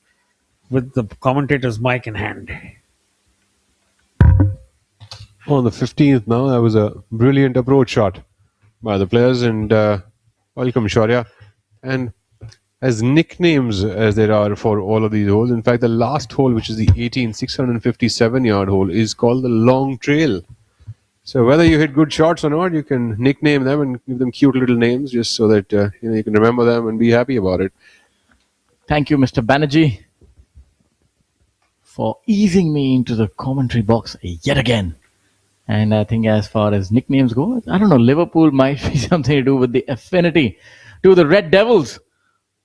E: with the commentator's mic in hand.
D: On the 15th now, that was a brilliant approach shot by the players, and welcome Shaurya. And as nicknames as there are for all of these holes, in fact the last hole, which is the 18 657-yard hole, is called the Long Trail. So whether you hit good shots or not, you can nickname them and give them cute little names just so that you can remember them and be happy about it.
J: Thank you, Mr. Banerjee, for easing me into the commentary box yet again. And I think as far as nicknames go, I don't know, Liverpool might be something to do with the affinity to the Red Devils,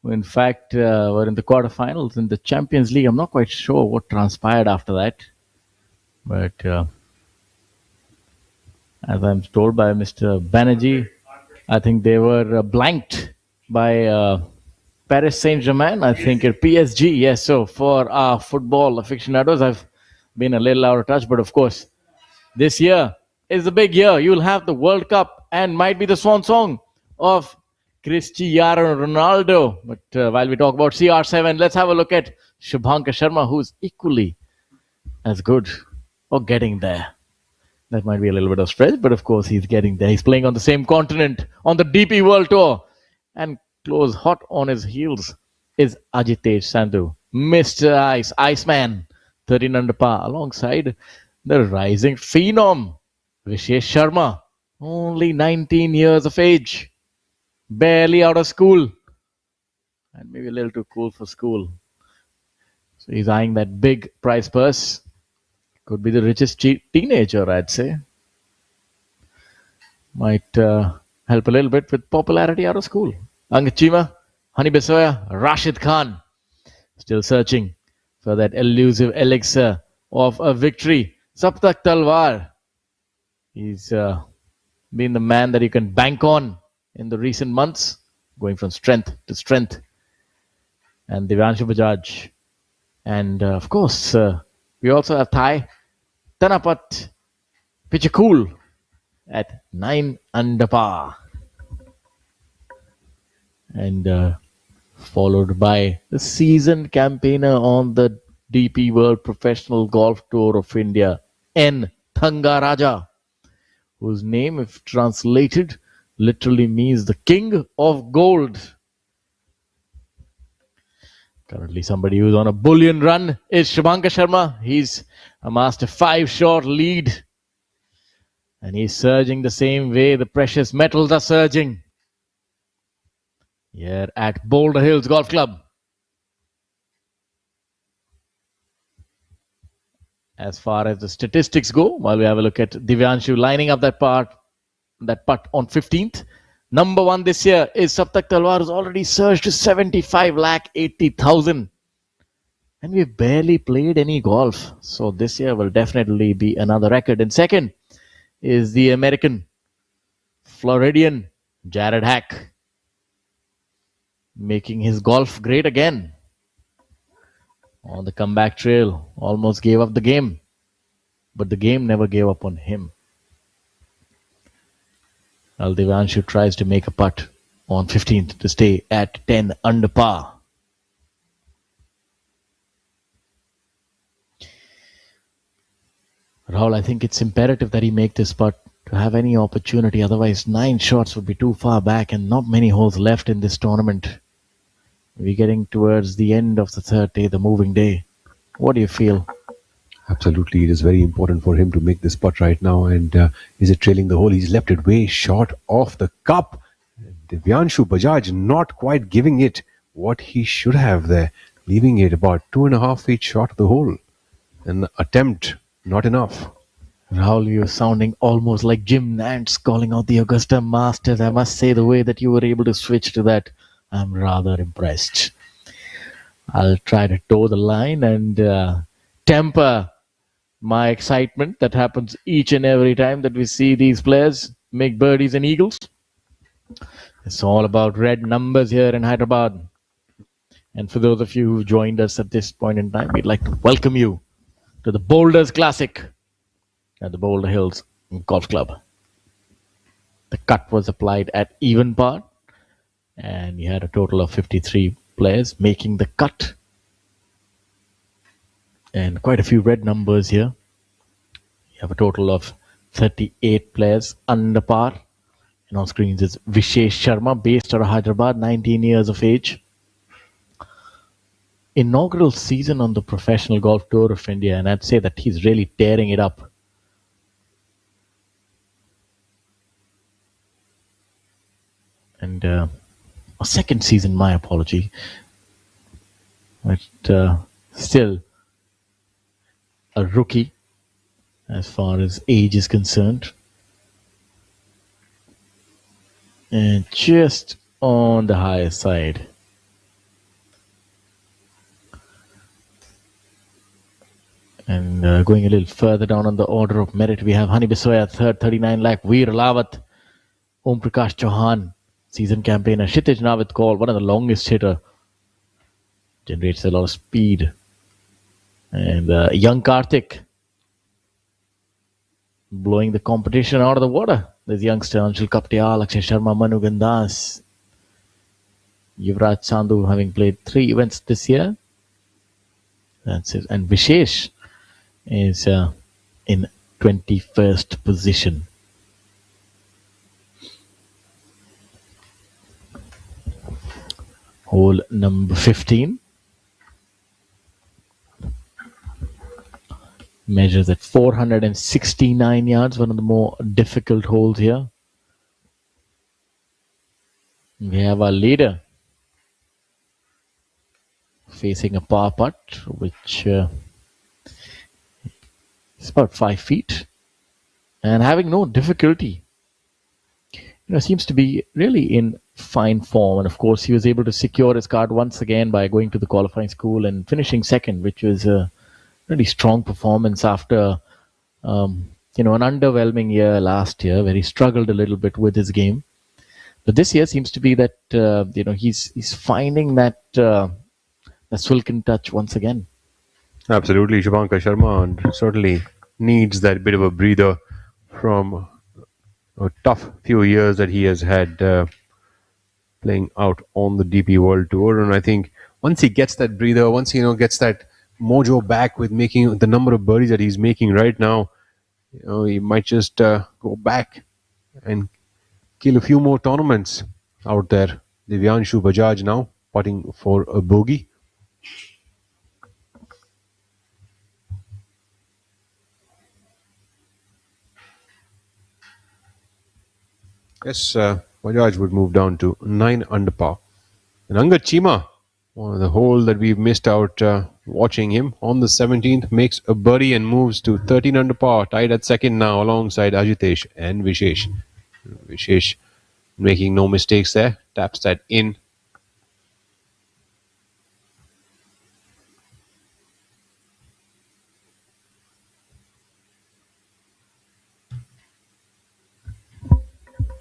J: who in fact were in the quarterfinals in the Champions League. I'm not quite sure what transpired after that. But as I'm told by Mr. Banerjee, I think they were blanked by Paris Saint-Germain, I think at PSG. Yes, so for our football aficionados, I've been a little out of touch, but of course, this year is the big year. You'll have the World Cup and might be the swan song of Cristiano Ronaldo. But while we talk about CR7, let's have a look at Shubhankar Sharma, who's equally as good or getting there. That might be a little bit of stretch, but of course he's getting there. He's playing on the same continent on the DP World Tour. And close hot on his heels is Ajitesh Sandhu, Mr. Iceman, 13 under par, alongside the rising phenom, Vishesh Sharma, only 19 years of age, barely out of school, and maybe a little too cool for school. So he's eyeing that big prize purse. Could be the richest teenager, I'd say. Might help a little bit with popularity out of school. Angit Chima, Hani Besoya, Rashid Khan, still searching for that elusive elixir of a victory. Saptak Talwar, he's been the man that you can bank on in the recent months, going from strength to strength. And Divyanshu Bajaj. And of course, we also have Thai Tanapat Pichakul at 9 under par. And followed by the seasoned campaigner on the DP World Professional Golf Tour of India, N. Thangaraja, whose name, if translated, literally means the King of Gold. Currently, somebody who's on a bullion run is Shubhankar Sharma. He's amassed a 5-shot lead. And he's surging the same way the precious metals are surging here at Boulder Hills Golf Club. As far as the statistics go, while we have a look at Divyanshu lining up that putt on 15th. Number one this year is Saptak Talwar, who's already surged to 75,80,000. And we've barely played any golf. So this year will definitely be another record. And second is the American Floridian Jared Hack, making his golf great again. On the comeback trail, almost gave up the game. But the game never gave up on him. Divyanshu tries to make a putt on 15th to stay at 10 under par. Rahul, I think it's imperative that he make this putt to have any opportunity. Otherwise, 9 shots would be too far back and not many holes left in this tournament. We're getting towards the end of the third day, the moving day. What do you feel?
D: Absolutely, it is very important for him to make this putt right now. And is it trailing the hole? He's left it way short of the cup. Divyanshu Bajaj not quite giving it what he should have there, leaving it about 2.5 feet short of the hole. An attempt, not enough.
J: Rahul, you're sounding almost like Jim Nantz calling out the Augusta Masters. I must say, the way that you were able to switch to that, I'm rather impressed. I'll try to toe the line and temper my excitement that happens each and every time that we see these players make birdies and eagles. It's all about red numbers here in Hyderabad. And for those of you who joined us at this point in time, we'd like to welcome you to the Boulders Classic at the Boulder Hills Golf Club. The cut was applied at even par, and you had a total of 53 players making the cut. And quite a few red numbers here. You have a total of 38 players under par. And on screens is Vishesh Sharma, based out of Hyderabad, 19 years of age. Inaugural season on the Professional Golf Tour of India, and I'd say that he's really tearing it up. And a second season, my apology. But still a rookie as far as age is concerned. And just on the higher side. And going a little further down on the order of merit, we have Hani Bisoya, third, 39 lakh. Veer Lawat, Om Prakash Chauhan, season campaigner. Kshitij Navit Kaul, one of the longest hitter. Generates a lot of speed. And young Karthik, blowing the competition out of the water. There's youngster Anshul Kaptial, Akshay Sharma, Manu Gandas. Yuvraj Sandhu having played 3 events this year. That's it. And Vishesh is in 21st position. Hole number 15. Measures at 469 yards, one of the more difficult holes here. We have our leader facing a par putt, which is about 5 feet, and having no difficulty. Seems to be really in fine form, and of course he was able to secure his card once again by going to the qualifying school and finishing second, which was a really strong performance after an underwhelming year last year where he struggled a little bit with his game. But this year seems to be that he's finding that silken touch once again.
D: Absolutely, Shubhankar Sharma certainly needs that bit of a breather from a tough few years that he has had playing out on the DP World Tour. And I think once he gets that breather, once he gets that mojo back with making the number of birdies that he's making right now, he might just go back and kill a few more tournaments out there. Divyanshu Bajaj now putting for a bogey. Yes, Bajaj would move down to 9 under par. And Angad Chima, one of the hole that we've missed out watching him on the 17th, makes a birdie and moves to 13 under par, tied at second now alongside Ajitesh and Vishesh. Vishesh making no mistakes there, taps that in.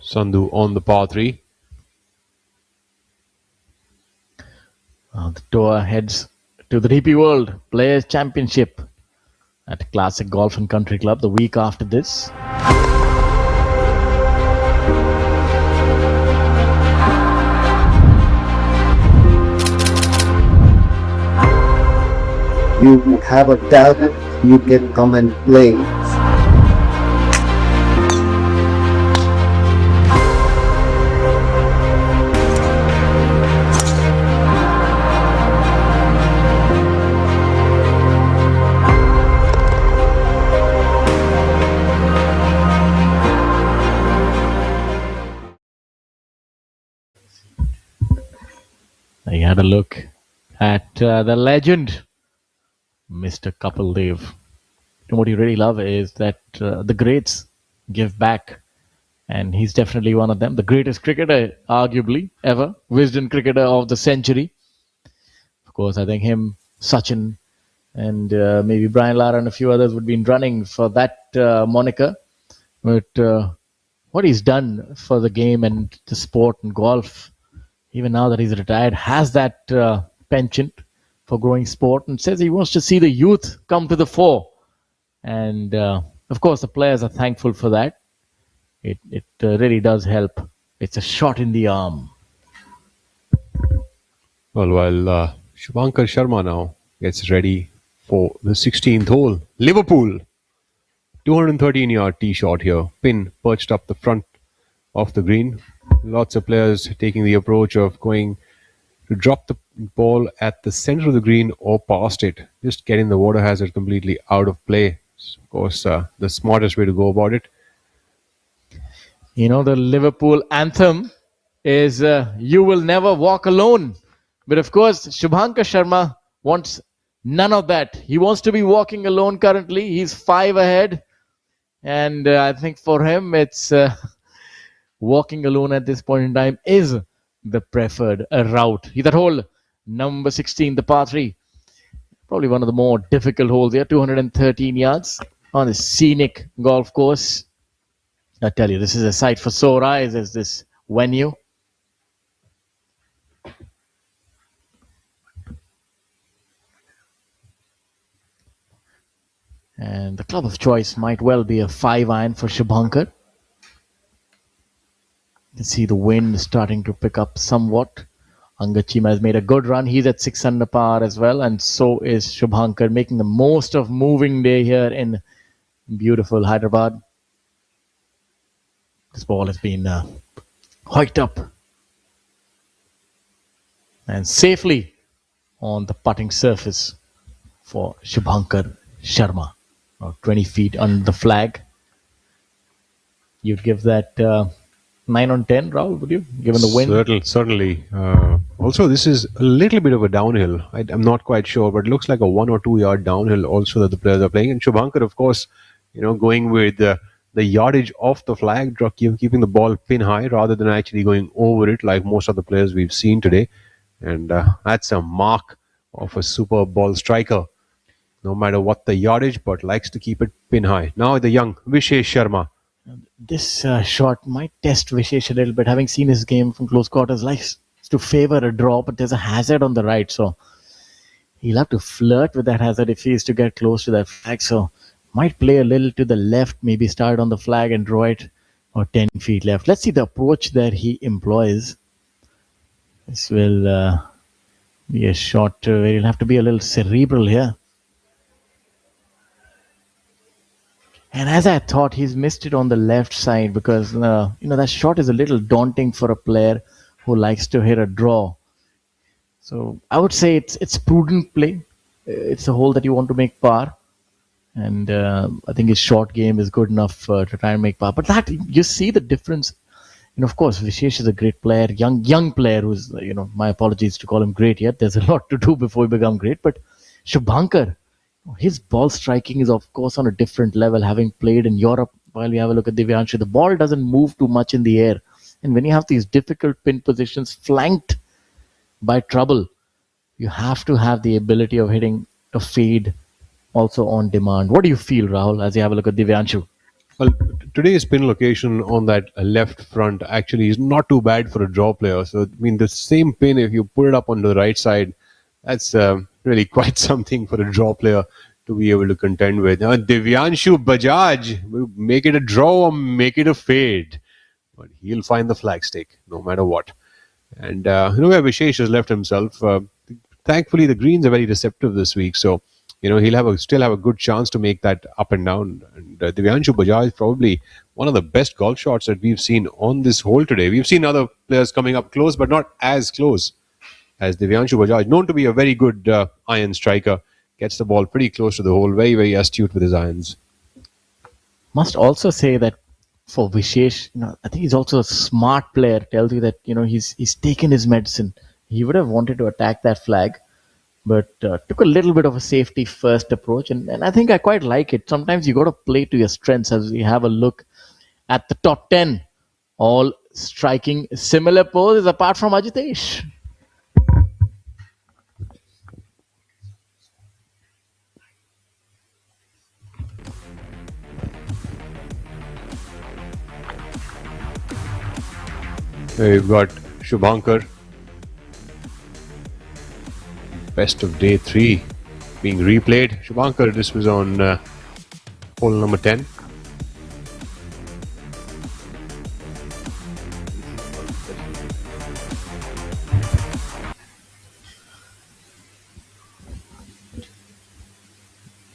D: Sandhu on the par 3.
J: The tour heads to the DP World Players Championship at Classic Golf and Country Club the week after this.
K: You have a talent, you can come and play.
J: I had a look at the legend, Mr. Kapil Dev. And what you really love is that the greats give back, and he's definitely one of them. The greatest cricketer, arguably, ever. Wisden cricketer of the century. Of course, I think him, Sachin, and maybe Brian Lara and a few others would be running for that moniker. But what he's done for the game and the sport and golf, even now that he's retired, has that penchant for growing sport, and says he wants to see the youth come to the fore. And of course, the players are thankful for that. It really does help. It's a shot in the arm.
D: Well, while Shubhankar Sharma now gets ready for the 16th hole. Liverpool, 213-yard tee shot here. Pin perched up the front of the green. Lots of players taking the approach of going to drop the ball at the center of the green or past it. Just getting the water hazard completely out of play. It's, of course, the smartest way to go about it.
J: You know, the Liverpool anthem is "You Will Never Walk Alone." But of course, Shubhankar Sharma wants none of that. He wants to be walking alone currently. He's 5 ahead. And I think for him, it's walking alone at this point in time is the preferred route. He's at hole number 16, the par 3. Probably one of the more difficult holes here, 213 yards on a scenic golf course. I tell you, this is a sight for sore eyes as this venue. And the club of choice might well be a 5-iron for Shubhankar. You can see the wind starting to pick up somewhat. Angachima has made a good run. He's at 6 under par as well. And so is Shubhankar, making the most of moving day here in beautiful Hyderabad. This ball has been hiked up and safely on the putting surface for Shubhankar Sharma. 20 feet under the flag. You'd give that 9 on 10, Rahul, would you? Given the wind?
D: Certainly. Also, this is a little bit of a downhill. I'm not quite sure, but it looks like a 1 or 2 yard downhill also that the players are playing. And Shubhankar, of course, going with the yardage off the flag, keeping the ball pin high rather than actually going over it like most of the players we've seen today. And that's a mark of a super ball striker. No matter what the yardage, but likes to keep it pin high. Now the young Vishesh Sharma.
J: This shot might test Vishesh a little bit. Having seen his game from close quarters, likes to favor a draw, but there's a hazard on the right. So he'll have to flirt with that hazard if he is to get close to that flag. So might play a little to the left, maybe start on the flag and draw it, or 10 feet left. Let's see the approach that he employs. This will be a shot where he'll have to be a little cerebral here. And as I thought, he's missed it on the left side because, that shot is a little daunting for a player who likes to hit a draw. So I would say it's prudent play. It's a hole that you want to make par. And I think his short game is good enough to try and make par. But that, you see the difference. Of course, Vishesh is a great player, young player who's, my apologies to call him great yet. There's a lot to do before he become great. But Shubhankar, his ball striking is, of course, on a different level, having played in Europe. While we have a look at Divyanshu, the ball doesn't move too much in the air. And when you have these difficult pin positions flanked by trouble, you have to have the ability of hitting a fade also on demand. What do you feel, Rahul, as you have a look at Divyanshu?
D: Well, today's pin location on that left front actually is not too bad for a draw player. So, the same pin, if you put it up on the right side, that's really quite something for a draw player to be able to contend with. Now, Divyanshu Bajaj will make it a draw or make it a fade. But he'll find the flagstick no matter what. And where Vishesh has left himself, thankfully the greens are very receptive this week. So, he'll still have a good chance to make that up and down. And Divyanshu Bajaj is probably one of the best golf shots that we've seen on this hole today. We've seen other players coming up close, but not as close as Divyanshu Bajaj, known to be a very good iron striker, gets the ball pretty close to the hole, very, very astute with his irons.
J: Must also say that for Vishesh, I think he's also a smart player. Tells you that, he's taken his medicine. He would have wanted to attack that flag, but took a little bit of a safety first approach. And I think I quite like it. Sometimes you got to play to your strengths. As we have a look at the top 10, all striking similar poses apart from Ajitesh.
D: We've got Shubhankar best of day 3 being replayed. Shubhankar, this was on hole number 10.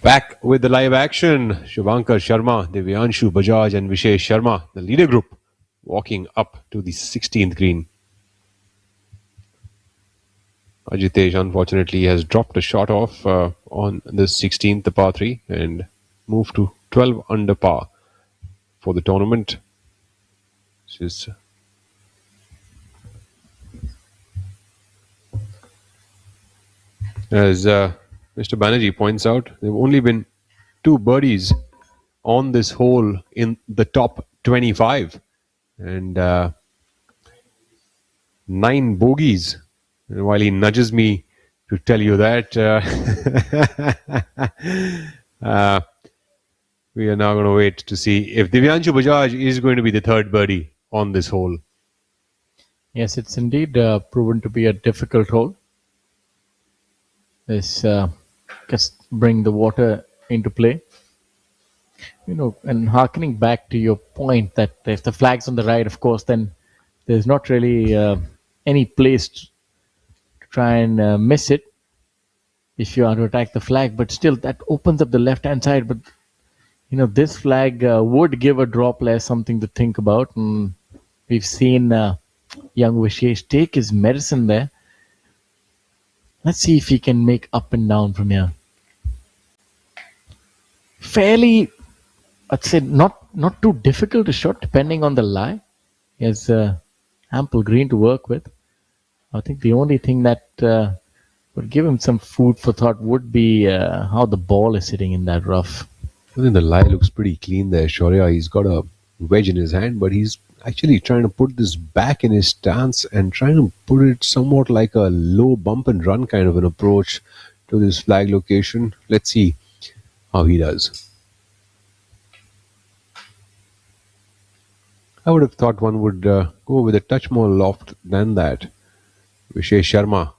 D: Back with the live action, Shubhankar Sharma, Divyanshu Bajaj and Vishesh Sharma, the leader group, walking up to the 16th green. Ajitesh, unfortunately, has dropped a shot off on the 16th, the par 3, and moved to 12 under par for the tournament. This is as Mr. Banerjee points out, there have only been 2 birdies on this hole in the top 25 and 9 bogeys. And while he nudges me to tell you that, we are now going to wait to see if Divyanshu Bajaj is going to be the 3rd birdie on this hole.
J: Yes, it's indeed proven to be a difficult hole. This just bring the water into play. You know, and harkening back to your point that if the flag's on the right, of course, then there's not really any place to try and miss it if you are to attack the flag. But still, that opens up the left-hand side. But, you know, this flag would give a draw player something to think about. And we've seen young Vishesh take his medicine there. Let's see if he can make up and down from here. Fairly, I'd say not too difficult a shot depending on the lie. He has ample green to work with. I think the only thing that would give him some food for thought would be how the ball is sitting in that rough.
D: I think the lie looks pretty clean there, Shaurya. He's got a wedge in his hand, but he's actually trying to put this back in his stance and trying to put it somewhat like a low bump and run kind of an approach to this flag location. Let's see how he does. I would have thought one would go with a touch more loft than that. Vishesh Sharma,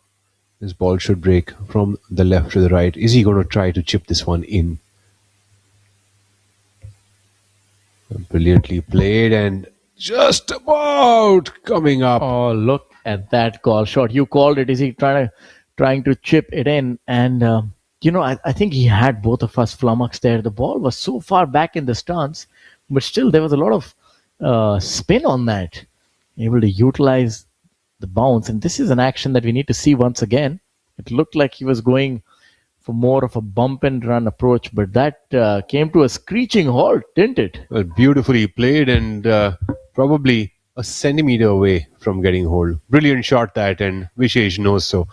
D: this ball should break from the left to the right. Is he going to try to chip this one in? Brilliantly played and just about coming up.
J: Oh, look at that call shot. You called it. Is he trying to chip it in? And, you know, I think he had both of us flummoxed there. The ball was so far back in the stance, but still there was a lot of spin on that. Able to utilize the bounce. And this is an action that we need to see once again. It looked like he was going for more of a bump and run approach, but that came to a screeching halt, didn't it?
D: Well, beautifully played and probably a centimeter away from getting hold. Brilliant shot that, and Vishesh knows so.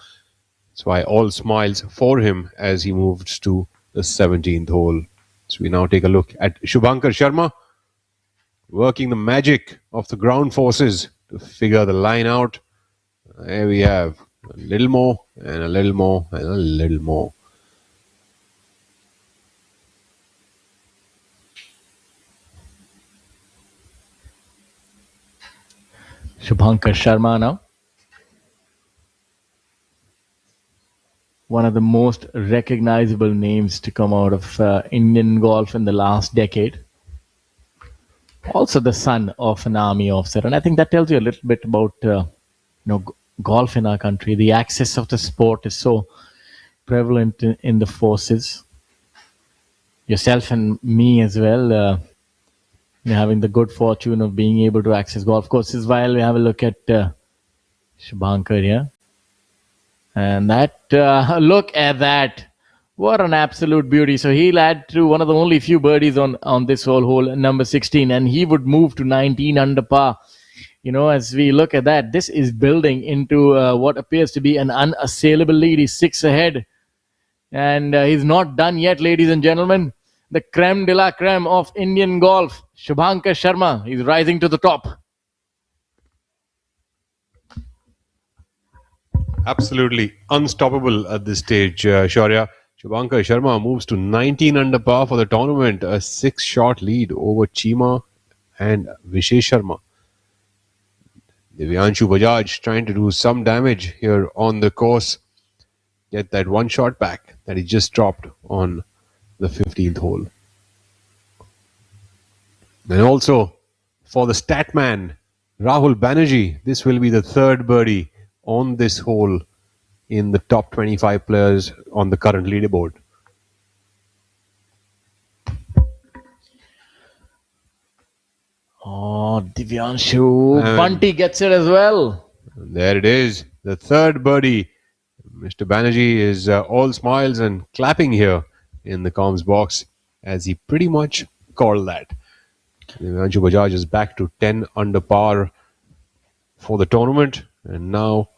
D: That's why all smiles for him as he moves to the 17th hole. So we now take a look at Shubhankar Sharma working the magic of the ground forces to figure the line out. There we have a little more and a little more and a little more.
J: Shubhankar Sharma now. One of the most recognizable names to come out of Indian golf in the last decade. Also the son of an army officer. And I think that tells you a little bit about golf in our country. The access of the sport is so prevalent in the forces. Yourself and me as well. Having the good fortune of being able to access golf courses. While we have a look at Shubhankar here. And that, look at that. What an absolute beauty. So he'll add to one of the only few birdies on this whole hole, number 16. And he would move to 19 under par. You know, as we look at that, this is building into what appears to be an unassailable lead. He's 6 ahead. And he's not done yet, ladies and gentlemen. The creme de la creme of Indian golf, Shubhankar Sharma, is rising to the top.
D: Absolutely unstoppable at this stage, Shaurya. Shubhankar Sharma moves to 19 under par for the tournament, a 6-shot lead over Chima and Vishesh Sharma. Divyanshu Bajaj trying to do some damage here on the course. get that one shot back that he just dropped on the 15th hole. And also for the stat man, Rahul Banerjee, this will be the third birdie on this hole in the top 25 players on the current leaderboard.
J: Oh, Divyanshu. Bunty gets it as well.
D: There it is, the third birdie. Mr. Banerjee is all smiles and clapping here in the comms box as he pretty much called that. Divyanshu Bajaj is back to 10 under par for the tournament and now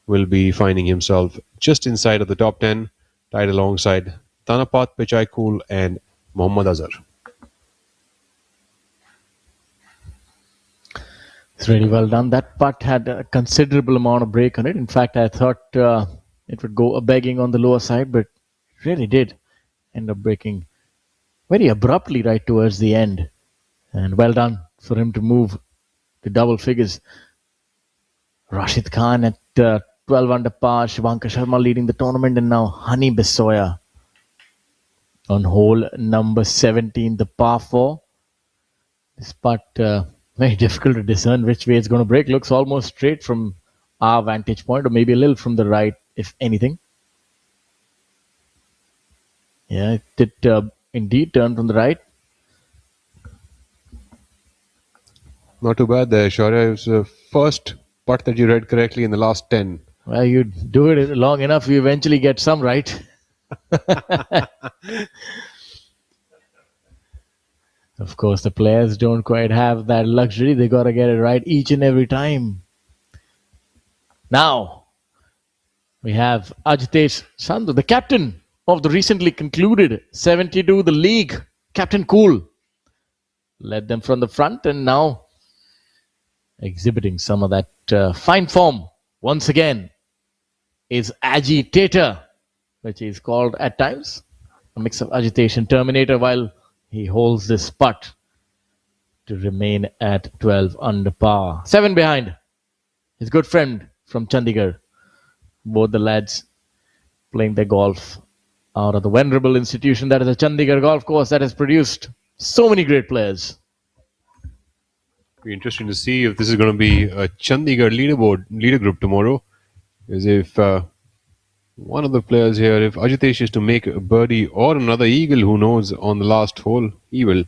D: will be finding himself just inside of the top 10, tied alongside Tanapat Pichaikul and Mohammad Azhar.
J: It's really well done. That putt had a considerable amount of break on it. In fact, I thought it would go a begging on the lower side, but it really did end up breaking very abruptly right towards the end. And well done for him to move to double figures. Rashid Khan at 12 under par. Shubhankar Sharma leading the tournament, and now Hani Bisoya on hole number 17, the par 4. This putt very difficult to discern which way it's going to break. Looks almost straight from our vantage point, or maybe a little from the right, if anything. Yeah, it did indeed turn from the right.
D: Not too bad there, Shaurya. It was the first putt that you read correctly in the last 10.
J: Well, you do it long enough, you eventually get some right. Of course, the players don't quite have that luxury. They got to get it right each and every time. Now, we have Ajitesh Sandhu, the captain of the recently concluded 72, the league. Captain Cool led them from the front and now exhibiting some of that fine form once again is Agitator, which is called at times a mix of agitation terminator, while he holds this putt to remain at 12 under par. 7 behind his good friend from Chandigarh. Both the lads playing their golf out of the venerable institution that is the Chandigarh golf course that has produced so many great players.
D: Be interesting to see if this is going to be a Chandigarh leader group tomorrow. As if one of the players here, if Ajitesh is to make a birdie or another eagle, who knows, on the last hole, he will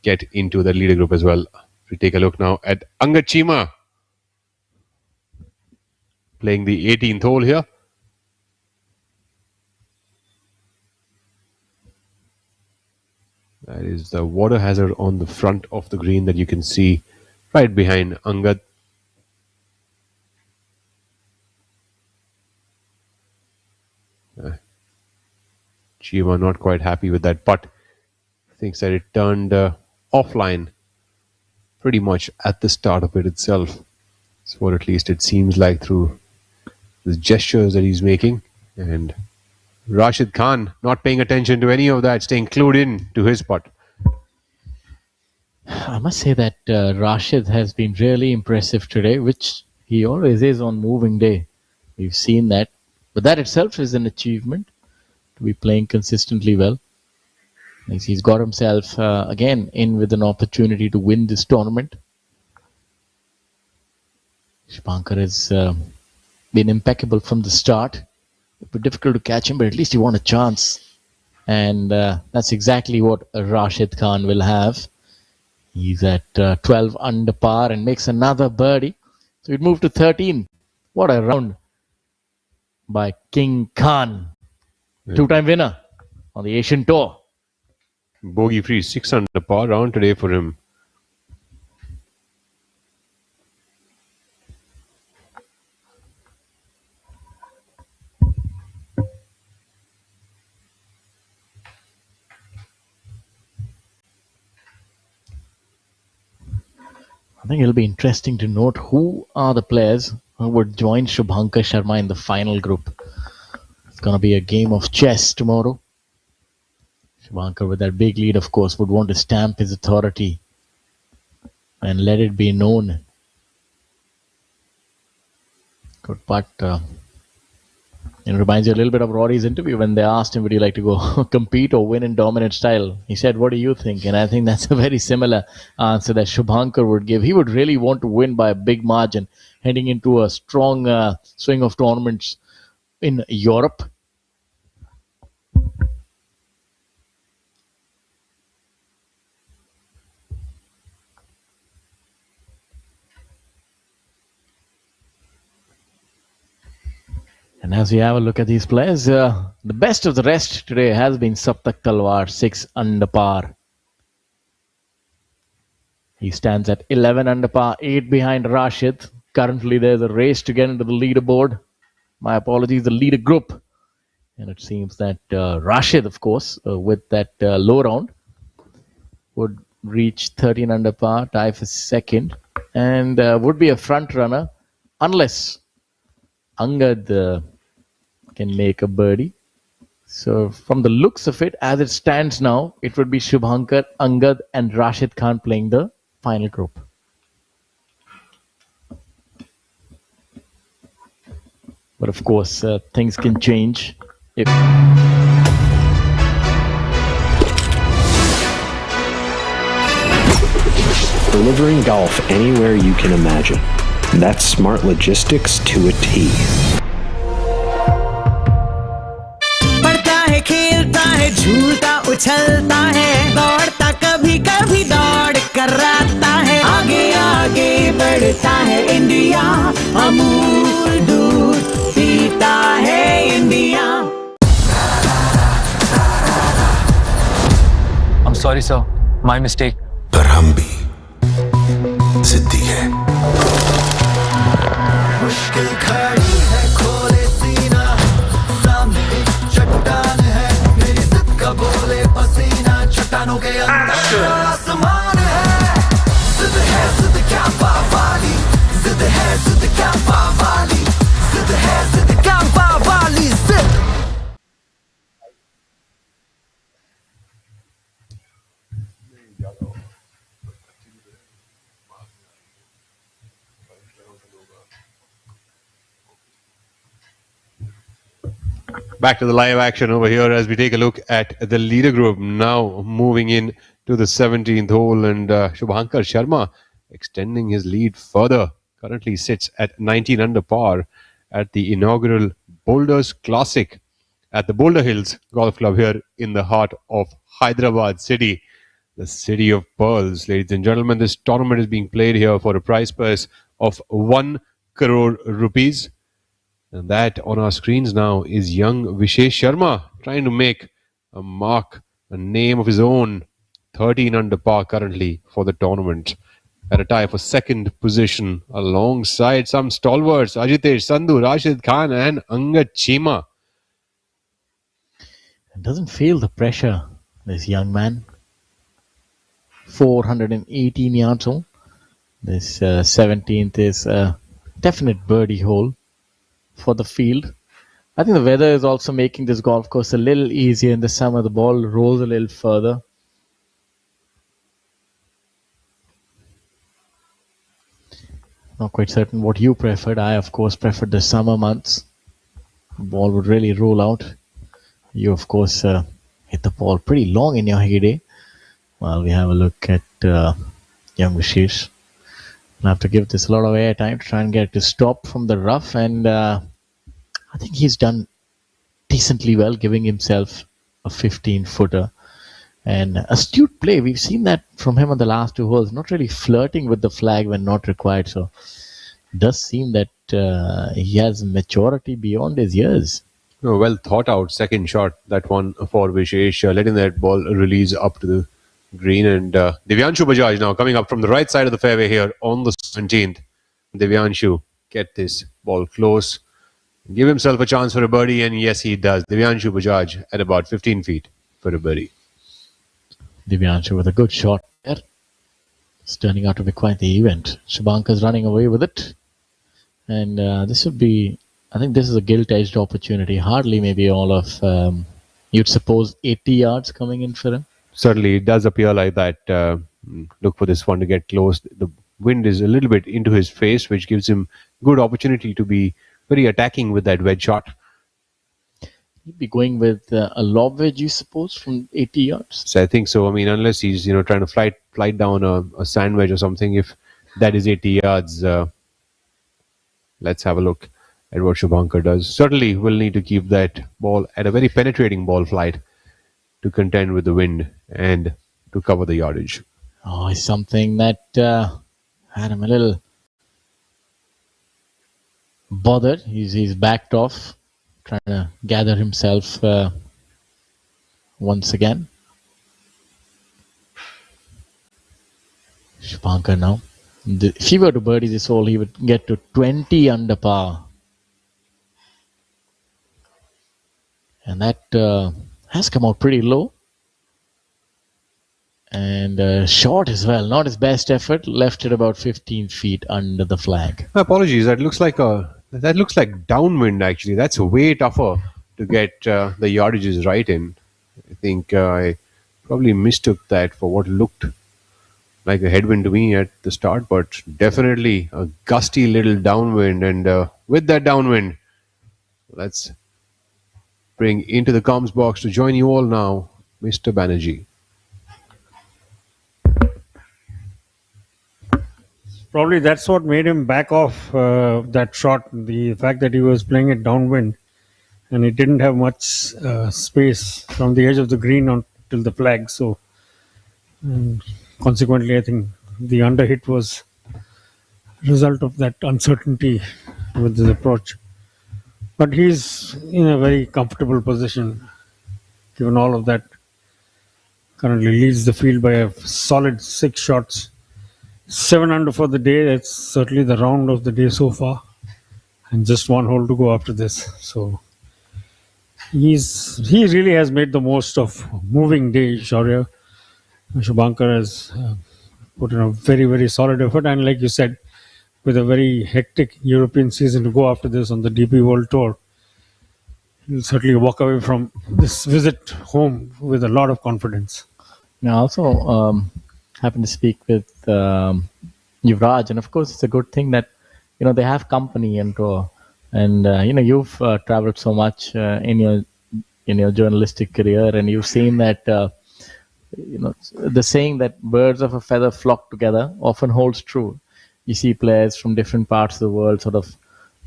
D: get into the leader group as well. We take a look now at Angad Chima playing the 18th hole here. That is the water hazard on the front of the green that you can see right behind Angad. Chima not quite happy with that putt. Thinks that it turned offline pretty much at the start of it itself. That's what at least it seems like through the gestures that he's making. And Rashid Khan not paying attention to any of that, staying clued in to his putt.
J: I must say that Rashid has been really impressive today, which he always is on moving day. We've seen that. But that itself is an achievement, to be playing consistently well. He's got himself again in with an opportunity to win this tournament. Shubhankar has been impeccable from the start. It was difficult to catch him, but at least he won a chance. And that's exactly what Rashid Khan will have. He's at 12 under par and makes another birdie. So he'd move to 13. What a round by King Khan. Two-time winner on the Asian Tour.
D: Bogey free, 6 under par round today for him.
J: I think it'll be interesting to note who are the players who would join Shubhankar Sharma in the final group. It's going to be a game of chess tomorrow. Shubhankar, with that big lead, of course, would want to stamp his authority and let it be known. Good putt. It reminds you a little bit of Rory's interview when they asked him, would you like to go compete or win in dominant style? He said, what do you think? And I think that's a very similar answer that Shubhankar would give. He would really want to win by a big margin, heading into a strong swing of tournaments in Europe. And as we have a look at these players, the best of the rest today has been Saptak Talwar, 6 under par. He stands at 11 under par, 8 behind Rashid. Currently, there's a race to get into the leaderboard. My apologies, the leader group. And it seems that Rashid, of course, with that low round, would reach 13 under par, tie for second, and would be a front runner unless Angad can make a birdie. So from the looks of it, as it stands now, it would be Shubhankar, Angad and Rashid Khan playing the final group. But of course, things can change.
F: Delivering golf anywhere you can imagine. That's smart logistics to a T.
G: खेलता है झूलता उछलता है दौड़ता कभी कभी दौड़ कराता है आगे आगे बढ़ता है इंडिया अमूल दूध पीता है India
H: I'm sorry, sir. My mistake.
I: पर हम भी जिद्दी है मुश्किल खड़ी है खोले सीना सामने चट्टान है मेरी जिद का बोले पसीना चट्टानों के अंदर आसमान है जिद क्या पावाली जिद क्या पावाली जिद क्या पावाली जिद
D: Back to the live action over here as we take a look at the leader group now moving in to the 17th hole, and Shubhankar Sharma extending his lead further. Currently sits at 19 under par at the inaugural Boulders Classic at the Boulder Hills Golf Club here in the heart of Hyderabad city, the city of pearls. Ladies and gentlemen, this tournament is being played here for a prize purse of 1 crore rupees. And that on our screens now is young Vishesh Sharma trying to make a mark, a name of his own. 13 under par currently for the tournament. At a tie for second position alongside some stalwarts, Ajitesh, Sandhu, Rashid Khan and Angad Chima.
J: Doesn't feel the pressure, this young man. 418 yards hole. This 17th is a definite birdie hole for the field. I think the weather is also making this golf course a little easier in the summer. The ball rolls a little further. Not quite certain what you preferred. I, of course, preferred the summer months. The ball would really roll out. You, of course, hit the ball pretty long in your heyday. While we have a look at young Vishesh. I'll have to give this a lot of air time to try and get it to stop from the rough, and I think he's done decently well, giving himself a 15-footer. And astute play, we've seen that from him on the last two holes, not really flirting with the flag when not required. So it does seem that he has maturity beyond his years.
D: Oh, well thought out second shot, that one for Vishesh, letting that ball release up to the green. And Divyanshu Bajaj now coming up from the right side of the fairway here on the 17th. Divyanshu get this ball close, give himself a chance for a birdie, and yes, he does. Divyanshu Bajaj at about 15 feet for a birdie.
J: Divyanshu with a good shot there. It's turning out to be quite the event. Shubhankar's running away with it. And this would be, I think this is a gilt-edged opportunity. Hardly maybe all of, you'd suppose, 80 yards coming in for him.
D: Certainly, it does appear like that. Look for this one to get close. The wind is a little bit into his face, which gives him good opportunity to be very attacking with that wedge shot.
J: he'd be going with a lob wedge, you suppose, from 80 yards.
D: So I think so. I mean, unless he's trying to flight down a sandwich or something. If that is 80 yards, let's have a look at what Shubhankar does. Certainly, will need to keep that ball at a very penetrating ball flight to contend with the wind and to cover the yardage.
J: Oh, it's something that had him a little bothered. He's backed off, trying to gather himself once again. Shubhankar now. If he were to birdie this hole, he would get to 20 under par. And that has come out pretty low. And short as well. Not his best effort. Left it about 15 feet under the flag.
D: Apologies. That looks like downwind. Actually, that's way tougher to get the yardages right in. I think I probably mistook that for what looked like a headwind to me at the start, but definitely a gusty little downwind. And with that downwind, let's bring into the comms box to join you all now, Mr. Banerjee.
E: Probably that's what made him back off that shot. The fact that he was playing it downwind and it didn't have much space from the edge of the green on till the flag. So consequently, I think the underhit was a result of that uncertainty with his approach. But he's in a very comfortable position given all of that. Currently leads the field by a solid 6 shots. 7 under for the day. That's certainly the round of the day so far, and just 1 hole to go after this. So he really has made the most of moving day. Shaurya Shubhankar has put in a very, very solid effort, and like you said, with a very hectic European season to go after this on the DP World Tour, he'll certainly walk away from this visit home with a lot of confidence.
J: Now, also happened to speak with Yuvraj, and of course, it's a good thing that they have company and tour. And you've traveled so much in your journalistic career, and you've seen that the saying that birds of a feather flock together often holds true. You see players from different parts of the world sort of,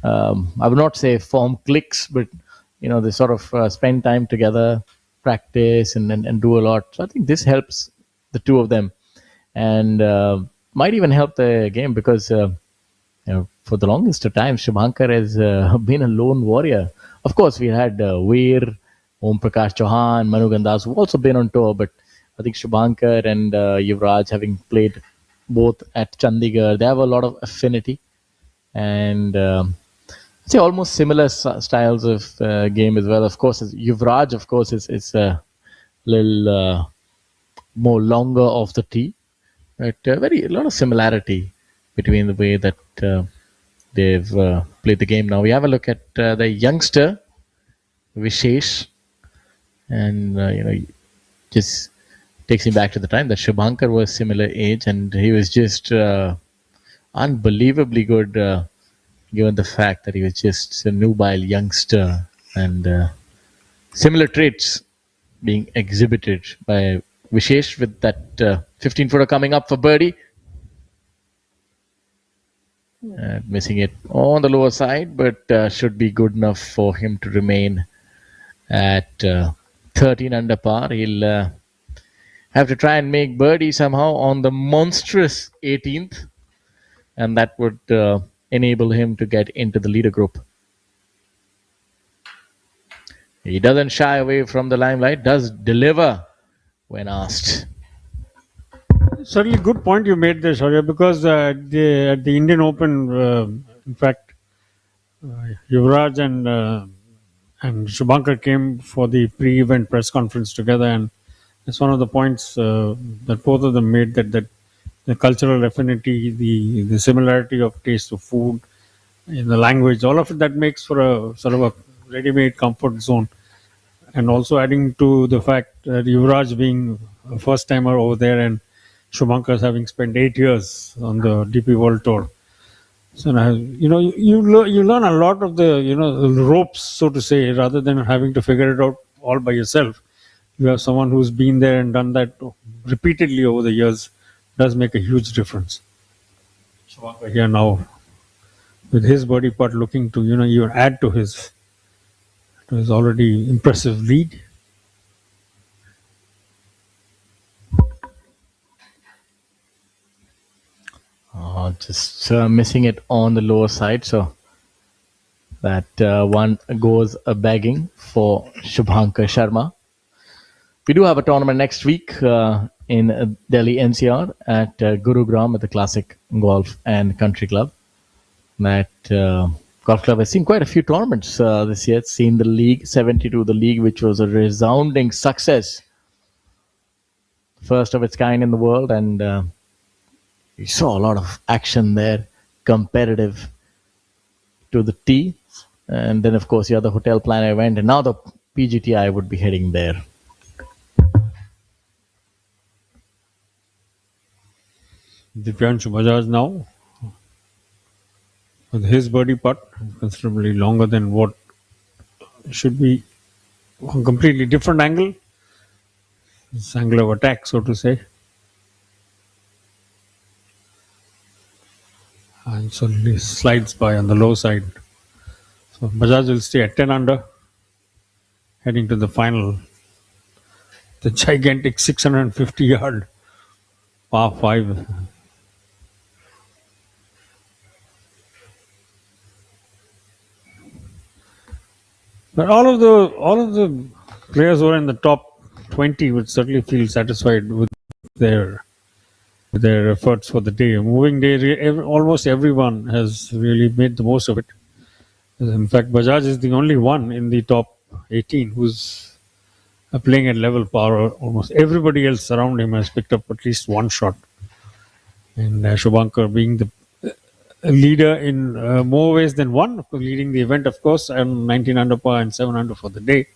J: I would not say form cliques, but they sort of spend time together, practice, and do a lot. So I think this helps the two of them, and might even help the game because for the longest of time, Shubhankar has been a lone warrior. Of course, we had Veer, Om Prakash Chauhan, Manu Gandas, who've also been on tour, but I think Shubhankar and Yuvraj, having played both at Chandigarh, they have a lot of affinity, and I'd say almost similar styles of game as well. Of course, Yuvraj, of course, is a little more longer off the tee, but a lot of similarity between the way that they've played the game. Now we have a look at the youngster Vishesh, and just takes me back to the time that Shubhankar was similar age, and he was just unbelievably good, given the fact that he was just a nubile youngster, and similar traits being exhibited by Vishesh with that 15-footer coming up for birdie. Missing it on the lower side, but should be good enough for him to remain at 13 under par. He'll have to try and make birdie somehow on the monstrous 18th, and that would enable him to get into the leader group. He doesn't shy away from the limelight, does deliver when asked.
E: Certainly, good point you made there, Shaurya, because at the Indian Open, in fact, Yuvraj and Shubhankar came for the pre-event press conference together, and it's one of the points that both of them made, that the cultural affinity, the similarity of taste of food, in the language, all of it, that makes for a sort of a ready-made comfort zone. And also adding to the fact that Yuvraj being a first-timer over there and Shubhankar having spent 8 years on the DP World Tour, So now, you learn a lot of the ropes, so to say, rather than having to figure it out all by yourself. You have someone who's been there and done that repeatedly over the years. Does make a huge difference. Shubhankar here now with his birdie putt, looking to even add to his already impressive lead.
J: Just missing it on the lower side, so that one goes begging for Shubhankar Sharma. We do have a tournament next week in Delhi NCR at Gurugram at the Classic Golf and Country Club. That golf club has seen quite a few tournaments this year. It's seen the League 72, the league which was a resounding success, first of its kind in the world, and we saw a lot of action there, competitive to the tee. And then, of course, the other Hotel Planner event, and now the PGTI would be heading there.
E: Divyanshu Bajaj now with his birdie putt, considerably longer than what should be a completely different angle. This angle of attack, so to say. And so he slides by on the low side. So Bajaj will stay at 10 under, heading to the final. The gigantic 650-yard par 5. But all of the players who are in the top 20 would certainly feel satisfied with their efforts for the day. A moving day, almost everyone has really made the most of it. In fact, Bajaj is the only one in the top 18 who's playing at level par. Almost everybody else around him has picked up at least one shot. And Shubhankar being the leader in more ways than one, leading the event, of course, and 19 under par and 7 under for the day.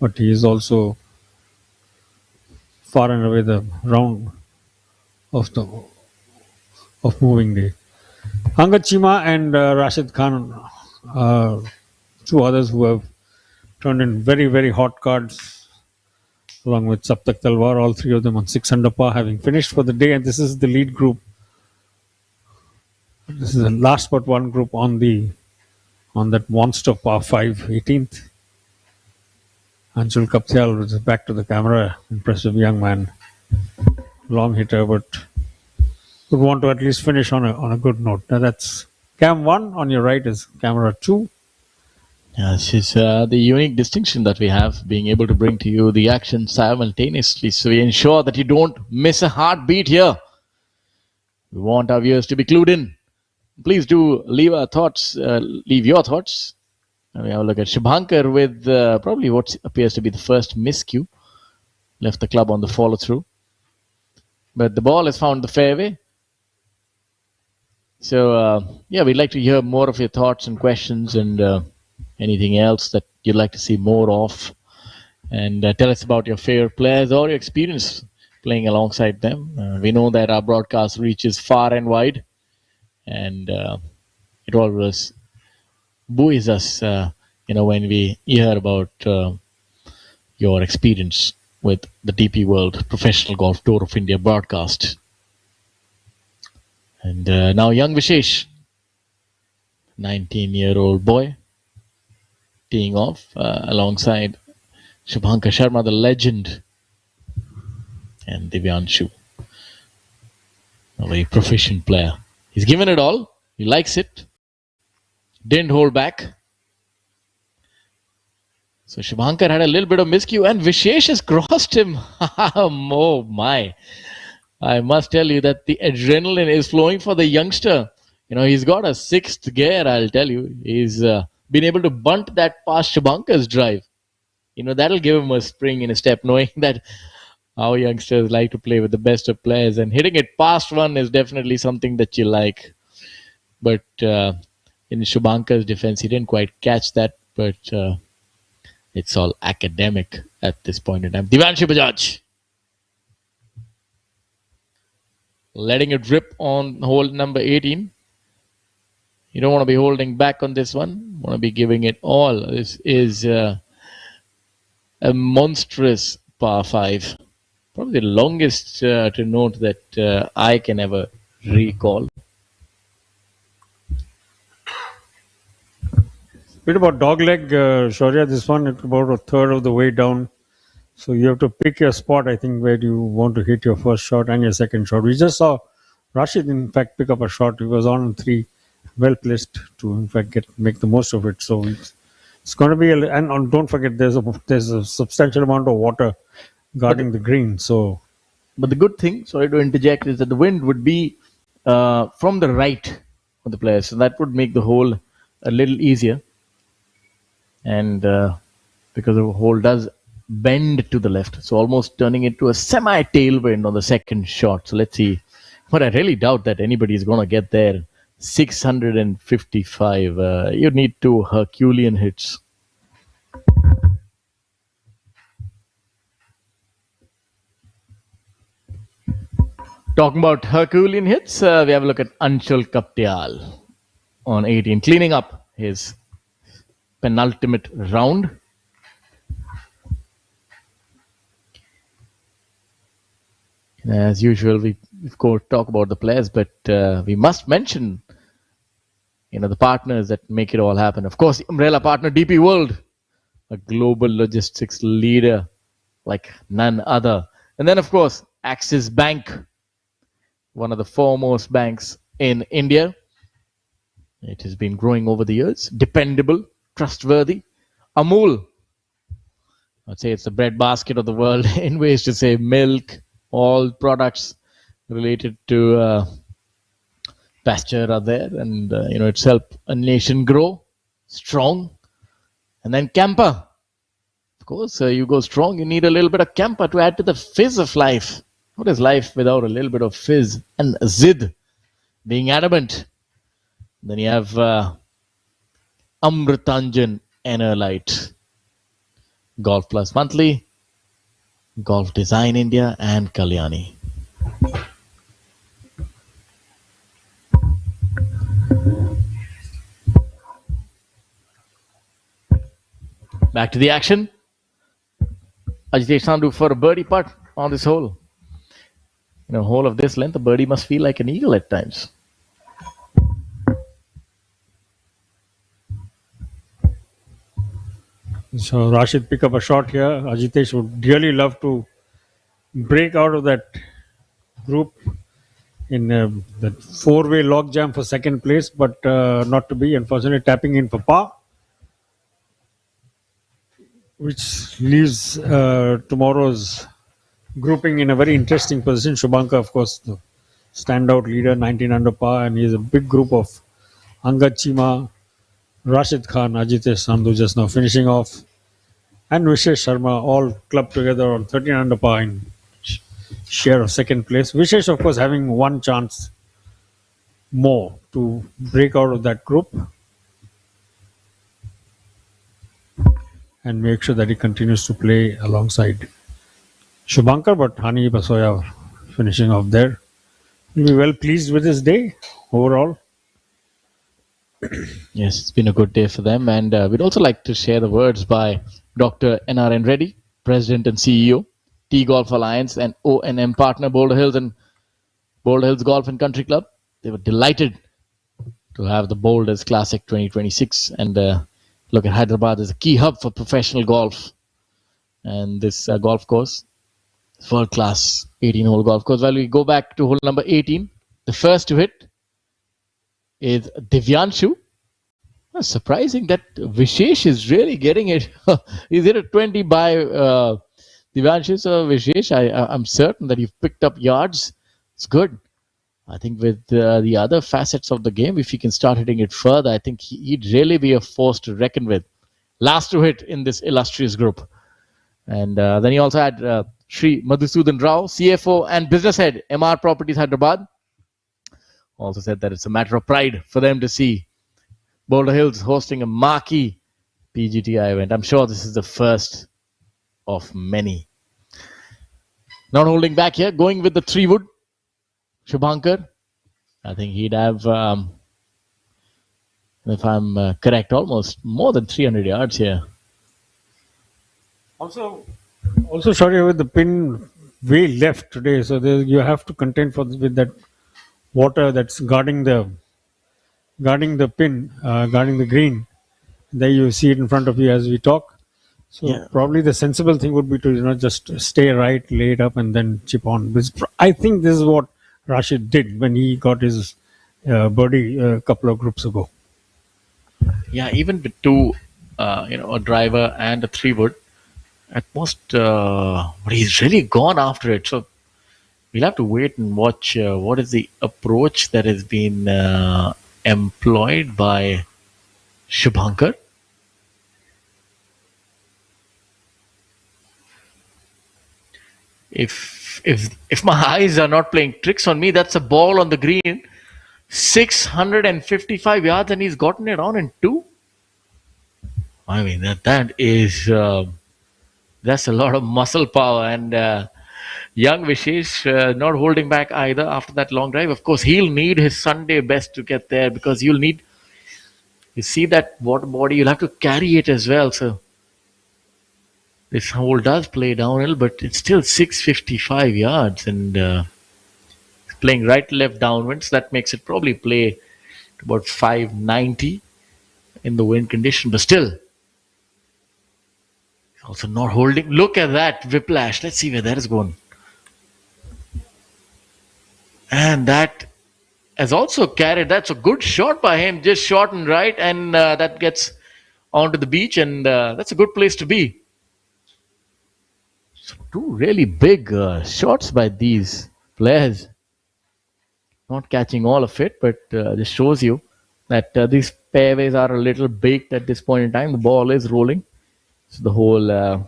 E: But he is also far and away the round of moving day. Angad Chima and Rashid Khan are two others who have turned in very, very hot cards, along with Saptak Talwar, all three of them on 6 under par, having finished for the day. And this is the lead group. This is the last but one group on that monster par 5, 18th. Anshul Kaptyal is back to the camera. Impressive young man. Long hitter, but would want to at least finish on a good note. Now that's Cam 1. On your right is camera 2.
J: Yeah, this is the unique distinction that we have, being able to bring to you the action simultaneously. So we ensure that you don't miss a heartbeat here. We want our viewers to be clued in. Please do leave your thoughts. We have a look at Shubhankar with probably what appears to be the first miscue. Left the club on the follow through. But the ball has found the fairway. So, we'd like to hear more of your thoughts and questions and anything else that you'd like to see more of. And tell us about your favorite players or your experience playing alongside them. We know that our broadcast reaches far and wide. And it always buoys us, when we hear about your experience with the DP World Professional Golf Tour of India broadcast. And now young Vishesh, 19-year-old boy, teeing off alongside Shubhankar Sharma, the legend, and Divyanshu, a very proficient player. He's given it all. He likes it. Didn't hold back. So Shubhankar had a little bit of miscue and Vishesh has crossed him. Oh my. I must tell you that the adrenaline is flowing for the youngster. He's got a sixth gear, I'll tell you. He's been able to bunt that past Shubhankar's drive. That'll give him a spring in his step, knowing that our youngsters like to play with the best of players, and hitting it past one is definitely something that you like. But in Shubhankar's defense, he didn't quite catch that, but it's all academic at this point in time. Divyanshu Bajaj letting it rip on hole number 18. You don't want to be holding back on this one. You want to be giving it all. This is a monstrous par 5. Probably the longest to note that I can ever recall.
E: Bit about dogleg, Shaurya. This one it's about a third of the way down. So you have to pick your spot, I think, where you want to hit your first shot and your second shot. We just saw Rashid, in fact, pick up a shot. He was on 3, well placed to, in fact, make the most of it. So it's going to be, and don't forget, there's a substantial amount of water guarding the green. So,
J: but the good thing, sorry to interject, is that the wind would be from the right of the players, so that would make the hole a little easier. And because the hole does bend to the left, so almost turning it to a semi-tailwind on the second shot. So let's see. But I really doubt that anybody is going to get there. 655. You need 2 Herculean hits. Talking about Herculean hits, we have a look at Anshul Kaptial on 18, cleaning up his penultimate round. As usual, we of course talk about the players, but we must mention, the partners that make it all happen. Of course, the umbrella partner DP World, a global logistics leader like none other. And then, of course, Axis Bank, one of the foremost banks in India. It has been growing over the years. Dependable, trustworthy. Amul, I'd say it's the breadbasket of the world in ways to say milk, all products related to pasture are there, and it's helped a nation grow strong. And then Campa, of course, you go strong, you need a little bit of Campa to add to the fizz of life. What is life without a little bit of fizz and zid, being adamant? Then you have Amritanjan Enerlite, Golf Plus Monthly, Golf Design India, and Kalyani. Back to the action. Ajitesh Sandhu for a birdie putt on this hole. Hole of this length, a birdie must feel like an eagle at times.
E: So Rashid pick up a shot here. Ajitesh would really love to break out of that group in the 4-way logjam for second place, but not to be. Unfortunately, tapping in for par, which leaves tomorrow's grouping in a very interesting position. Shubhankar, of course, the standout leader, 19 under par, and he has a big group of Angad Chima, Rashid Khan, Ajitesh Sandhu just now finishing off, and Vishesh Sharma, all clubbed together on 13 under par in share of second place. Vishesh, of course, having one chance more to break out of that group and make sure that he continues to play alongside Shubhankar, but Hani Basoya finishing off there. He'll be well pleased with his day overall.
J: Yes, it's been a good day for them, and we'd also like to share the words by Dr. N.R.N. Reddy, President and CEO, T Golf Alliance and O&M partner Boulder Hills and Boulder Hills Golf and Country Club. They were delighted to have the Boulders Classic 2026, and look at Hyderabad as a key hub for professional golf, and this golf course, world-class 18-hole golf course. Well, we go back to hole number 18. The first to hit is Divyanshu. Surprising that Vishesh is really getting it. He's hit a 20 by Divyanshu. So Vishesh, I'm certain that you've picked up yards. It's good. I think with the other facets of the game, if he can start hitting it further, I think he'd really be a force to reckon with. Last to hit in this illustrious group. And then he also had Sri Madhusudan Rao, CFO and business head, MR Properties Hyderabad. Also said that it's a matter of pride for them to see Boulder Hills hosting a marquee PGTI event. I'm sure this is the first of many. Not holding back here, going with the 3-wood. Shubhankar, I think he'd have If I'm correct, almost more than 300 yards here.
E: Also, sorry, with the pin way left today, so you have to contend with that water that's guarding the pin, guarding the green. There you see it in front of you as we talk. So
J: Yeah.
E: probably the sensible thing would be to just stay right, lay it up, and then chip on. I think this is what Rashid did when he got his birdie a couple of groups ago.
J: Yeah, even with two, a driver and a 3-wood, at most, but he's really gone after it. So we'll have to wait and watch what is the approach that has been employed by Shubhankar. If my eyes are not playing tricks on me, that's a ball on the green, 655 yards, and he's gotten it on in two. I mean that is that's a lot of muscle power, and young Vishesh not holding back either after that long drive. Of course, he'll need his Sunday best to get there because you see that water body, you'll have to carry it as well. So this hole does play downhill, but it's still 655 yards, and playing right left downwards. That makes it probably play to about 590 in the wind condition, but still also not holding. Look at that whiplash. Let's see where that is going. And that has also carried. That's a good shot by him, just short and right, and that gets onto the beach, and that's a good place to be. So two really big shots by these players. Not catching all of it, but this shows you that these fairways are a little baked at this point in time. The ball is rolling, so the whole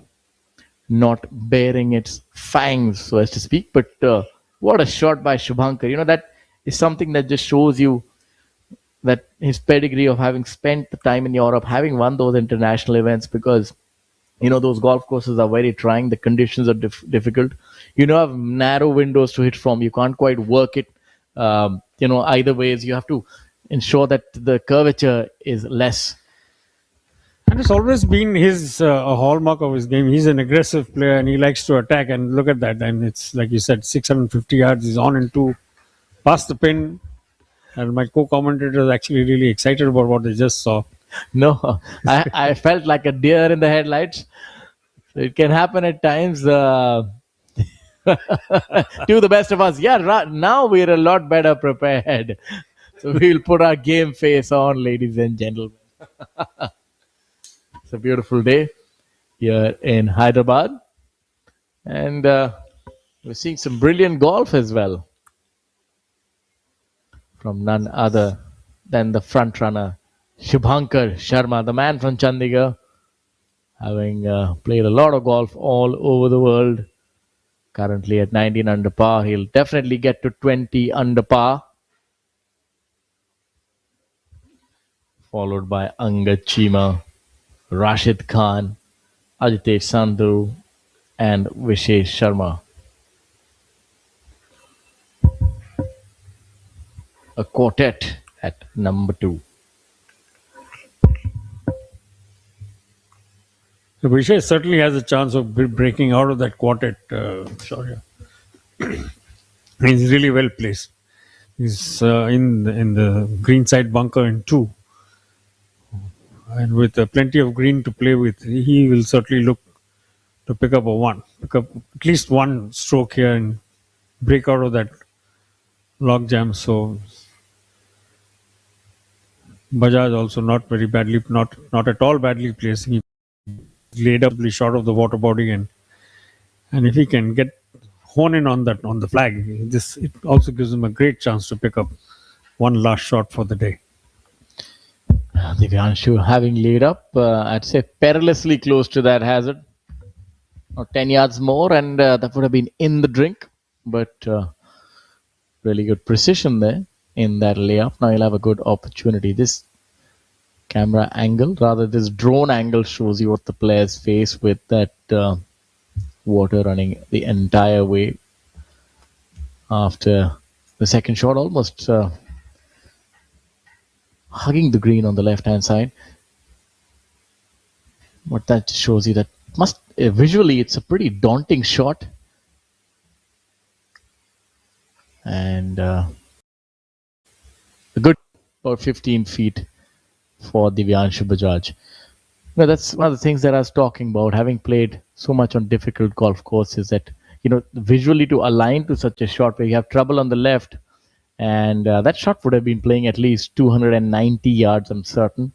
J: not bearing its fangs, so as to speak. But what a shot by Shubhankar! That is something that just shows you that his pedigree of having spent the time in Europe, having won those international events, because those golf courses are very trying. The conditions are difficult. Have narrow windows to hit from. You can't quite work it. Either ways, you have to ensure that the curvature is less.
E: And it's always been his a hallmark of his game. He's an aggressive player and he likes to attack. And look at that. And it's like you said, 650 yards. He's on and two, past the pin. And my co-commentator is actually really excited about what they just saw.
J: No, I felt like a deer in the headlights. So it can happen at times. To the best of us. Yeah, now we're a lot better prepared. So we'll put our game face on, ladies and gentlemen. It's a beautiful day here in Hyderabad. And we're seeing some brilliant golf as well from none other than the front runner, Shubhankar Sharma, the man from Chandigarh, having played a lot of golf all over the world. Currently at 19 under par. He'll definitely get to 20 under par. Followed by Angad Chima, Rashid Khan, Ajitesh Sandhu, and Vishesh Sharma. A quartet at number 2.
E: So Vishesh certainly has a chance of breaking out of that quartet. He's really well placed. He's in the green side bunker in 2. And with plenty of green to play with, he will certainly look to pick up at least one stroke here and break out of that log jam. So Bajaj also not at all badly placed. He laid up the short of the water body, and if he can hone in on the flag, it also gives him a great chance to pick up one last shot for the day.
J: Divyanshu having laid up, I'd say perilously close to that hazard. 10 yards more, and that would have been in the drink. But really good precision there in that layup. Now he'll have a good opportunity. This camera angle, rather this drone angle, shows you what the players face with that water running the entire way after the second shot. Almost hugging the green on the left-hand side. But that shows you that visually it's a pretty daunting shot. And a good about 15 feet for Divyanshu Bajaj. That's one of the things that I was talking about, having played so much on difficult golf courses, that visually to align to such a shot where you have trouble on the left, and that shot would have been playing at least 290 yards, I'm certain.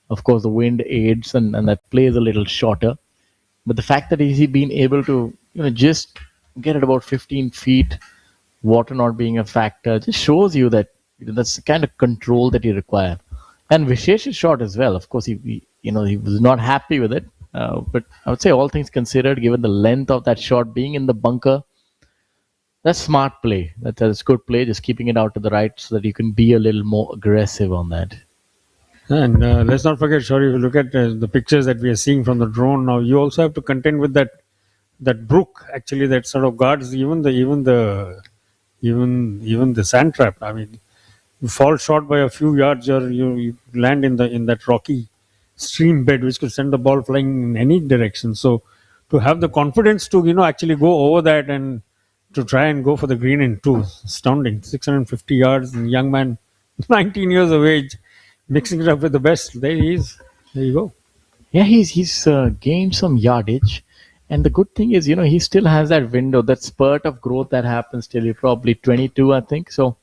J: Of course, the wind aids, and that plays a little shorter. But the fact that he's been able to just get it about 15 feet, water not being a factor, just shows you that that's the kind of control that you require. And Vishesh's shot as well. Of course, he was not happy with it. But I would say, all things considered, given the length of that shot being in the bunker, that's smart play. That's good play, just keeping it out to the right so that you can be a little more aggressive on that.
E: And let's not forget, sorry, if you look at the pictures that we are seeing from the drone now, you also have to contend with that brook, actually, that sort of guards even the sand trap. I mean, you fall short by a few yards, or you land in that rocky stream bed, which could send the ball flying in any direction. So to have the confidence to actually go over that and to try and go for the green in two, astounding. 650 yards, and young man, 19 years of age, mixing it up with the best. There he is. There you go.
J: Yeah, he's gained some yardage, and the good thing is, he still has that window, that spurt of growth that happens till you're probably 22, I think. So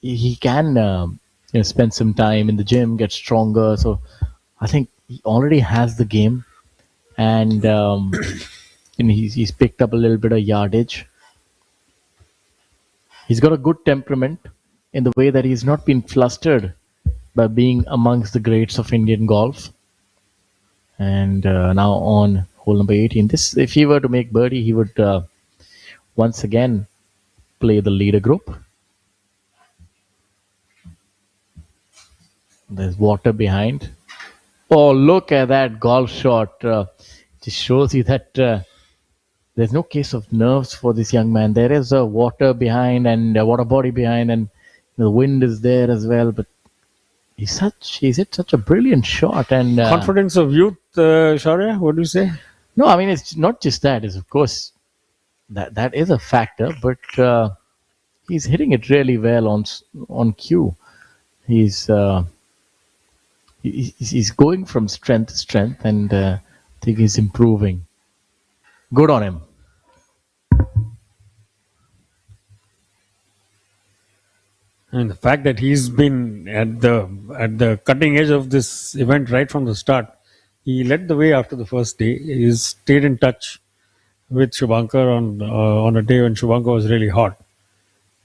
J: he can spend some time in the gym, get stronger. So I think he already has the game, and he's picked up a little bit of yardage. He's got a good temperament in the way that he's not been flustered by being amongst the greats of Indian golf. And now on hole number 18. This, if he were to make birdie, he would once again play the leader group. There's water behind. Oh, look at that golf shot. Just shows you that there's no case of nerves for this young man. There is a water behind, and a water body behind, and the wind is there as well. But he's hit such a brilliant shot. And
E: confidence of youth, Shaurya, what do you say?
J: No, I mean, it's not just that. It's, of course, that is a factor, but he's hitting it really well on cue. He's going from strength to strength, and I think he's improving. Good on him.
E: And the fact that he's been at the cutting edge of this event right from the start. He led the way after the first day. He stayed in touch with Shubhankar on a day when Shubhankar was really hot.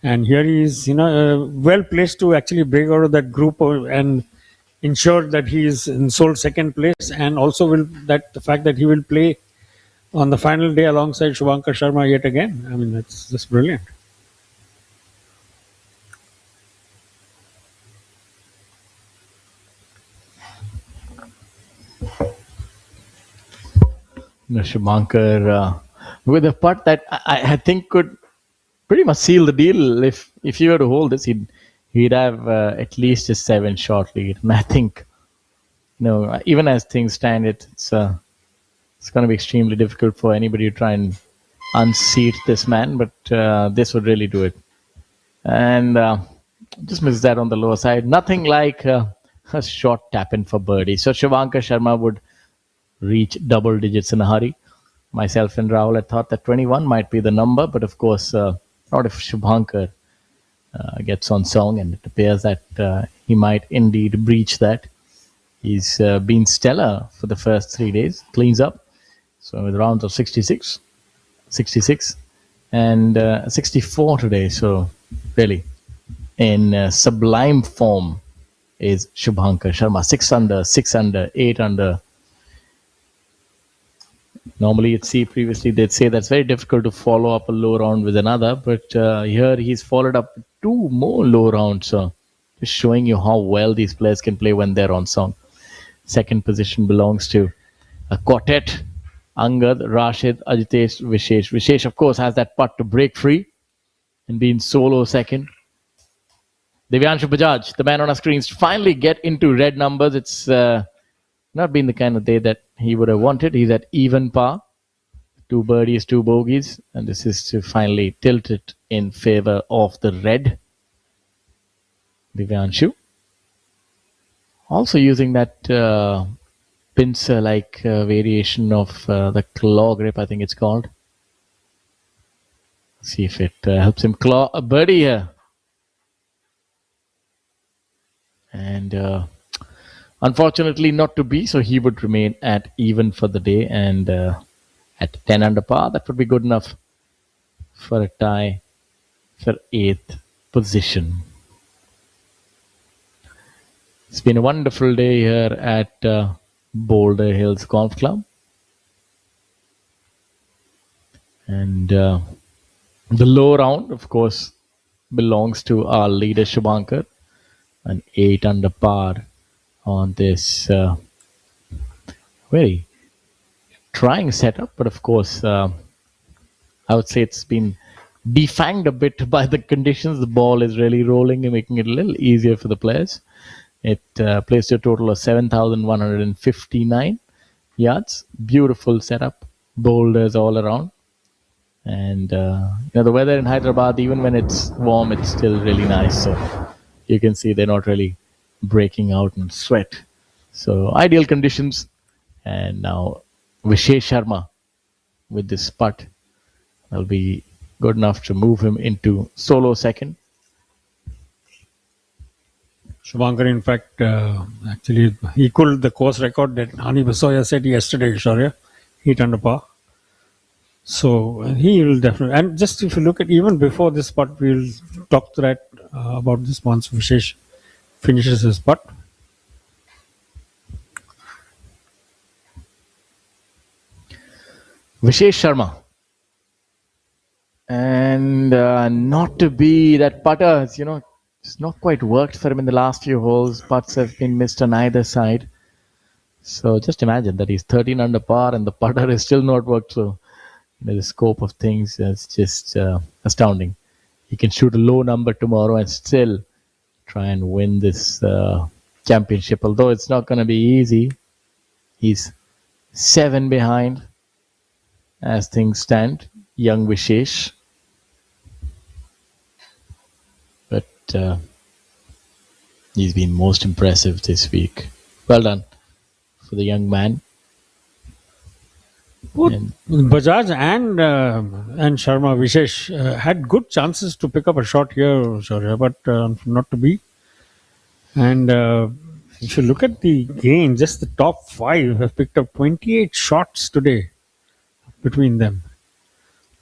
E: And here he is, well placed to actually break out of that group and ensure that he is in sole second place, and also the fact that he will play on the final day alongside Shubhankar Sharma yet again. I mean, that's just brilliant.
J: Shubhankar with a putt that I think could pretty much seal the deal. If he were to hold this, he'd have at least a 7-shot lead. And I think, even as things stand, it's going to be extremely difficult for anybody to try and unseat this man. But this would really do it. And just missed that on the lower side. Nothing like a short tap in for birdie. So Shubhankar Sharma would reach double digits in a hurry. Myself and Rahul had thought that 21 might be the number, but of course, not if Shubhankar gets on song, and it appears that he might indeed breach that. He's been stellar for the first 3 days, cleans up. So with rounds of 66, and 64 today. So really, in sublime form is Shubhankar Sharma. 6 under, 8 under. Normally, previously they'd say that's very difficult to follow up a low round with another, but here he's followed up 2 more low rounds. So just showing you how well these players can play when they're on song. Second position belongs to a quartet: Angad, Rashid, Ajitesh, Vishesh. Vishesh, of course, has that putt to break free and be in solo second. Divyanshu Bajaj, the man on our screens, to finally get into red numbers. It's not been the kind of day that he would have wanted. He's at even par. 2 birdies, 2 bogeys. And this is to finally tilt it in favor of the red. Divyanshu. Also using that pincer-like variation of the claw grip, I think it's called. See if it helps him claw a birdie here. And unfortunately not to be, so he would remain at even for the day, and at 10 under par, that would be good enough for a tie for 8th position. It's been a wonderful day here at Boulder Hills Golf Club. And the low round, of course, belongs to our leader Shubhankar. An 8 under par on this very trying setup, but of course I would say it's been defanged a bit by the conditions. The ball is really rolling and making it a little easier for the players. It placed a total of 7,159 yards. Beautiful setup, boulders all around, and the weather in Hyderabad, even when it's warm, it's still really nice. So you can see they're not really breaking out in sweat. So ideal conditions. And now Vishesh Sharma with this putt will be good enough to move him into solo second.
E: Shubhankar, in fact, actually equaled the course record that Hani Basoya set yesterday, Shaurya, 8 under par. So he will definitely, and just if you look at even before this putt, we'll talk to that about this once Vishesh finishes his putt.
J: Vishesh Sharma. And not to be that putter, it's not quite worked for him in the last few holes. Putts have been missed on either side. So just imagine that he's 13 under par and the putter is still not worked. So the scope of things is just astounding. He can shoot a low number tomorrow and still try and win this championship. Although it's not going to be easy. He's 7 behind as things stand. Young Vishesh. But he's been most impressive this week. Well done for the young man.
E: Bajaj and Sharma, Vishesh had good chances to pick up a shot here, Shaurya, but not to be. And if you look at the gain, just the top 5 have picked up 28 shots today between them.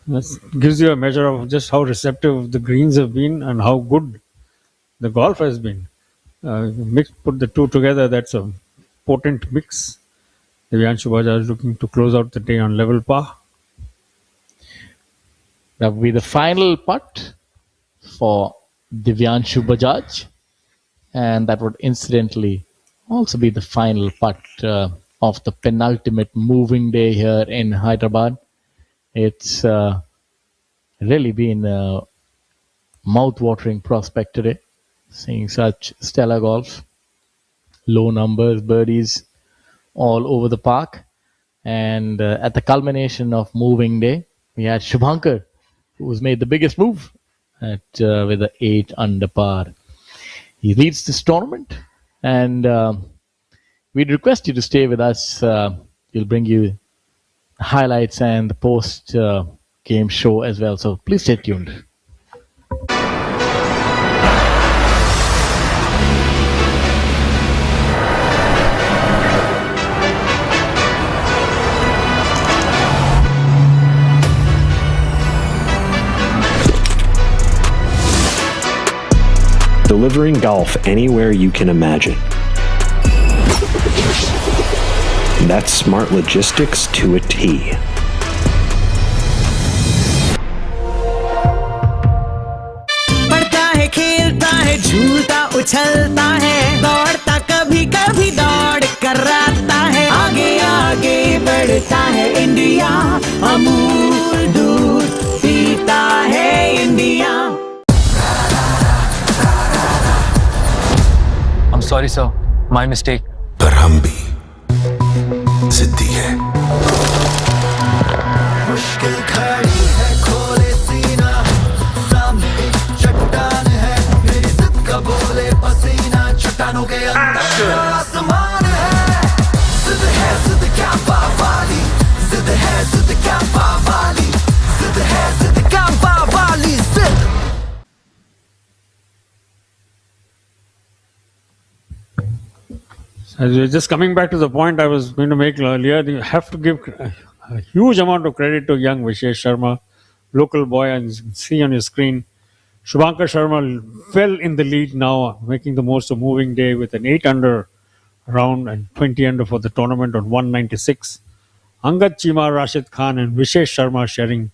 E: That gives you a measure of just how receptive the greens have been and how good the golf has been. Put the two together, that's a potent mix. Divyanshu Bajaj looking to close out the day on level par.
J: That will be the final putt for Divyanshu Bajaj. And that would incidentally also be the final putt of the penultimate moving day here in Hyderabad. It's really been a mouth-watering prospect today, seeing such stellar golf. Low numbers, birdies all over the park. And at the culmination of moving day, we had Shubhankar, who's made the biggest move with the 8 under par. He leads this tournament, and we'd request you to stay with us. We'll bring you highlights and the post game show as well, so please stay tuned.
F: Delivering golf anywhere you can imagine. That's smart logistics to a T.
G: पढ़ता है, खेलता है, झूलता उछलता है, दौड़ता कभी कभी दौड़ कराता है, आगे आगे बढ़ता है इंडिया, अमूल दूध पीता है India.
H: Sorry, sir. My mistake.
I: पर हम भी जिद्दी है मुश्किल खड़ी है खोले सीना सामने एक चट्टान है मेरी जिद का बोले पसीना चट्टानों के अंदर आसमान है जिद क्या पावाली जिद है जिद क्या पावाली जिद है जिद क्या पावाली जिद
E: Just coming back to the point I was going to make earlier, you have to give a huge amount of credit to young Vishesh Sharma, local boy, and you can see on your screen, Shubhankar Sharma well in the lead now, making the most of moving day with an 8 under round and 20 under for the tournament on 196. Angad Chima, Rashid Khan, and Vishesh Sharma sharing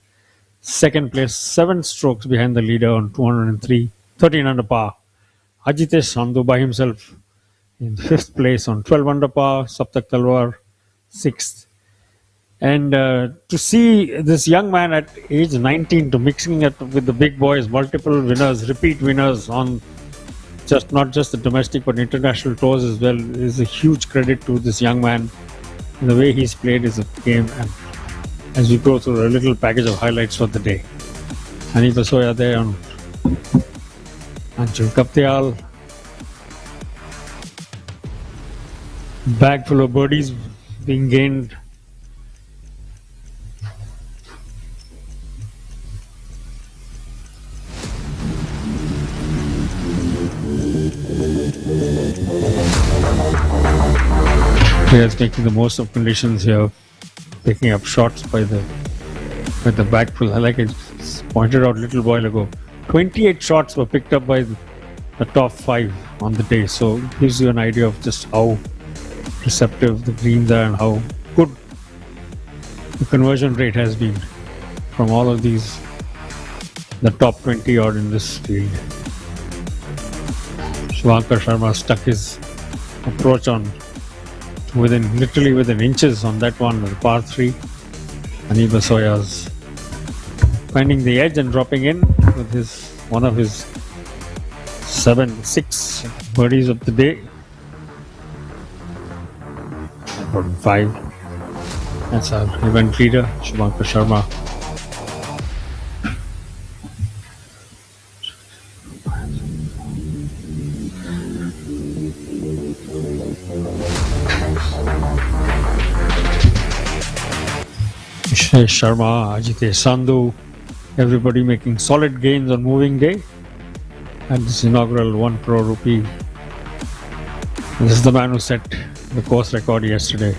E: second place, 7 strokes behind the leader on 203, 13 under par. Ajitesh Sandhu by himself in 5th place on 12 under par, Saptak Talwar 6th. And to see this young man at age 19 to mixing it with the big boys, multiple winners, repeat winners on not just the domestic but international tours as well, is a huge credit to this young man. And the way he's played his game, and as we go through a little package of highlights for the day. Hani Basoya there on Anshul Kaptial. Bag full of birdies being gained. Players making the most of conditions here, picking up shots by the back full. Like I pointed out a little while ago, 28 shots were picked up by the top 5 on the day. So it gives you an idea of just how receptive the greens are and how good the conversion rate has been from all of these, the top 20 odd in this field. Shubhankar Sharma stuck his approach on literally within inches on that one, the par 3. Ani Basoya's finding the edge and dropping in with one of his 6 birdies of the day. 5. That's our event leader, Shubhankar Sharma. Vishesh Sharma, Ajitesh Sandhu, everybody making solid gains on moving day at this inaugural 1 crore rupee. This is the man who set the course record yesterday.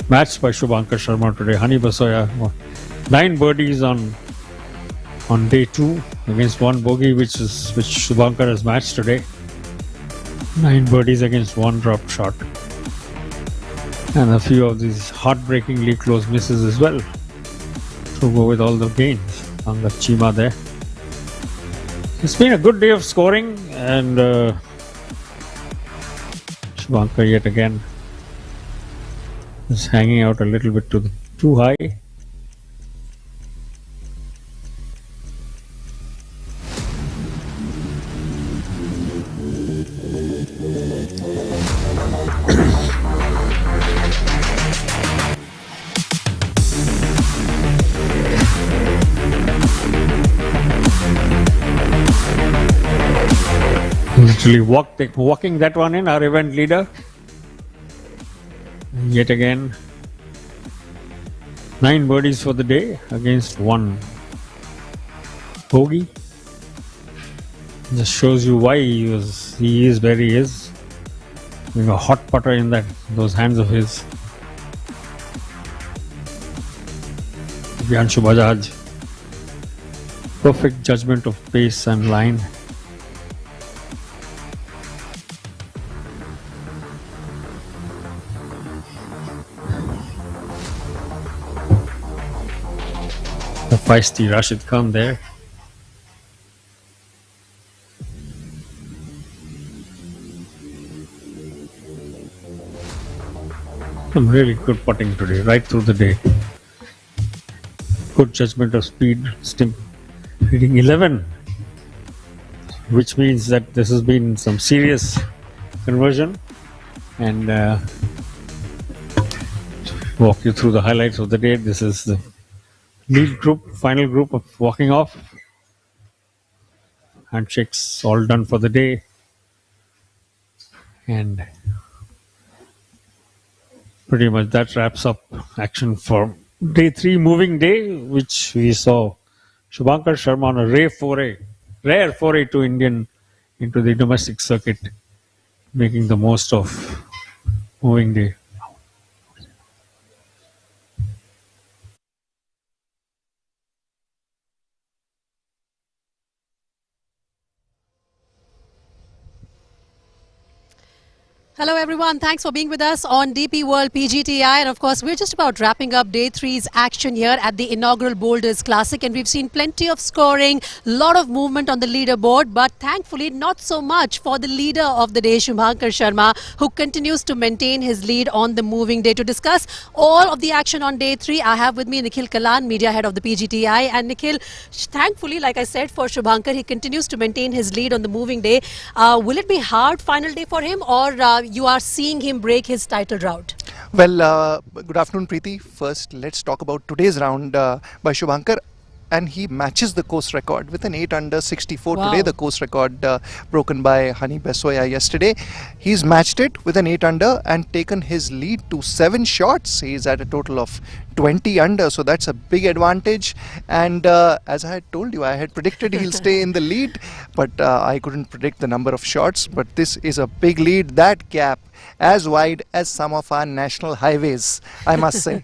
E: Matched by Shubhankar Sharma today. Hani Basoya, 9 birdies on day 2 against 1 bogey, which Shubhankar has matched today. 9 birdies against 1 dropped shot. And a few of these heartbreakingly close misses as well to go with all the gains. Angad Chima there. It's been a good day of scoring, and Shubhankar yet again is hanging out a little bit too high. Literally walking that one in, our event leader. Yet again, 9 birdies for the day against 1 bogey. Just shows you why he is where he is. Being a hot putter in those hands of his. Vyanshu Bajaj. Perfect judgment of pace and line. The feisty Rashid Khan there. Some really good putting today, right through the day. Good judgment of speed. Hitting 11, which means that this has been some serious conversion and walk you through the highlights of the day. This is the lead group, final group of walking off. Handshakes all done for the day. And pretty much that wraps up action for day 3, moving day, which we saw Shubhankar Sharma on a rare foray into the domestic circuit, making the most of moving day.
B: Hello everyone, thanks for being with us on DP World PGTI, and of course we're just about wrapping up day 3's action here at the inaugural Boulders Classic, and we've seen plenty of scoring, lot of movement on the leaderboard, but thankfully not so much for the leader of the day, Shubhankar Sharma, who continues to maintain his lead on the moving day. To discuss all of the action on day 3, I have with me Nikhil Kalan, media head of the PGTI. And Nikhil, thankfully, like I said, for Shubhankar, he continues to maintain his lead on the moving day. Will it be hard final day for him, or you are seeing him break his title drought?
C: Well, good afternoon, Preeti. First, let's talk about today's round by Shubhankar. And he matches the course record with an 8 under 64
B: Wow.
C: today, the course record broken by Hani Besoya yesterday. He's matched it with an 8 under and taken his lead to 7 shots. He's at a total of 20 under, so that's a big advantage. And as I had told you, I had predicted he'll stay in the lead, but I couldn't predict the number of shots. But this is a big lead. That gap as wide as some of our national highways, I must say.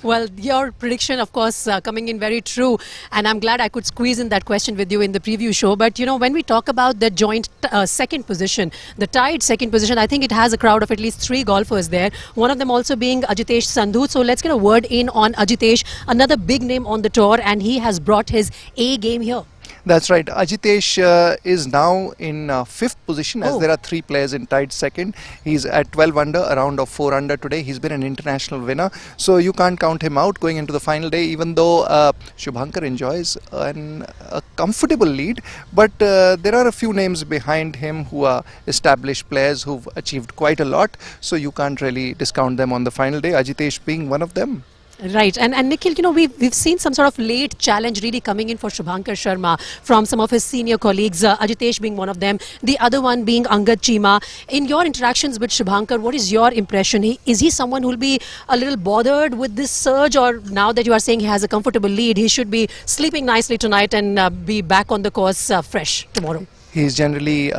B: Well, your prediction, of course, coming in very true. And I'm glad I could squeeze in that question with you in the preview show. But, you know, when we talk about the joint second position, the tied second position, I think it has a crowd of at least 3 golfers there. One of them also being Ajitesh Sandhu. So let's get a word in on Ajitesh, another big name on the tour, and he has brought his A game here.
C: That's right. Ajitesh is now in 5th position, as there are 3 players in tied second. He's at 12 under, a round of 4 under today. He's been an international winner, so you can't count him out going into the final day, even though Shubhankar enjoys a comfortable lead. But there are a few names behind him who are established players who've achieved quite a lot, so you can't really discount them on the final day, Ajitesh being one of them.
B: Right, and Nikhil, you know, we've seen some sort of late challenge really coming in for Shubhankar Sharma from some of his senior colleagues, Ajitesh being one of them, the other one being Angad Chima. In your interactions with Shubhankar, what is your impression? Is he someone who will be a little bothered with this surge, or now that you are saying he has a comfortable lead, he should be sleeping nicely tonight and be back on the course fresh tomorrow?
C: He's generally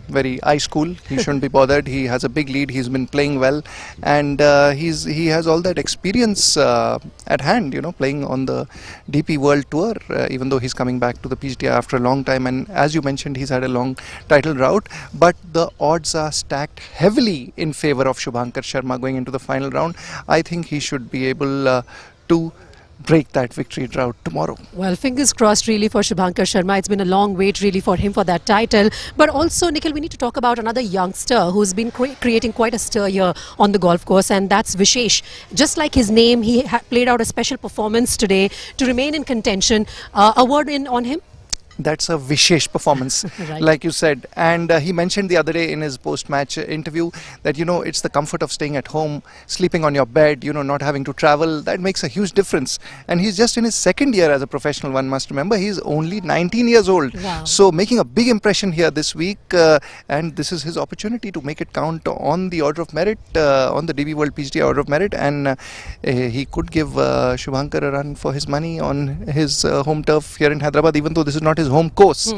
C: very ice cool. He shouldn't be bothered. He has a big lead. He's been playing well, and he has all that experience at hand. You know, playing on the DP World Tour. Even though he's coming back to the PGTI after a long time, and as you mentioned, he's had a long title drought. But the odds are stacked heavily in favor of Shubhankar Sharma going into the final round. I think he should be able to break that victory drought tomorrow.
B: Well, fingers crossed really for Shubhankar Sharma. It's been a long wait really for him for that title. But also, Nikhil, we need to talk about another youngster who's been creating quite a stir here on the golf course, and that's Vishesh. Just like his name, he played out a special performance today to remain in contention. A word in on him?
C: That's a Vishesh performance,
B: Right.
C: like you said. And he mentioned the other day in his post-match interview that, you know, it's the comfort of staying at home, sleeping on your bed, you know, not having to travel. That makes a huge difference. And he's just in his 2nd year as a professional, one must remember. He's only 19 years old.
B: Wow.
C: So making a big impression here this week. And this is his opportunity to make it count on the Order of Merit, on the DB World PGTI Order of Merit. And he could give Shubhankar a run for his money on his home turf here in Hyderabad, even though this is not his home course,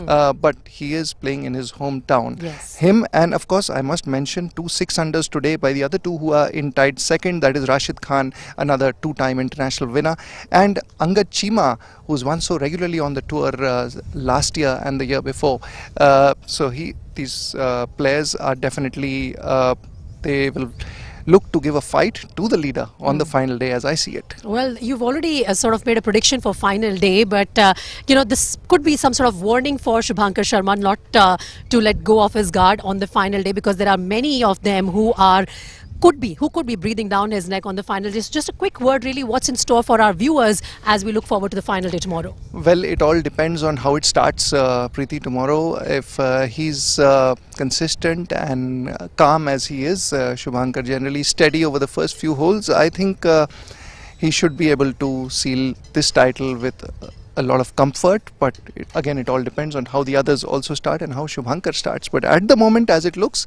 C: but he is playing in his hometown.
B: Yes.
C: Him, and of course I must mention 2 6-unders today by the other 2 who are in tied second, that is Rashid Khan, another 2-time international winner, and Angad Chima, who's won so regularly on the tour last year and the year before. So these players are definitely, they will look to give a fight to the leader on the final day, as I see it.
B: Well, you've already sort of made a prediction for final day, but you know, this could be some sort of warning for Shubhankar Sharma not to let go of his guard on the final day, because there are many of them who are could be breathing down his neck on the final day. Just a quick word, really, what's in store for our viewers as we look forward to the final day tomorrow?
C: Well, it all depends on how it starts, Preeti, tomorrow. If he's consistent and calm as he is, Shubhankar generally steady over the first few holes, I think he should be able to seal this title with a lot of comfort. But again, it all depends on how the others also start and how Shubhankar starts. But at the moment, as it looks,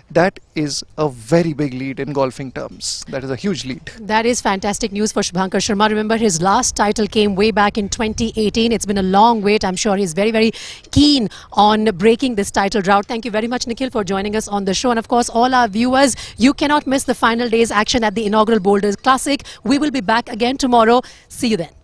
C: that is a very big lead in golfing terms. That is a huge lead.
B: That is fantastic news for Shubhankar Sharma. Remember, his last title came way back in 2018. It's been a long wait. I'm sure he's very, very keen on breaking this title drought. Thank you very much, Nikhil, for joining us on the show. And of course, all our viewers, you cannot miss the final day's action at the inaugural Boulders Classic. We will be back again tomorrow. See you then.